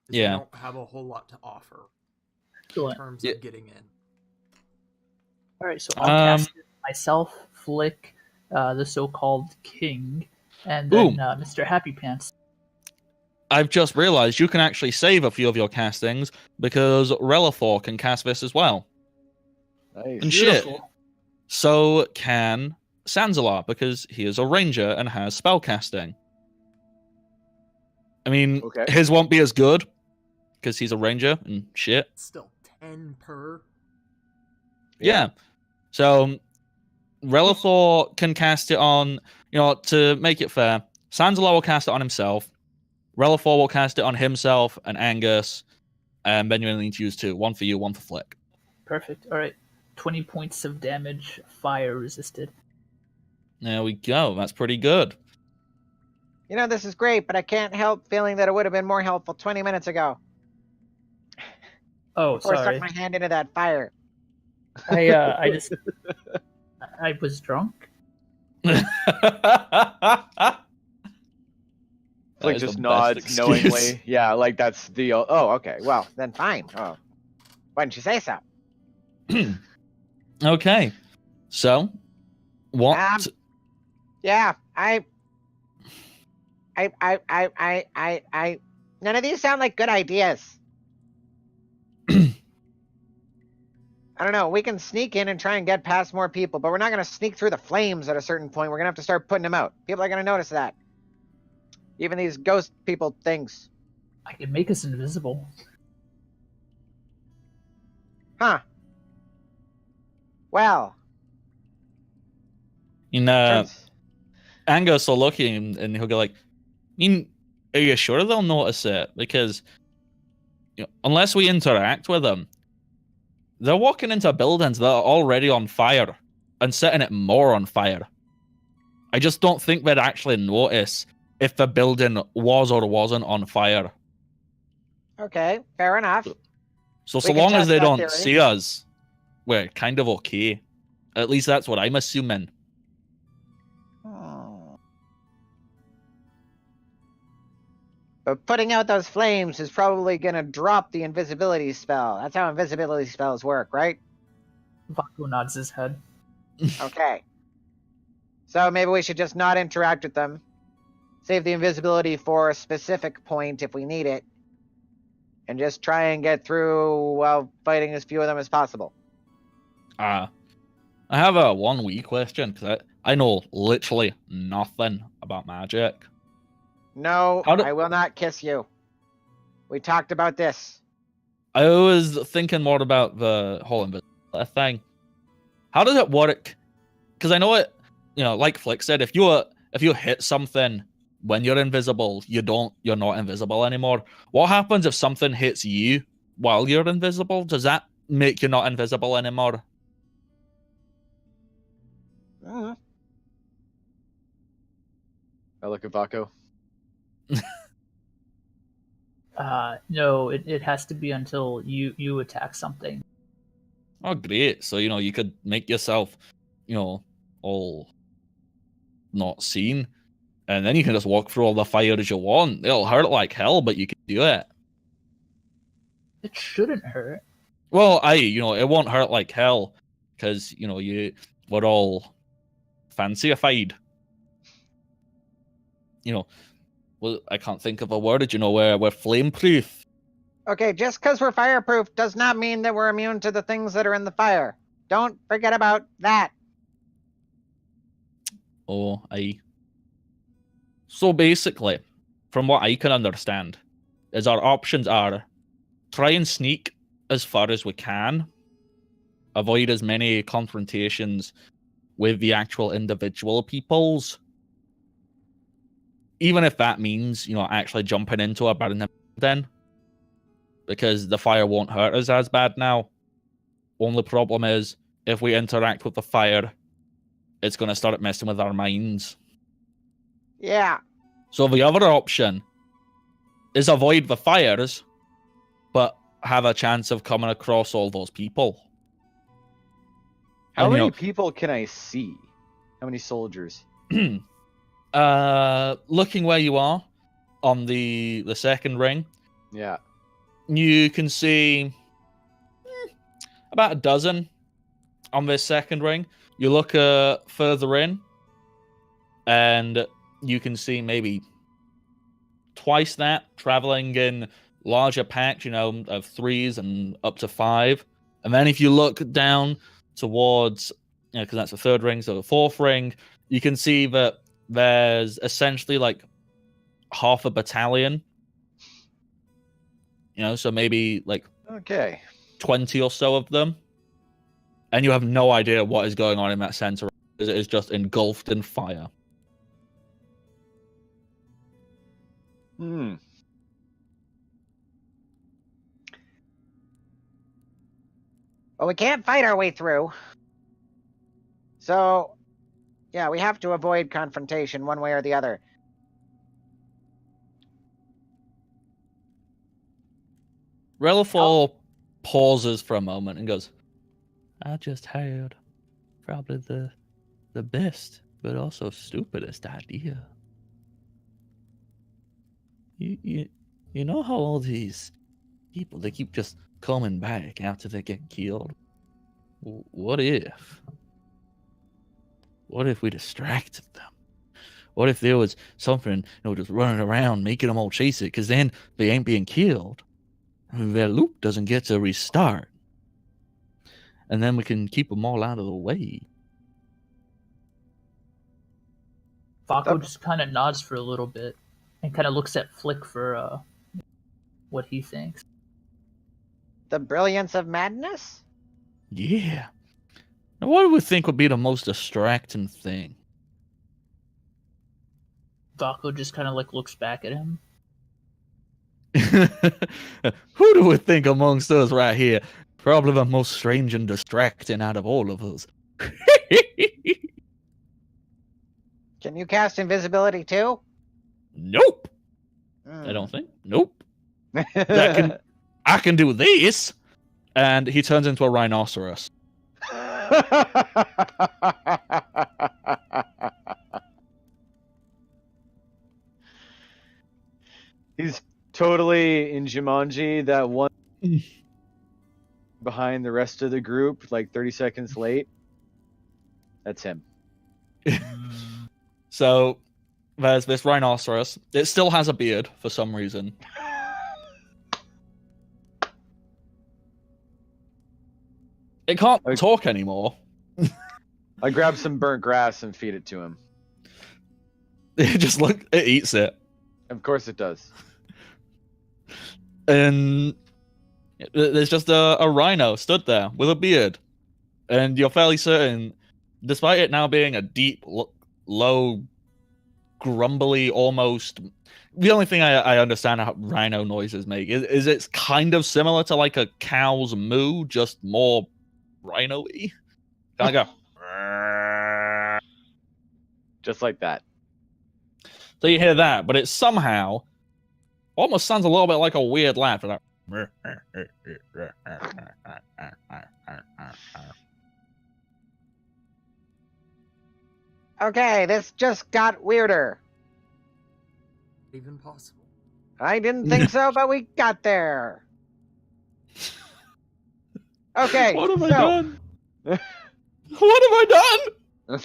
'Cause Yeah. They don't have a whole lot to offer in Excellent. terms Yeah. of getting in. All right, so I'll cast it myself, Flick, the so-called king, and then Boom. Mr. Happy Pants. I've just realized you can actually save a few of your castings because Relifor can cast this as well. Nice. And shit. Beautiful. So can Sansalar because he is a ranger and has spell casting. I mean, Okay. his won't be as good because he's a ranger and shit. Still 10 per. Yeah. So Relithor can cast it on, to make it fair, Sanzala will cast it on himself. Relithor will cast it on himself and Angus, and then you only need to use 2. 1 for you, 1 for Flick. Perfect. All right. 20 points of damage, fire resisted. There we go. That's pretty good. You know, this is great, but I can't help feeling that it would have been more helpful 20 minutes ago. Oh, Before I sorry. stuck my hand into that fire. I was drunk. Flick That is just the best nods excuse. knowingly. Yeah, like that's the. Oh, okay. Well, Then fine. Oh, why didn't you say so? Okay. So, what? Yeah, none of these sound like good ideas. I don't know. We can sneak in and try and get past more people, but we're not going to sneak through the flames at a certain point. We're going to have to start putting them out. People are going to notice that. Even these ghost people things. I can make us invisible. Huh. Well. Angus will look at him and he'll go like, are you sure they'll notice it? Because unless we interact with them, they're walking into buildings that are already on fire and setting it more on fire. I just don't think they'd actually notice if the building was or wasn't on fire. Okay, fair enough. So We can long as test they that don't theory. see us, we're kind of okay. At least that's what I'm assuming. But putting out those flames is probably going to drop the invisibility spell. That's how invisibility spells work, right? Vaku nods his head. Okay. So maybe we should just not interact with them. Save the invisibility for a specific point if we need it. And just try and get through while fighting as few of them as possible. I have a 1 wee question because I know literally nothing about magic. No, How do- I will not kiss you. We talked about this. I was thinking more about the whole invisibility thing. How does it work? Because I know it, like Flick said, if you hit something when you're invisible, you're not invisible anymore. What happens if something hits you while you're invisible? Does that make you not invisible anymore? Mm. I look at Vaco. No, it has to be until you attack something. Oh, great. So, you could make yourself, all not seen. And then you can just walk through all the fire as you want. It'll hurt like hell, but you can do it. It shouldn't hurt. Well, it won't hurt like hell. Because, we're all fanciified. Well, I can't think of a word, we're flame-proof. Okay, just because we're fireproof does not mean that we're immune to the things that are in the fire. Don't forget about that. Oh, aye. So basically, from what I can understand, is our options are try and sneak as far as we can, avoid as many confrontations with the actual individual peoples, even if that means, actually jumping into a burning den, because the fire won't hurt us as bad now. Only problem is, if we interact with the fire, it's going to start messing with our minds. Yeah. So the other option is avoid the fires, but have a chance of coming across all those people. How And, many people can I see? How many soldiers? Looking where you are on the second ring, Yeah. you can see about a dozen on this second ring. You look further in, and you can see maybe twice that, traveling in larger packs, of 3s and up to 5. And then if you look down towards, because that's the third ring, so the fourth ring, you can see that there's essentially like half a battalion You know, so maybe like Okay. 20 or so of them, and you have no idea what is going on in that center. It is just engulfed in fire. Hmm. Well, we can't fight our way through. So, yeah, we have to avoid confrontation one way or the other. Relithor pauses for a moment and goes, I just heard probably the best, but also stupidest idea. You know how all these people, they keep just coming back after they get killed? What if we distracted them? What if there was something, just running around making them all chase it? Because then they ain't being killed. I mean, their loop doesn't get to restart. And then we can keep them all out of the way. Vaco just kind of nods for a little bit and kind of looks at Flick for what he thinks. The brilliance of madness? Yeah. Now, what do we think would be the most distracting thing? Vaco just kind of like looks back at him. Who do we think amongst us right here? Probably the most strange and distracting out of all of us. Can you cast invisibility too? Nope. I don't think. Nope. I can do this. And he turns into a rhinoceros. He's totally in Jumanji, that one behind the rest of the group, like 30 seconds late. That's him. So there's this rhinoceros. It still has a beard for some reason. It can't talk anymore. I grab some burnt grass and feed it to him. It eats it. Of course it does. And there's just a rhino stood there with a beard. And you're fairly certain, despite it now being a deep, low, grumbly, almost... The only thing I understand how rhino noises make is it's kind of similar to like a cow's moo, just more rhino-y. Kind of go... Just like that. So you hear that, but it somehow almost sounds a little bit like a weird laugh. Like... Okay, this just got weirder. Even possible. I didn't think so, but we got there. Okay, What have I done? What have I done?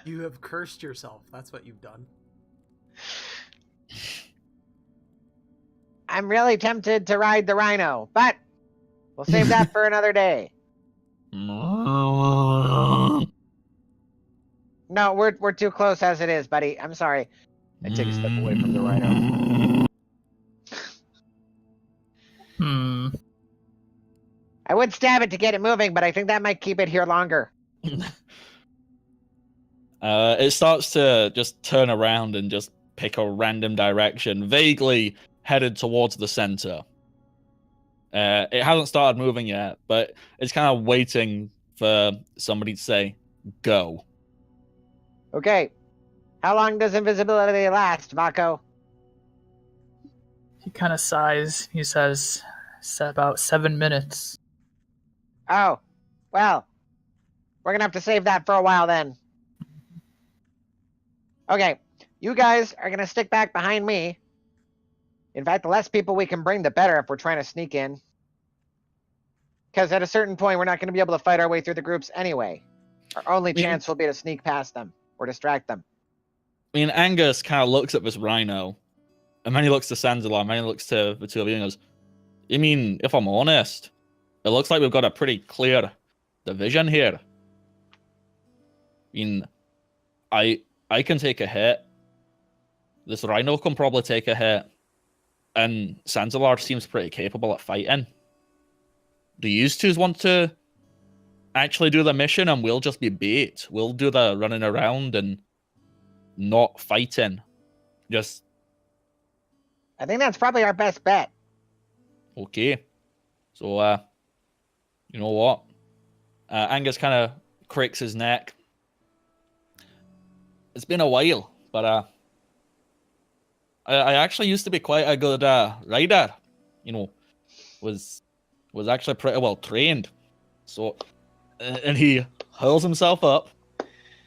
You have cursed yourself. That's what you've done. I'm really tempted to ride the rhino, but we'll save that for another day. No, we're too close as it is, buddy. I'm sorry. I take a step away from the rhino. I would stab it to get it moving, but I think that might keep it here longer. It starts to just turn around and just pick a random direction, vaguely headed towards the center. It hasn't started moving yet, but it's kind of waiting for somebody to say, go. Okay. How long does invisibility last, Vaco? He kind of sighs. He says, about 7 minutes. Oh, well, we're gonna have to save that for a while then. Okay, you guys are gonna stick back behind me. In fact, the less people we can bring, the better if we're trying to sneak in. Because at a certain point, we're not going to be able to fight our way through the groups anyway. Our only chance will be to sneak past them or distract them. I mean, Angus kind of looks at this rhino, and then he looks to Sanzala, and then he looks to the two of you and goes, I mean, if I'm honest, it looks like we've got a pretty clear division here. I mean, I can take a hit. This rhino can probably take a hit. And Sanzalar seems pretty capable at fighting. Do you two want to actually do the mission and we'll just be bait? We'll do the running around and not fighting. Just I think that's probably our best bet. okay. So, you know what? Angus kind of cricks his neck. It's been a while, but I actually used to be quite a good rider. You know, was actually pretty well trained. So, and he hurls himself up,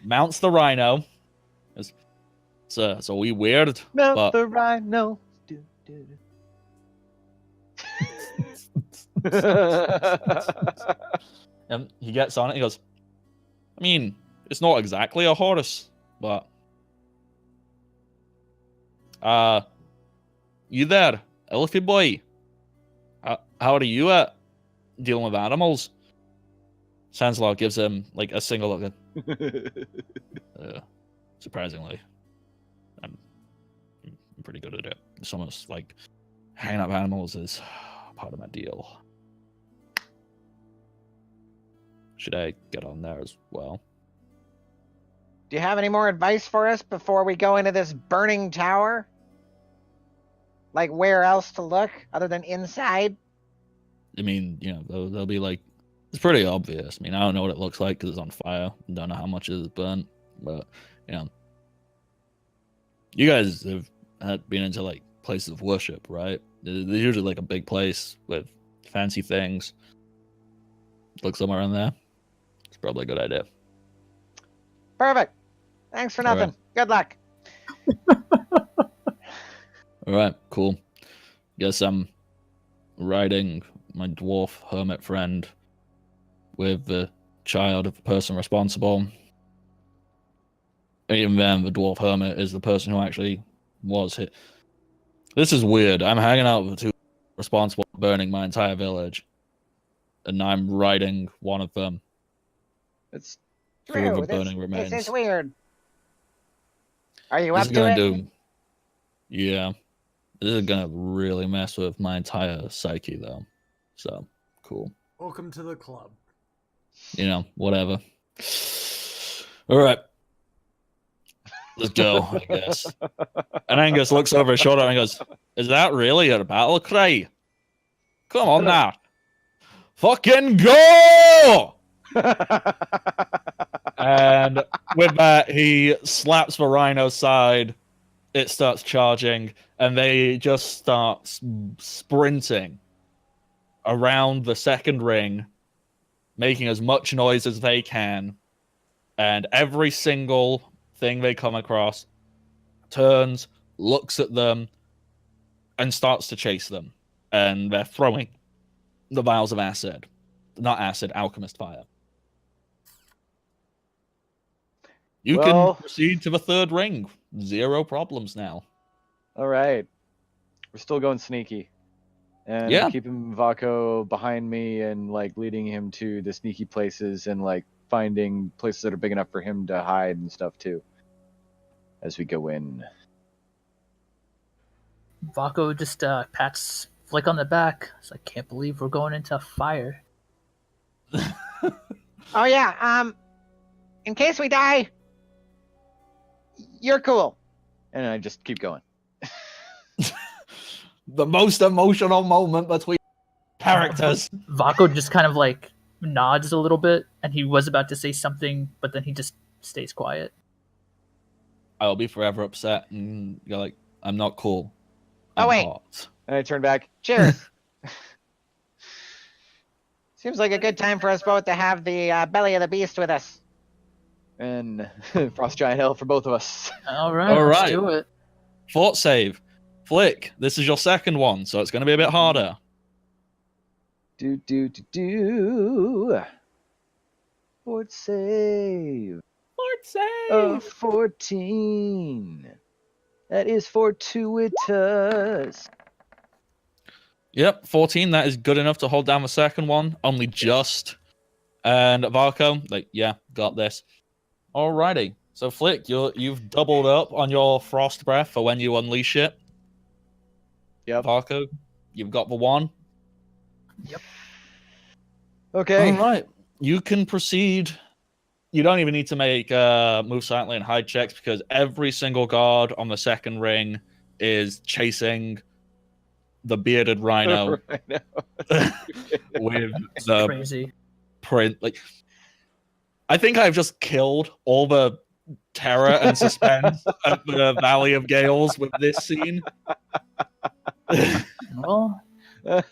mounts the rhino. It's a wee weird, Mount but the rhino. Do, do, do. and he gets on it. He goes, I mean, it's not exactly a horse, but you there, Elfie boy? How are you at dealing with animals? Sansalot gives him like a single look. Surprisingly, I'm pretty good at it. It's almost like hanging up animals is part of my deal. Should I get on there as well? Do you have any more advice for us before we go into this burning tower? Like where else to look other than inside? I mean, you know, they'll be like, it's pretty obvious. I mean, I don't know what it looks like because it's on fire. I don't know how much is burnt, but you know, you guys have been into like places of worship, right? There's usually like a big place with fancy things. Look somewhere in there. It's probably a good idea. Perfect. Thanks for nothing. All Good luck. All right, cool. Guess I'm riding my dwarf hermit friend with the child of the person responsible. Even then, the dwarf hermit is the person who actually was hit. This is weird. I'm hanging out with the two responsible for burning my entire village, and I'm riding one of them. It's through the True. burning remains. This is weird. Are you This up is to gonna it? do. Yeah, this is gonna really mess with my entire psyche, though. So cool. Welcome to the club. You know, whatever. All right. Let's go, I guess. And Angus looks over his shoulder and goes, is that really your battle cry? Come on now. Fucking go! And with that, he slaps the rhino's side. It starts charging, and they just start sprinting around the second ring, making as much noise as they can. And every single thing they come across turns, looks at them, and starts to chase them. And they're throwing the vials of acid. Not acid, alchemist fire. You Well- can proceed to the third ring. 0 problems now. all right. We're still going sneaky. And Yeah. keeping Vaco behind me and like leading him to the sneaky places and like finding places that are big enough for him to hide and stuff too. As we go in. Vaco just pats Flick on the back. It's like, can't believe we're going into fire. Oh yeah. In case we die, you're cool. And I just keep going. The most emotional moment between characters. Vaco just kind of like nods a little bit, and he was about to say something, but then he just stays quiet. I'll be forever upset and go like, I'm not cool. Oh, I'm wait. hot. And I turn back. Cheers. Seems like a good time for us both to have the belly of the beast with us. And Frost Giant Ale for both of us. All right, All let's right. do it. Fort save. Flick, this is your second one, so it's going to be a bit harder. Do. Fort save. Fort save. Of 14. That is fortuitous. Yep, 14. That is good enough to hold down the second one. Only just. And Varco, like, yeah, got this. Alrighty. So, Flick, you've doubled up on your frost breath for when you unleash it. Yep. Parker, you've got the one. Okay. All right. You can proceed. You don't even need to make move silently and hide checks because every single guard on the second ring is chasing the bearded rhino I know. with It's the crazy. print. Like, I think I've just killed all the terror and suspense at the Valley of Gales with this scene. Well, I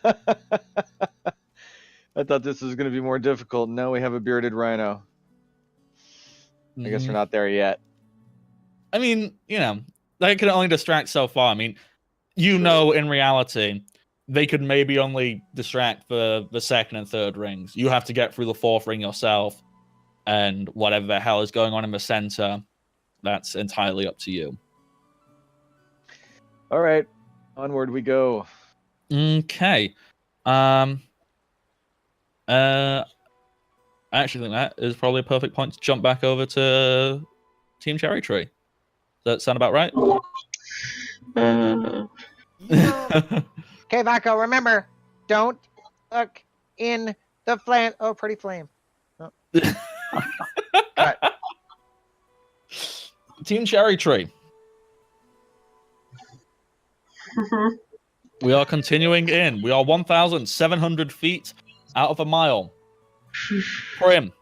thought this was going to be more difficult. Now we have a bearded rhino. I guess we're not there yet. I mean, you know, they can only distract so far. I mean, you know, in reality, they could maybe only distract for the second and third rings. You have to get through the fourth ring yourself, and whatever the hell is going on in the center, that's entirely up to you. All right, onward we go. Okay. I actually think that is probably a perfect point to jump back over to Team Cherry Tree. Does that sound about right? Okay, Vaco, remember, don't look in the flame. Oh, pretty flame. Oh. Cut. Team Cherry Tree. We are continuing in. We are 1,700 feet out of a mile. Prim,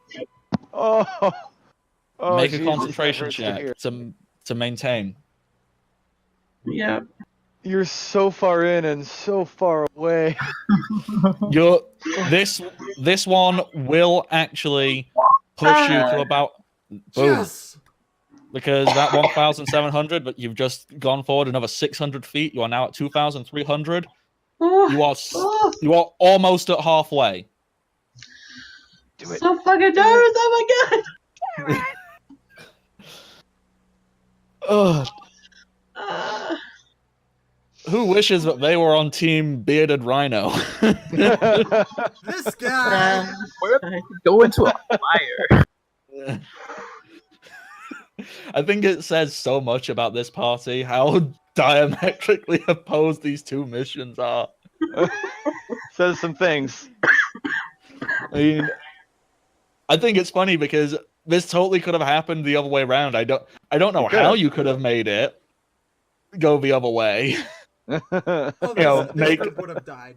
Oh, make a Jesus, concentration that hurts to hear. check to maintain. Yeah. You're so far in and so far away. This one will actually push you to about boom, Yes. because that 1,700, but you've just gone forward another 600 feet. You are now at 2,300. You are almost at halfway. Do it. So fucking nervous. Oh my god. Ugh. Uh, Who wishes that they were on Team Bearded Rhino? This guy. go into a fire. I think it says so much about this party, how diametrically opposed these two missions are. Says some things. I mean, I think it's funny because this totally could have happened the other way around. I don't know how you could have made it go the other way. Oh, this group would have died.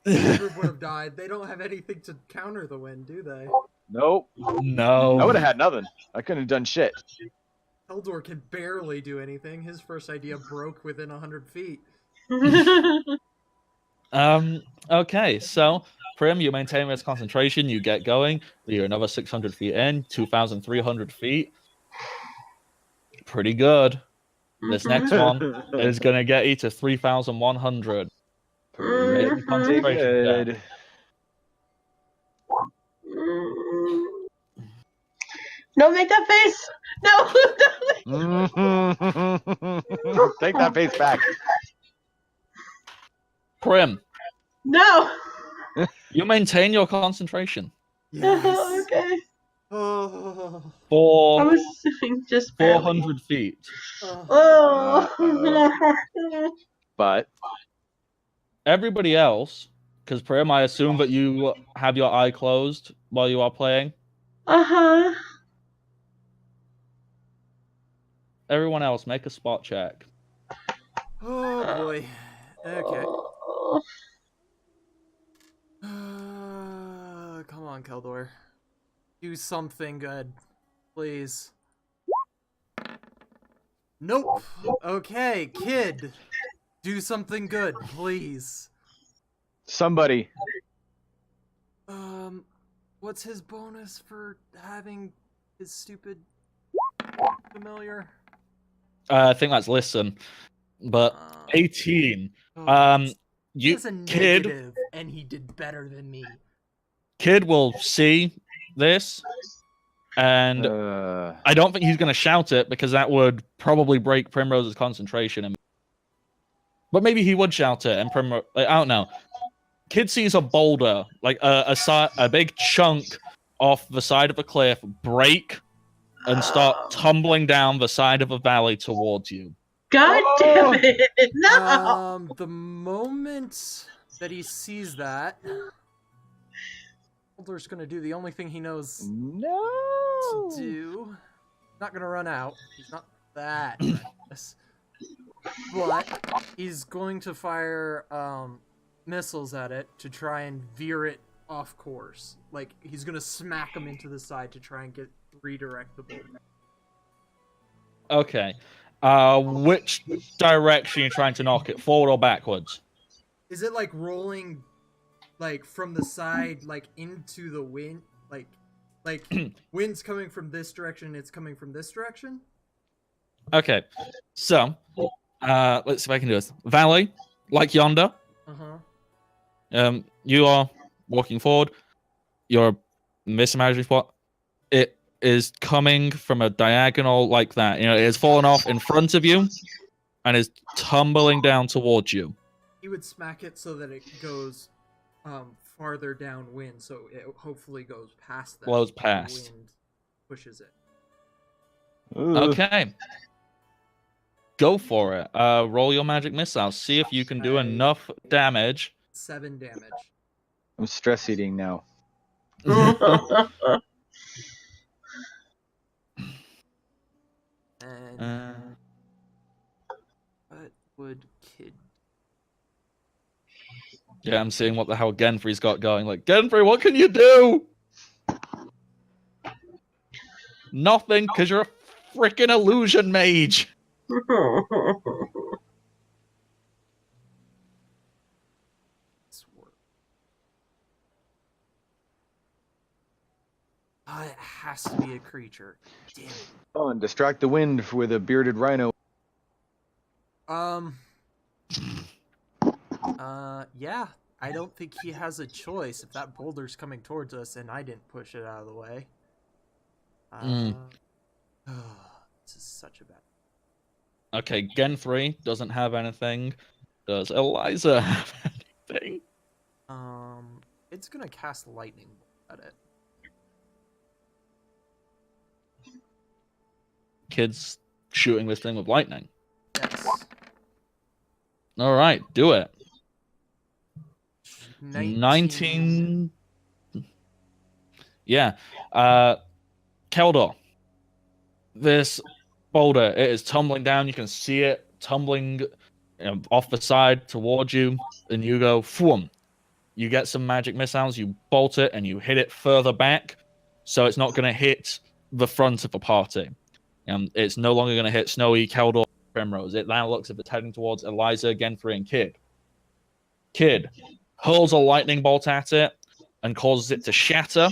This group would have died. They don't have anything to counter the wind, do they? Nope. No. I would have had nothing. I couldn't have done shit. Eldor can barely do anything. His first idea broke within 100 feet. Okay, so Prim, you maintain this concentration, you get going. You're another 600 feet in, 2,300 feet. Pretty good. This next one is going to get you to 3,100. Pretty concentration good. Don't make that face. No. Take that face back. Prim, No. you maintain your concentration. Yes. Okay. Oh. I For was assuming just barely. 400 feet. Oh. But Everybody else, because Prim, I assume that you have your eye closed while you are playing. Uh-huh. Everyone else, make a spot check. Oh boy. Okay. Come on, Keldor. Do something good. Please. Nope. Okay, kid. Do something good, please. somebody. What's his bonus for having his stupid familiar? I think that's listen. But 18. He You has a kid negative, and he did better than me. Kid will see this, and I don't think he's going to shout it because that would probably break Primrose's concentration. But maybe he would shout it, and Primrose, I don't know. Kid sees a boulder, like a big chunk off the side of a cliff, break and start tumbling down the side of a valley towards you. God damn it! No. The moment that he sees that, Boulder's gonna do the only thing he knows to No. do. Not gonna run out. He's not that reckless. But he's going to fire missiles at it to try and veer it off course. Like, he's gonna smack him into the side to try and redirect the bolt. Okay. Which direction are you trying to knock it? Forward or backwards? Is it like rolling, like from the side, like into the wind, like wind's coming from this direction, it's coming from this direction? Okay. So, let's see if I can do this. Valley, like yonder. You are walking forward. You're mismanaging spot. It is coming from a diagonal like that. You know, it has fallen off in front of you and is tumbling down towards you. He would smack it so that it goes farther downwind, so it hopefully goes past that. Blows past. Wind pushes it. Okay. Go for it. Roll your magic missile. See if you can do enough damage. 7 damage. I'm stress eating now. And what would Kid? Yeah, I'm seeing what the hell Genfrey's got going. Like, Genfrey, what can you do? Nothing, because you're a freaking illusion mage. It has to be a creature. Damn it. Oh, and distract the wind with a bearded rhino. Yeah. I don't think he has a choice if that boulder's coming towards us and I didn't push it out of the way. This is such a bad. Okay, Genfrey doesn't have anything. Does Eliza have anything? It's gonna cast lightning bolt at it. Kids shooting this thing with lightning. Yes. All right, do it. 19. Yeah. Keldor. This boulder, it is tumbling down. You can see it tumbling off the side towards you. And you go, phoom. You get some magic missiles. You bolt it and you hit it further back. So it's not going to hit the front of the party. It's no longer going to hit Snowy, Keldor, Primrose. It now looks as if it's heading towards Eliza, Genfrey, and Kid. Kid hurls a lightning bolt at it and causes it to shatter.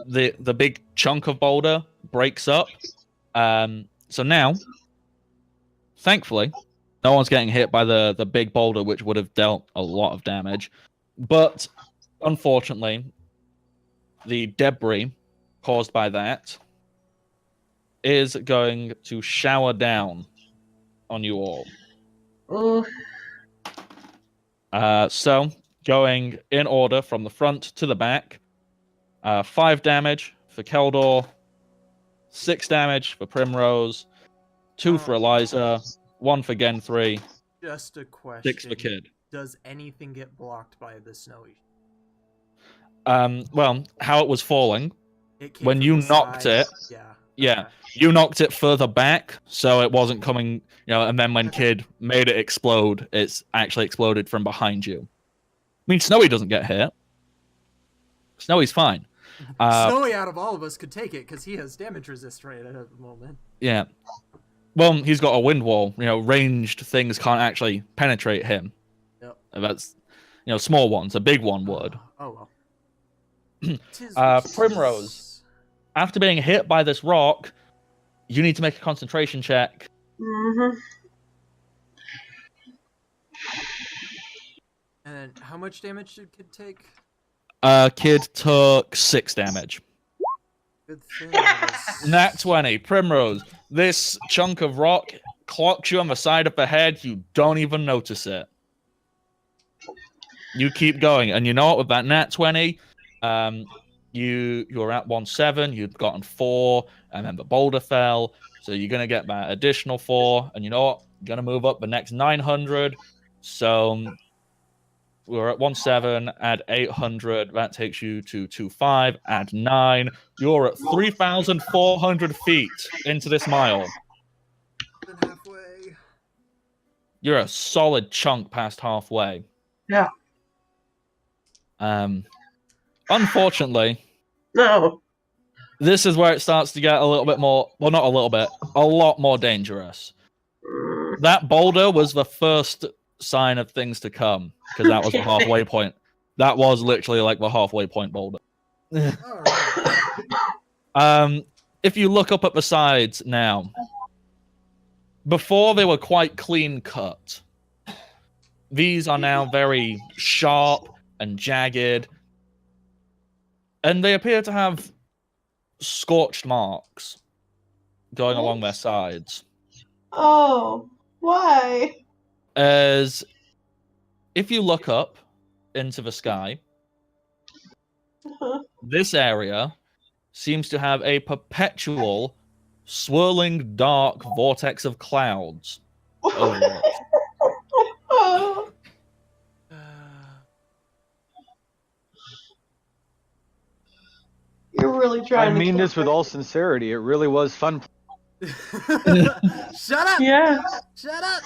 The big chunk of boulder breaks up. So now, thankfully, no one's getting hit by the big boulder, which would have dealt a lot of damage. But unfortunately, the debris caused by that is going to shower down on you all. Ooh. So, going in order from the front to the back, 5 damage for Keldor, 6 damage for Primrose, 2 for Eliza, 1 for Genfrey, Just a question. 6 for Kid. Does anything get blocked by the snowy? Well, how it was falling, It came when from you the knocked side. it, Yeah. Okay. you knocked it further back, so it wasn't coming, and then when Kid made it explode, it's actually exploded from behind you. I mean, Snowy doesn't get hit. Snowy's fine. Snowy out of all of us could take it because he has damage resist right at the moment. Yeah. Well, he's got a wind wall. Ranged things can't actually penetrate him. Yep. That's, small ones. A big one would. Oh well. Primrose. After being hit by this rock, you need to make a concentration check. Mm-hmm. And how much damage did Kid take? Kid took 6 damage. Good thing. I was- Nat 20. Primrose. This chunk of rock clocks you on the side of the head. You don't even notice it. You keep going. And you know what? With that Nat 20, you were at 1-7. You'd gotten 4. And then the boulder fell. So you're going to get that additional 4. And you know what? You're going to move up the next 900. So we're at 17, add 800. That takes you to 25, add 9. You're at 3,400 feet into this mile. Than halfway. You're a solid chunk past halfway. Yeah. Unfortunately, No. this is where it starts to get a little bit more, well, not a little bit, a lot more dangerous. That boulder was the first sign of things to come, because that was the halfway point. That was literally like the halfway point boulder. All right. If you look up at the sides now, before they were quite clean cut, these are now very sharp and jagged, and they appear to have scorched marks going along their sides. Oh, why? As if you look up into the sky, this area seems to have a perpetual swirling dark vortex of clouds over it. Oh. You're really I trying to mean kill this with her. all sincerity. It really was fun. Shut up! Yeah, Shut up!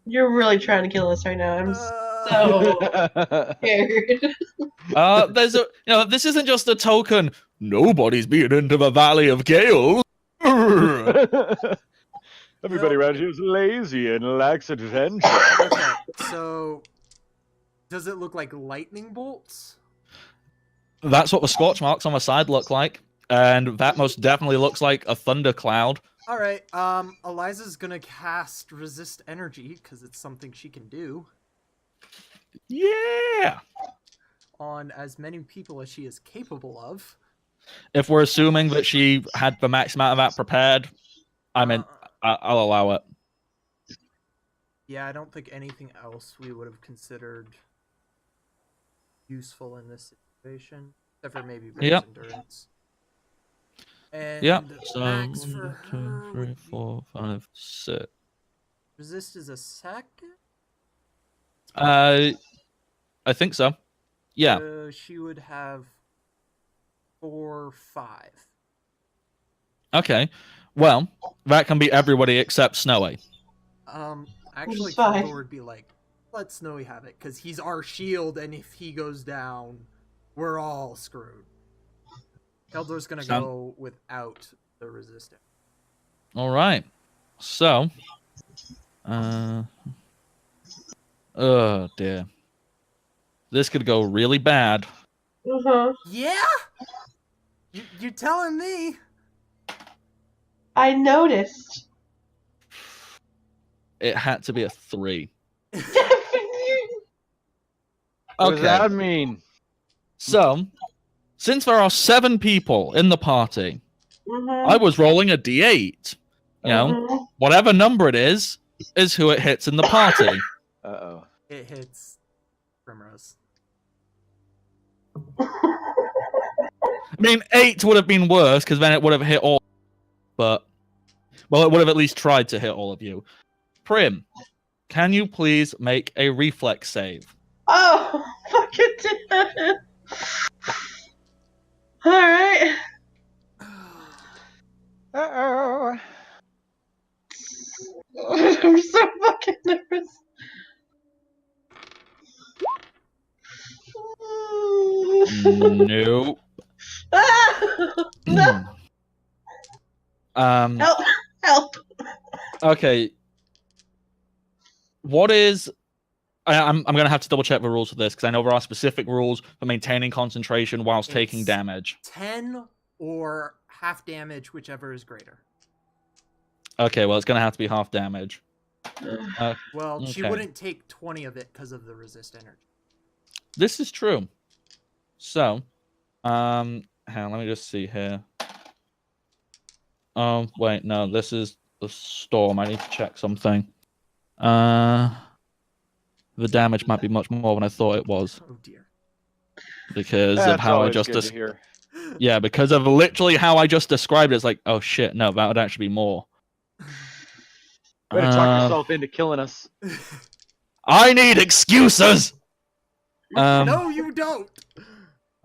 you're really trying to kill us right now. I'm so scared. There's a, this isn't just a token. Nobody's been into the Valley of Chaos. Everybody around here is lazy and lacks adventure. Okay, so does it look like lightning bolts? That's what the scorch marks on the side look like, and that most definitely looks like a thundercloud. All right, Eliza's gonna cast resist energy because it's something she can do Yeah. on as many people as she is capable of. If we're assuming that she had the max amount of that prepared, I'll allow it. Yeah, I don't think anything else we would have considered useful in this situation, except for maybe Ray's endurance. And So max for 1, 2, her 3, would be- 4, 5, 6. resist is a second. I think so. Yeah. So she would have 4, 5. Okay. Well, that can be everybody except Snowy. Actually, Fine. Keldor would be like, let Snowy have it, because he's our shield, and if he goes down, we're all screwed. Keldor's gonna go without the resistance. All right. So, oh dear, this could go really bad. Yeah? You're telling me? I noticed. It had to be a 3. What does that mean? So, since there are 7 people in the party, I was rolling a d8. You know, whatever number it is who it hits in the party. Uh-oh. It hits Primrose. I mean, 8 would have been worse, because then it would have hit all. But, well, it would have at least tried to hit all of you. Prim, can you please make a reflex save? Oh, fucking did it. Alright. Uh-oh. I'm so fucking nervous. Nope. No. Help! Help! Okay. What is? I'm gonna have to double check the rules for this, because I know there are specific rules for maintaining concentration whilst taking It's damage. 10 or half damage, whichever is greater. Okay, well, it's gonna have to be half damage. Well, she Okay. wouldn't take 20 of it because of the resist energy. This is true. So, hang on, let me just see here. Wait, no, this is the storm. I need to check something. The damage might be much more than I thought it was, Oh dear. because of That's how I always just good to hear. Yeah, because of literally how I just described it. It's like, oh shit, no, that would actually be more. Way to talk yourself into killing us. I need excuses. No, you don't.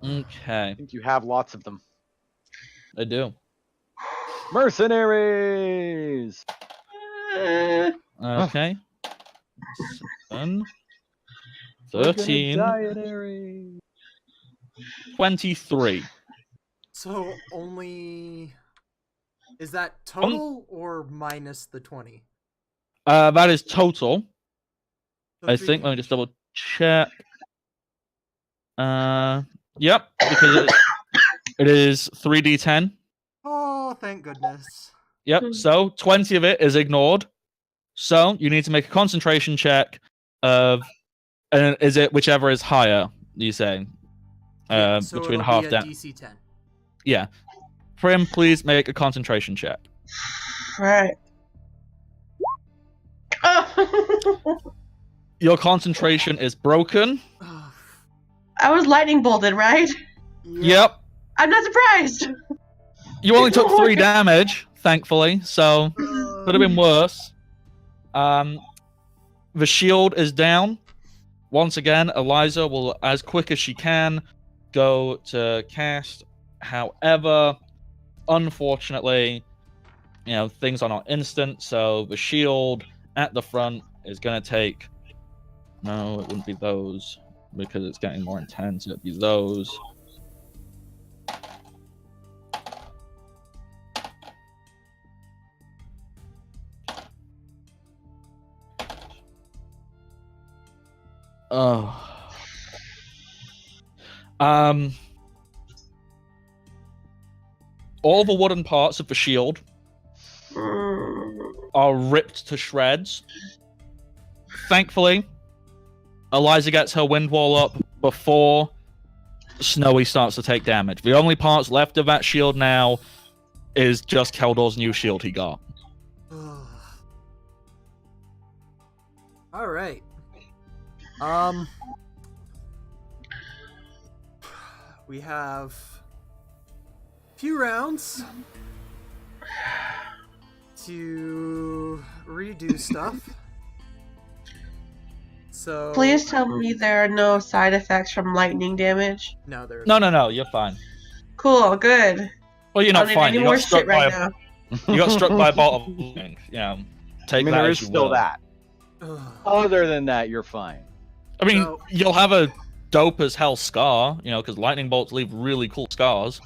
Okay, I think you have lots of them. I do. Mercenaries. Okay. 7, We're gonna 13, dietary. 23. So only. Is that total or minus the 20? That is total. So I three think. Let me damage. just double check. Yep, because it is 3d10. Oh, thank goodness. Yep. So 20 of it is ignored. So you need to make a concentration check of, and is it whichever is higher? You say, Yeah, so between it'll half be a that. DC 10. Yeah. Prim, please make a concentration check. Right. Oh. Your concentration is broken. I was lightning bolted, right? Yep. I'm not surprised. You only took 3 damage, thankfully, so could have been worse. The shield is down. Once again, Eliza will, as quick as she can, go to cast. However, unfortunately, things are not instant, so the shield at the front is going to take... No, it wouldn't be those, because it's getting more intense. It'd be those. Oh. All the wooden parts of the shield are ripped to shreds. Thankfully, Eliza gets her wind wall up before Snowy starts to take damage. The only parts left of that shield now is just Keldor's new shield he got. All right. We have a few rounds to redo stuff. So Please tell me there are no side effects from lightning damage. No, there's No, you're fine. Cool, good. Well, you're I not don't need fine. any You more got struck shit by right now. you got struck by a bolt of lightning. Take that there as is you still will. that. Other than that, you're fine. I mean, So- you'll have a dope as hell scar, because lightning bolts leave really cool scars.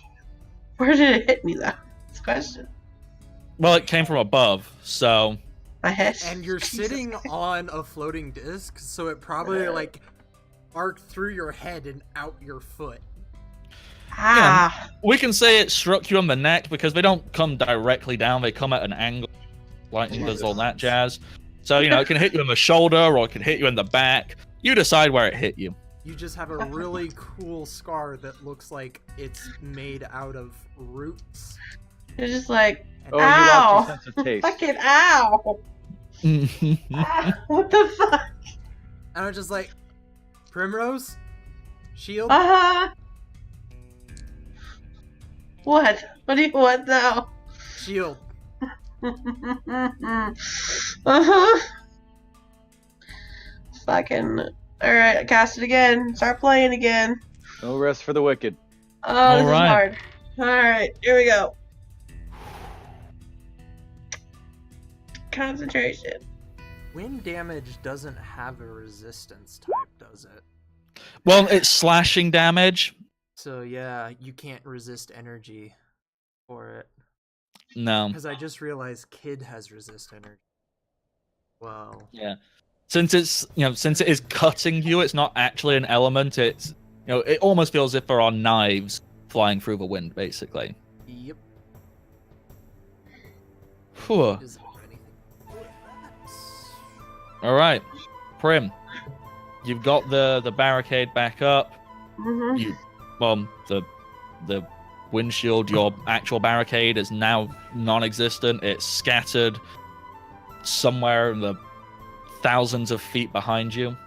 Where did it hit me though? That's the question. Well, it came from above, so... My head. And you're Jesus sitting Christ. on a floating disc, so it probably arced through your head and out your foot. Ah. We can say it struck you on the neck because they don't come directly down, they come at an angle. Lightning does all that jazz. So, it can hit you in the shoulder or it can hit you in the back. You decide where it hit you. You just have a really cool scar that looks like it's made out of roots. You're just like, And Oh, you ow. lost your sense of taste. Fucking ow. What the fuck? And I'm just like, Primrose? Shield? Uh-huh. What? What do you want now? Shield. Uh-huh. Fucking. Alright, cast it again. Start playing again. No rest for the wicked. Oh, this Alright. is hard. Alright, here we go. Concentration. Wind damage doesn't have a resistance type, does it? Well, it's slashing damage. So yeah, you can't resist energy for it. No. Because I just realized Kid has resist energy. Well, Yeah. Since it's, since it is cutting you, it's not actually an element. It's, it almost feels as if there are knives flying through the wind, basically. yep. Whew. Is there anything with that? All right, Prim, you've got the barricade back up. Mm-hmm. The windshield, your actual barricade, is now non-existent. It's scattered somewhere in the thousands of feet behind you.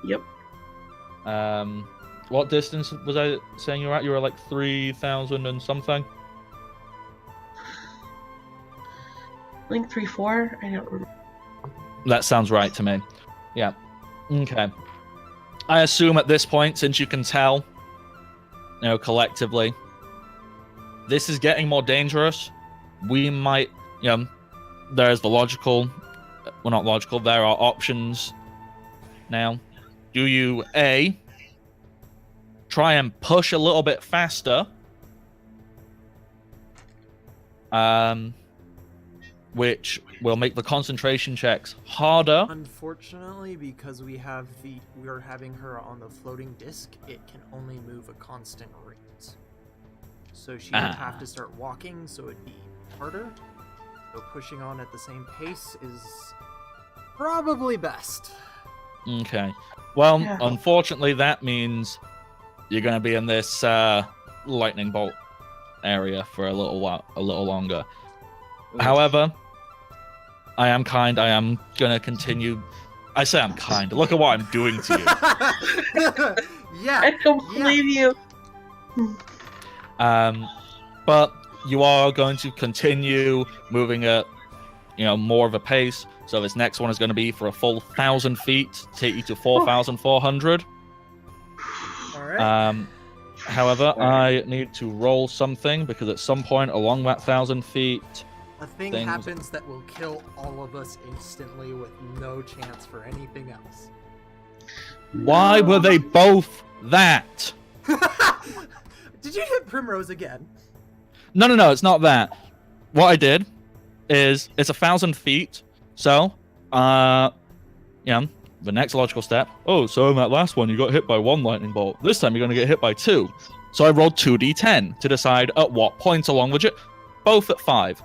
Yep. What distance was I saying you were at? You were like 3,000 and something? I think 3-4. I don't remember. That sounds right to me. Yeah. Okay. I assume at this point, since you can tell, collectively, this is getting more dangerous. We might, there's the logical, well, not logical, there are options now. Do you, A, try and push a little bit faster, which will make the concentration checks harder. Unfortunately, because we're having her on the floating disc, it can only move a constant rate. So she would have to start walking, so it'd be harder. So pushing on at the same pace is probably best. Okay. Well, Yeah. unfortunately, that means you're going to be in this lightning bolt area for a little while, a little longer. However, I am kind. I am going to continue. I say I'm kind. Look at what I'm doing to you. Yeah. I don't believe you. But you are going to continue moving at, more of a pace. So this next one is going to be for a full 1,000 feet, take you to 4,400. All right. However, I need to roll something because at some point along that 1,000 feet, A thing happens that will kill all of us instantly with no chance for anything else. why were they both that? Did you hit Primrose again? No, it's not that. What I did is it's 1,000 feet. So, the next logical step. Oh, so in that last one, you got hit by 1 lightning bolt. This time, you're going to get hit by 2. So I rolled 2d10 to decide at what point along the both at 5.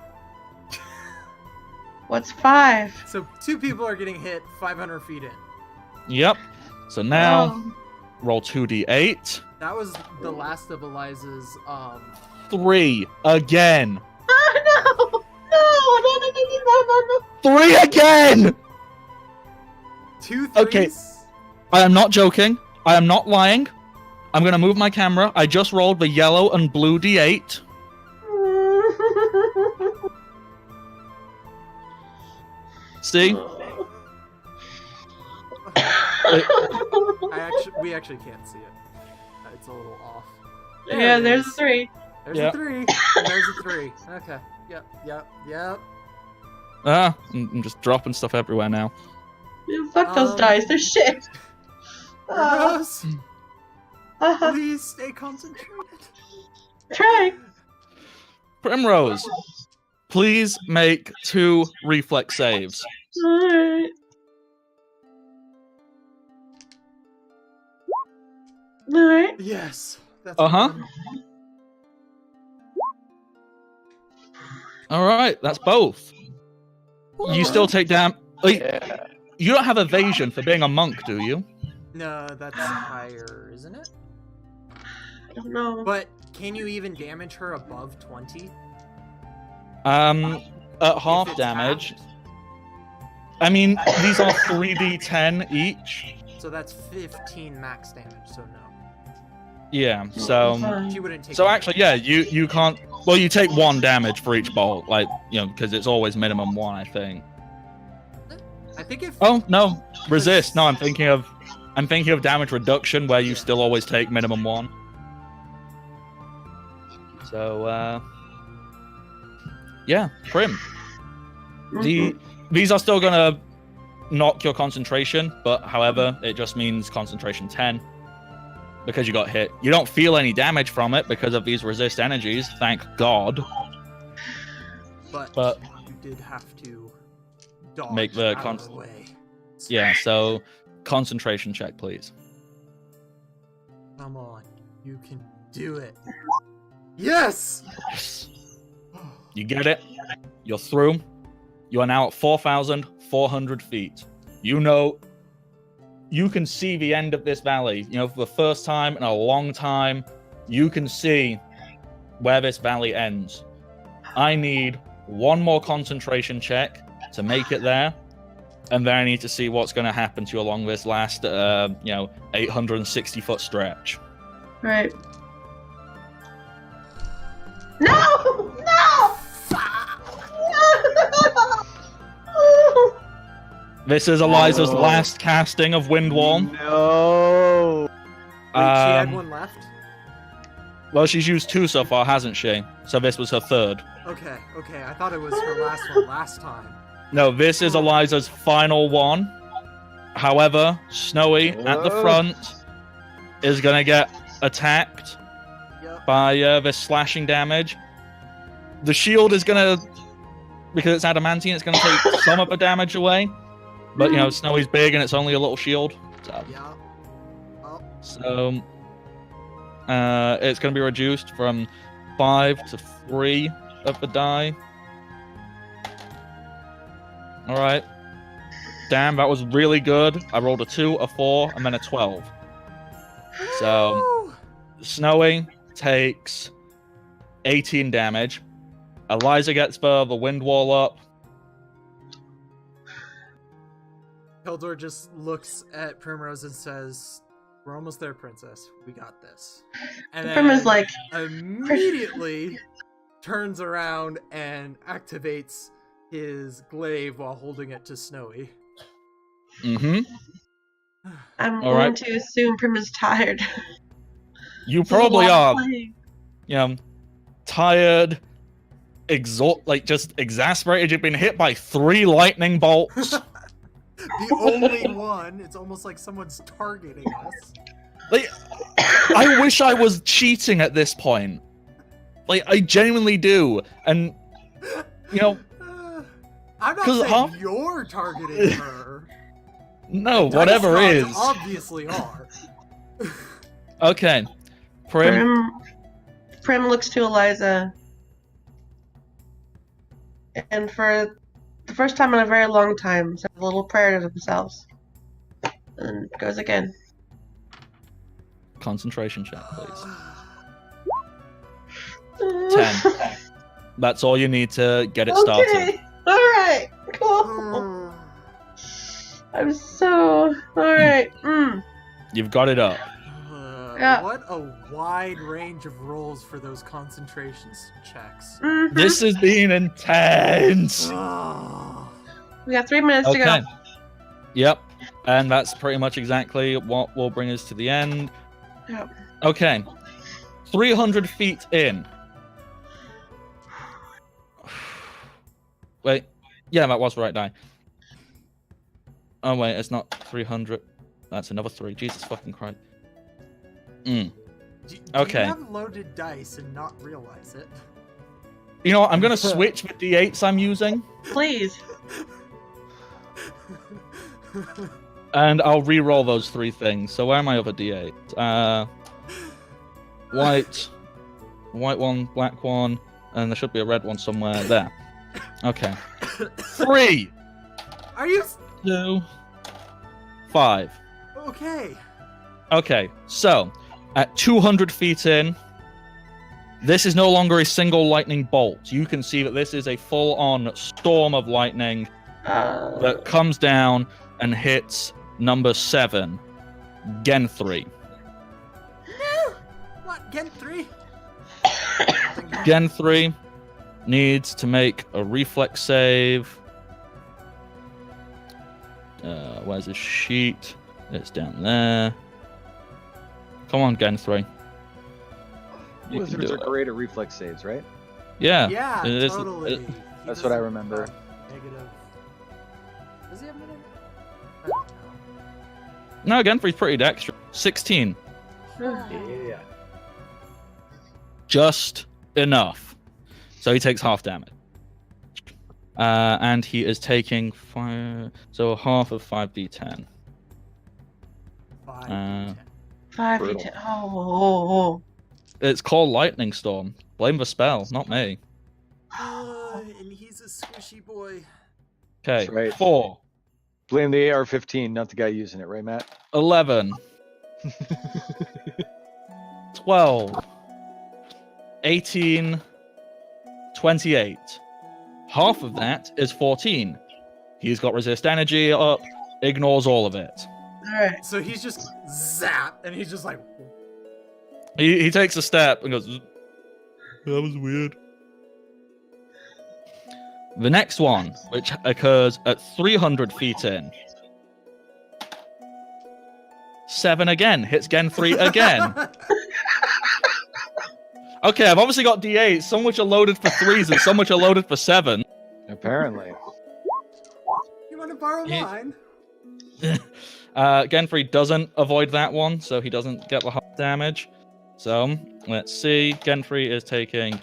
What's 5? So 2 people are getting hit 500 feet in. Yep. So now, Oh. roll 2d8. That was the last of Eliza's, 3 again. Oh, no! No! 3 again! 2 threes. Okay. I am not joking. I am not lying. I'm going to move my camera. I just rolled the yellow and blue d8. See? We actually can't see it. It's a little off. Yeah, it there's is. 3. There's Yeah. a 3. And there's a 3. Okay. Yep. I'm just dropping stuff everywhere now. Dude, fuck those dice, they're shit. Rose, Uh-huh. please stay concentrated. Try. Primrose, please make 2 reflex saves. Alright. Alright. Yes. That's Uh-huh. one. All right, that's both. You still take damage. Yeah. You don't have evasion for being a monk, do you? No, that's higher, isn't it? I don't know. But can you even damage her above 20? At half If it's damage. halved? I mean, these are 3d10 each. So that's 15 max damage, so no. Yeah, so... Fine. She wouldn't take So any actually, yeah, you can't... Well, you take 1 damage for each bolt, because it's always minimum 1, I think. I think if Oh, no. Resist. No, I'm thinking of damage reduction, where you still always take minimum 1. So, yeah, Prim. These are still gonna knock your concentration, but however, it just means concentration 10. Because you got hit. You don't feel any damage from it because of these resist energies, thank God. but you did have to dodge Make the out of the way. Yeah, so concentration check, please. Come on, you can do it. Yes. You get it. You're through. You are now at 4,400 feet. You can see the end of this valley. For the first time in a long time, you can see where this valley ends. I need 1 more concentration check to make it there, and then I need to see what's going to happen to you along this last, 860-foot stretch. Right. No! No! No! This is Eliza's No. last casting of Wind Wall. No. Wait, she had Um, one left? Well, she's used 2 so far, hasn't she? So this was her 3rd. Okay, okay. I thought it was her last one last time. No, this is Eliza's final one. However, Snowy at the front is gonna get attacked Yep. by this slashing damage. The shield is gonna, because it's adamantine, it's gonna take some of the damage away. But you know, Snowy's big and it's only a little shield. So, Yeah. Oh. so it's gonna be reduced from 5 to 3 of the die. Alright. Damn, that was really good. I rolled a 2, a 4, and then a 12. So, Woo! Snowy takes 18 damage. Eliza gets the wind wall up. Hildor just looks at Primrose and says, "We're almost there, Princess. We got this." And Primrose like, immediately turns around and activates his glaive while holding it to Snowy. Mm-hmm. I'm All going right. to assume Primrose tired. You This is a probably lot are, of playing. you know, tired, just exasperated. You've been hit by 3 lightning bolts. The only one. It's almost like someone's targeting us. Like, I wish I was cheating at this point. Like, I genuinely do. And, you know, I'm not 'Cause saying half- you're targeting her. no, Dice whatever gods is. obviously are. Okay. Prim. Prim looks to Eliza, and for the first time in a very long time, says a little prayer to themselves, and goes again. Concentration check, please. 10. That's all you need to get it started. Okay. All right. Cool. I'm so all right. You've got it up. Yeah. What a wide range of rolls for those concentrations checks. Mhm. This has been intense. Oh. We got 3 minutes to Okay. go. Yep. And that's pretty much exactly what will bring us to the end. Yep. Okay. 300 feet in. Wait. Yeah, that was the right die. Oh, wait, it's not 300. That's another 3. Jesus fucking Christ. Do Okay. you have loaded dice and not realize it? You know what? I'm going to switch the D8s I'm using, Please. and I'll re-roll those 3 things. So where are my other D8s? White one, black one, and there should be a red one somewhere there. Okay. 3, Are you 2, 5. okay? Okay, so at 200 feet in, this is no longer a single lightning bolt. You can see that this is a full-on storm of lightning that comes down and hits number 7, Gen 3. What? Gen 3? Gen 3 needs to make a reflex save. Where's his sheet? It's down there. Come on, Gen 3. You can Wizards do are it. great at reflex saves, right? Yeah. Yeah, it is- totally. it- He That's what I doesn't remember. have Negative. Does he have negative? I don't know. No, Gen 3's pretty dexterous. 16. Yeah. Just enough. So he takes half damage. And he is taking 5. So half of 5d10. 5, 10. 5 Brutal. 10. Oh. It's called Lightning Storm. Blame the spell, not me. And he's a squishy boy. Okay. That's right. 4, Blame the AR-15, not the guy using it, right, Matt? 11, 12, 18, 28. Half of that is 14. He's got resist energy up, ignores all of it. All right. So he's just zap, and he's just like, He takes a step and goes, "That was weird." The next one, which occurs at 300 feet in. 7 again. Hits Gen3 again. Okay, I've obviously got D8. Some which are loaded for 3s and some which are loaded for 7. Apparently. You want to borrow Yeah. mine? Gen3 doesn't avoid that one, so he doesn't get the half damage. So, let's see. Gen3 is taking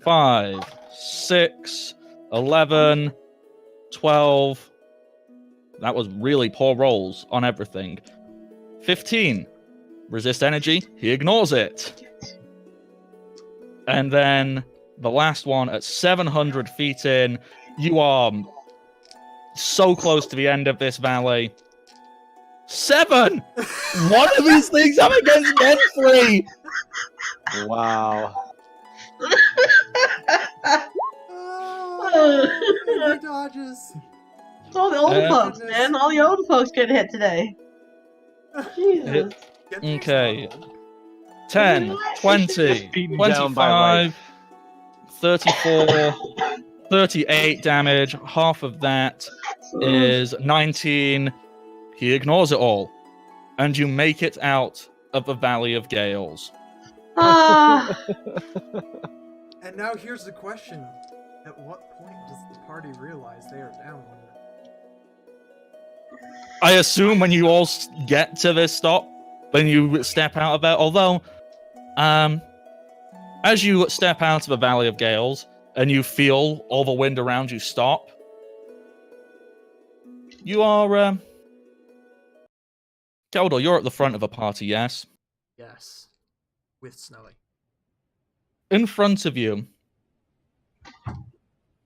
5, 6, 11, 12. That was really poor rolls on everything. 15. Resist energy. He ignores it. And then the last one at 700 feet in. You are so close to the end of this valley. 7! One of these things I'm against Gen3! Wow. Oh, he dodges. It's all the old folks, Goodness. man. All the old folks getting hit today. Jesus. Get things Okay. not old. 10, 20, Beaten down by 25, 34, 38 damage. Half of that is 19. He ignores it all. And you make it out of the Valley of Gales. Ah. And now here's the question. At what point does the party realize they are down one? I assume when you all get to this stop, when you step out of it, although, as you step out of the Valley of Gales and you feel all the wind around you stop, you are, Keldor, you're at the front of a party, yes? Yes. With Snowy. In front of you,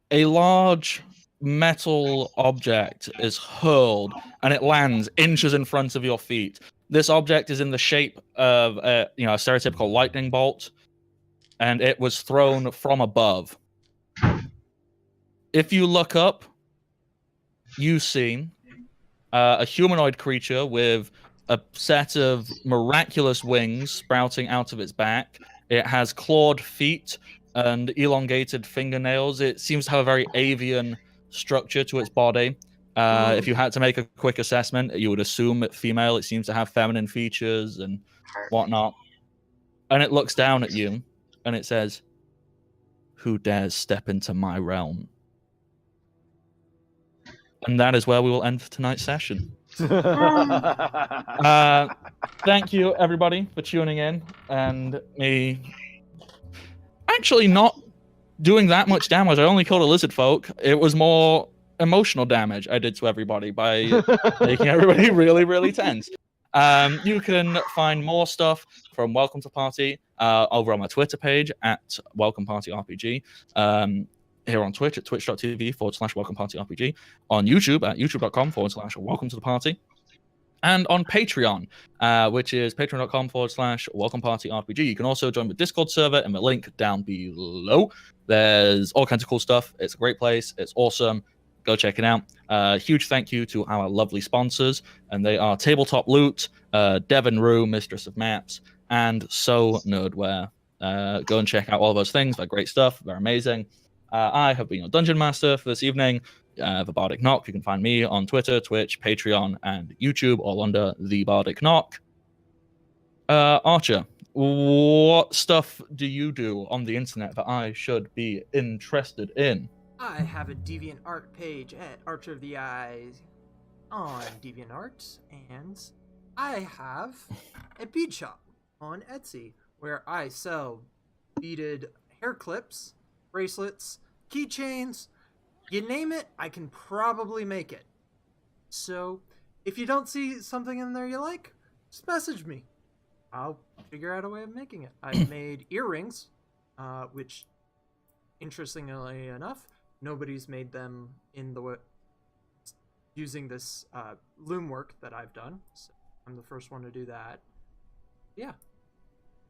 a large metal object is hurled and it lands inches in front of your feet. This object is in the shape of a stereotypical lightning bolt, and it was thrown from above. If you look up, you see a humanoid creature with a set of miraculous wings sprouting out of its back. It has clawed feet and elongated fingernails. It seems to have a very avian structure to its body. If you had to make a quick assessment, you would assume it female. It seems to have feminine features and whatnot. And it looks down at you and it says, "Who dares step into my realm?" And that is where we will end tonight's session. Thank you, everybody, for tuning in and me actually not doing that much damage. I only killed a lizard folk. It was more emotional damage I did to everybody by making everybody really, really tense. You can find more stuff from Welcome to Party over on my Twitter page at Welcome Party RPG. Here on Twitch at twitch.tv/Welcome Party RPG. On YouTube at youtube.com/Welcome to the Party. And on Patreon, which is patreon.com/Welcome Party RPG. You can also join the Discord server in the link down below. There's all kinds of cool stuff. It's a great place. It's awesome. Go check it out. Huge thank you to our lovely sponsors, and they are Tabletop Loot, Devon Rue, Mistress of Maps, and So Nerdware. Go and check out all those things. They're great stuff. They're amazing. I have been your Dungeon Master for this evening, the Bardic Knock. You can find me on Twitter, Twitch, Patreon, and YouTube, all under the Bardic Knock. Archer, what stuff do you do on the internet that I should be interested in? I have a DeviantArt page at Archer of the Eyes on DeviantArt, and I have a bead shop on Etsy where I sell beaded hair clips, bracelets, keychains, you name it, I can probably make it. So, if you don't see something in there you like, just message me. I'll figure out a way of making it. I've made earrings, which, interestingly enough, nobody's made them in the using this loom work that I've done. So I'm the first one to do that. Yeah.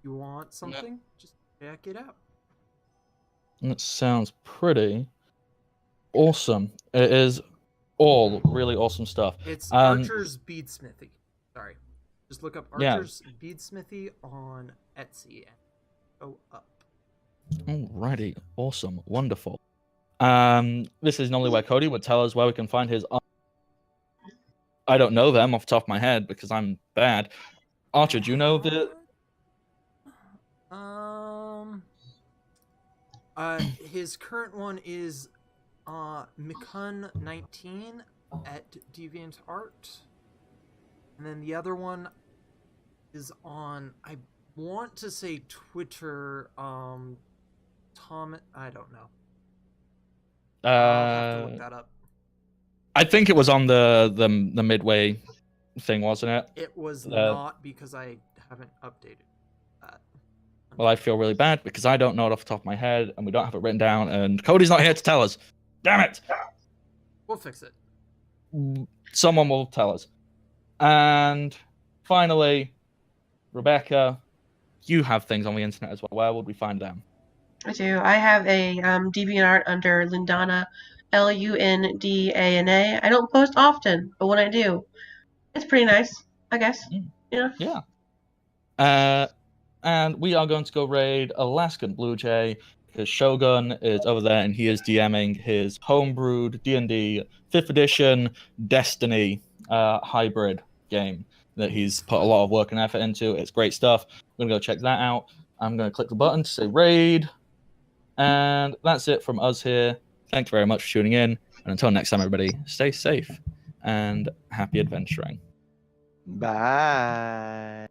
You want something? Just check it out. That sounds pretty awesome. It is all really awesome stuff. It's Archer's Beadsmithy. Sorry. Just look up Yeah. Archer's Beadsmithy on Etsy and go up. Alrighty, awesome, wonderful. This is normally where Cody would tell us where we can find his. I don't know them off the top of my head because I'm bad. Archer, do you know the? His current one is Mikun19 at DeviantArt. And then the other one is on, I want to say Twitter, Tom, I don't know. I'll have to look that up. I think it was on the midway thing, wasn't it? It was not, because I haven't updated that. Well, I feel really bad because I don't know it off the top of my head, and we don't have it written down, and Cody's not here to tell us. Damn it! We'll fix it. Someone will tell us. And finally, Rebecca, you have things on the internet as well. Where would we find them? I do. I have a DeviantArt under Lindana, Lundana. I don't post often, but when I do, it's pretty nice, I guess. Yeah. And we are going to go raid Alaskan Blue Jay because Shogun is over there and he is DMing his homebrewed D&D 5th edition Destiny hybrid game that he's put a lot of work and effort into. It's great stuff. I'm going to go check that out. I'm going to click the button to say raid. And that's it from us here. Thanks very much for tuning in. And until next time, everybody, stay safe and happy adventuring. Bye.